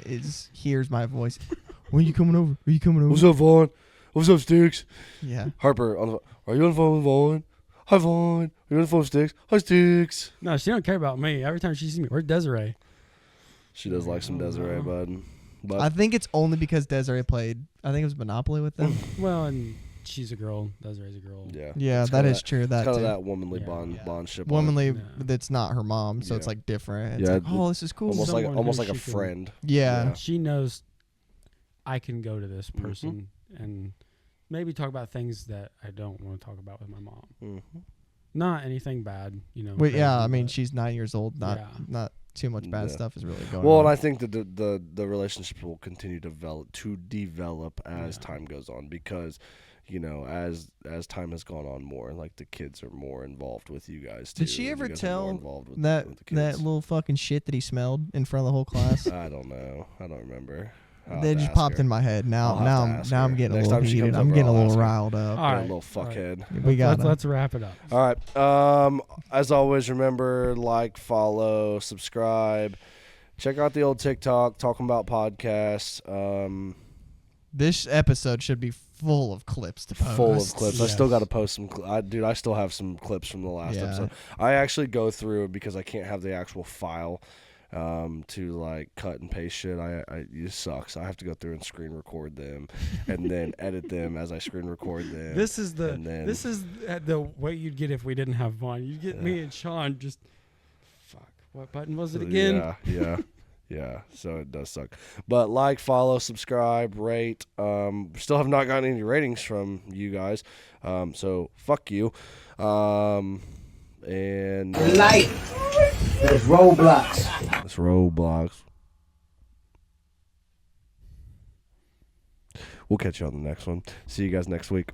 Speaker 3: hears my voice, when you coming over? Are you coming over?
Speaker 1: What's up, Vaughn? What's up, Sticks?
Speaker 3: Yeah.
Speaker 1: Harper, on the phone. Are you on the phone with Vaughn? Hi, Vaughn. Are you on the phone with Sticks? Hi, Sticks.
Speaker 2: No, she don't care about me. Every time she sees me, where's Desiree?
Speaker 1: She does like some Desiree, bud. But
Speaker 3: I think it's only because Desiree played, I think it was Monopoly with them.
Speaker 2: Well, and she's a girl. Desiree's a girl.
Speaker 1: yeah,
Speaker 3: Yeah,
Speaker 1: it's
Speaker 3: that
Speaker 1: kinda
Speaker 3: is true. That
Speaker 1: It's kind
Speaker 3: too.
Speaker 1: of that womanly
Speaker 2: Yeah.
Speaker 1: bondship. on it.
Speaker 3: Womanly,
Speaker 2: Yeah.
Speaker 3: that's not her mom, so it's
Speaker 1: Yeah.
Speaker 3: like different. It's
Speaker 1: Yeah,
Speaker 3: like, oh, this is cool.
Speaker 1: almost
Speaker 2: Someone
Speaker 1: like a
Speaker 2: who she can-
Speaker 1: friend.
Speaker 3: Yeah.
Speaker 1: Yeah.
Speaker 2: She knows I can go to this
Speaker 1: Mm-hmm.
Speaker 2: person and maybe talk about things that I don't want to talk about with my mom.
Speaker 1: Mm-hmm.
Speaker 2: Not anything bad, you know.
Speaker 3: But yeah,
Speaker 2: crazy,
Speaker 3: I mean,
Speaker 2: but-
Speaker 3: she's 9 years old. Not too much bad
Speaker 1: Yeah.
Speaker 3: stuff is really going
Speaker 1: Well,
Speaker 3: on.
Speaker 1: and I think that the relationship will continue to develop as
Speaker 2: Yeah.
Speaker 1: time goes on because, as time has gone on more, like the kids are more involved with you guys too.
Speaker 3: Did she
Speaker 1: and
Speaker 3: ever
Speaker 1: you guys are more
Speaker 3: tell
Speaker 1: involved with
Speaker 3: that
Speaker 1: the
Speaker 3: that
Speaker 1: kids.
Speaker 3: little fucking shit that he smelled in front of the whole class?
Speaker 1: I don't know. I don't remember. I'll
Speaker 3: They
Speaker 1: have to
Speaker 3: just
Speaker 1: ask
Speaker 3: popped
Speaker 1: her.
Speaker 3: in my head.
Speaker 1: I'll have to ask
Speaker 3: Now I'm
Speaker 1: her.
Speaker 3: getting
Speaker 1: Next
Speaker 3: a little
Speaker 1: time she
Speaker 3: heated.
Speaker 1: comes
Speaker 3: I'm
Speaker 1: over,
Speaker 3: getting a
Speaker 1: I'll
Speaker 3: little
Speaker 1: ask her.
Speaker 3: riled up.
Speaker 2: All
Speaker 1: That
Speaker 2: right,
Speaker 1: little
Speaker 2: all right.
Speaker 1: fuckhead.
Speaker 3: We got
Speaker 2: Let's wrap it up.
Speaker 1: All right. As always, remember, like, follow, subscribe. Check out the old TikTok, Talkin Bout podcast.
Speaker 3: This episode should be full of clips to post.
Speaker 1: Full of clips. I still
Speaker 2: Yes.
Speaker 1: got to post some. Dude, I still have some clips from the last
Speaker 3: Yeah.
Speaker 1: episode. I actually go through because I can't have the actual file to like cut and paste shit. It sucks. I have to go through and screen record them and then edit them as I screen record them.
Speaker 2: This is the
Speaker 1: and then-
Speaker 2: the what you'd get if we didn't have Vaughn. You'd get me and Sean just fuck. What button was it again?
Speaker 1: Yeah. So it does suck. But like, follow, subscribe, rate. Still have not gotten any ratings from you guys. So fuck you. And
Speaker 5: Life is roadblocks.
Speaker 1: it's Roblox. We'll catch you on the next one. See you guys next week.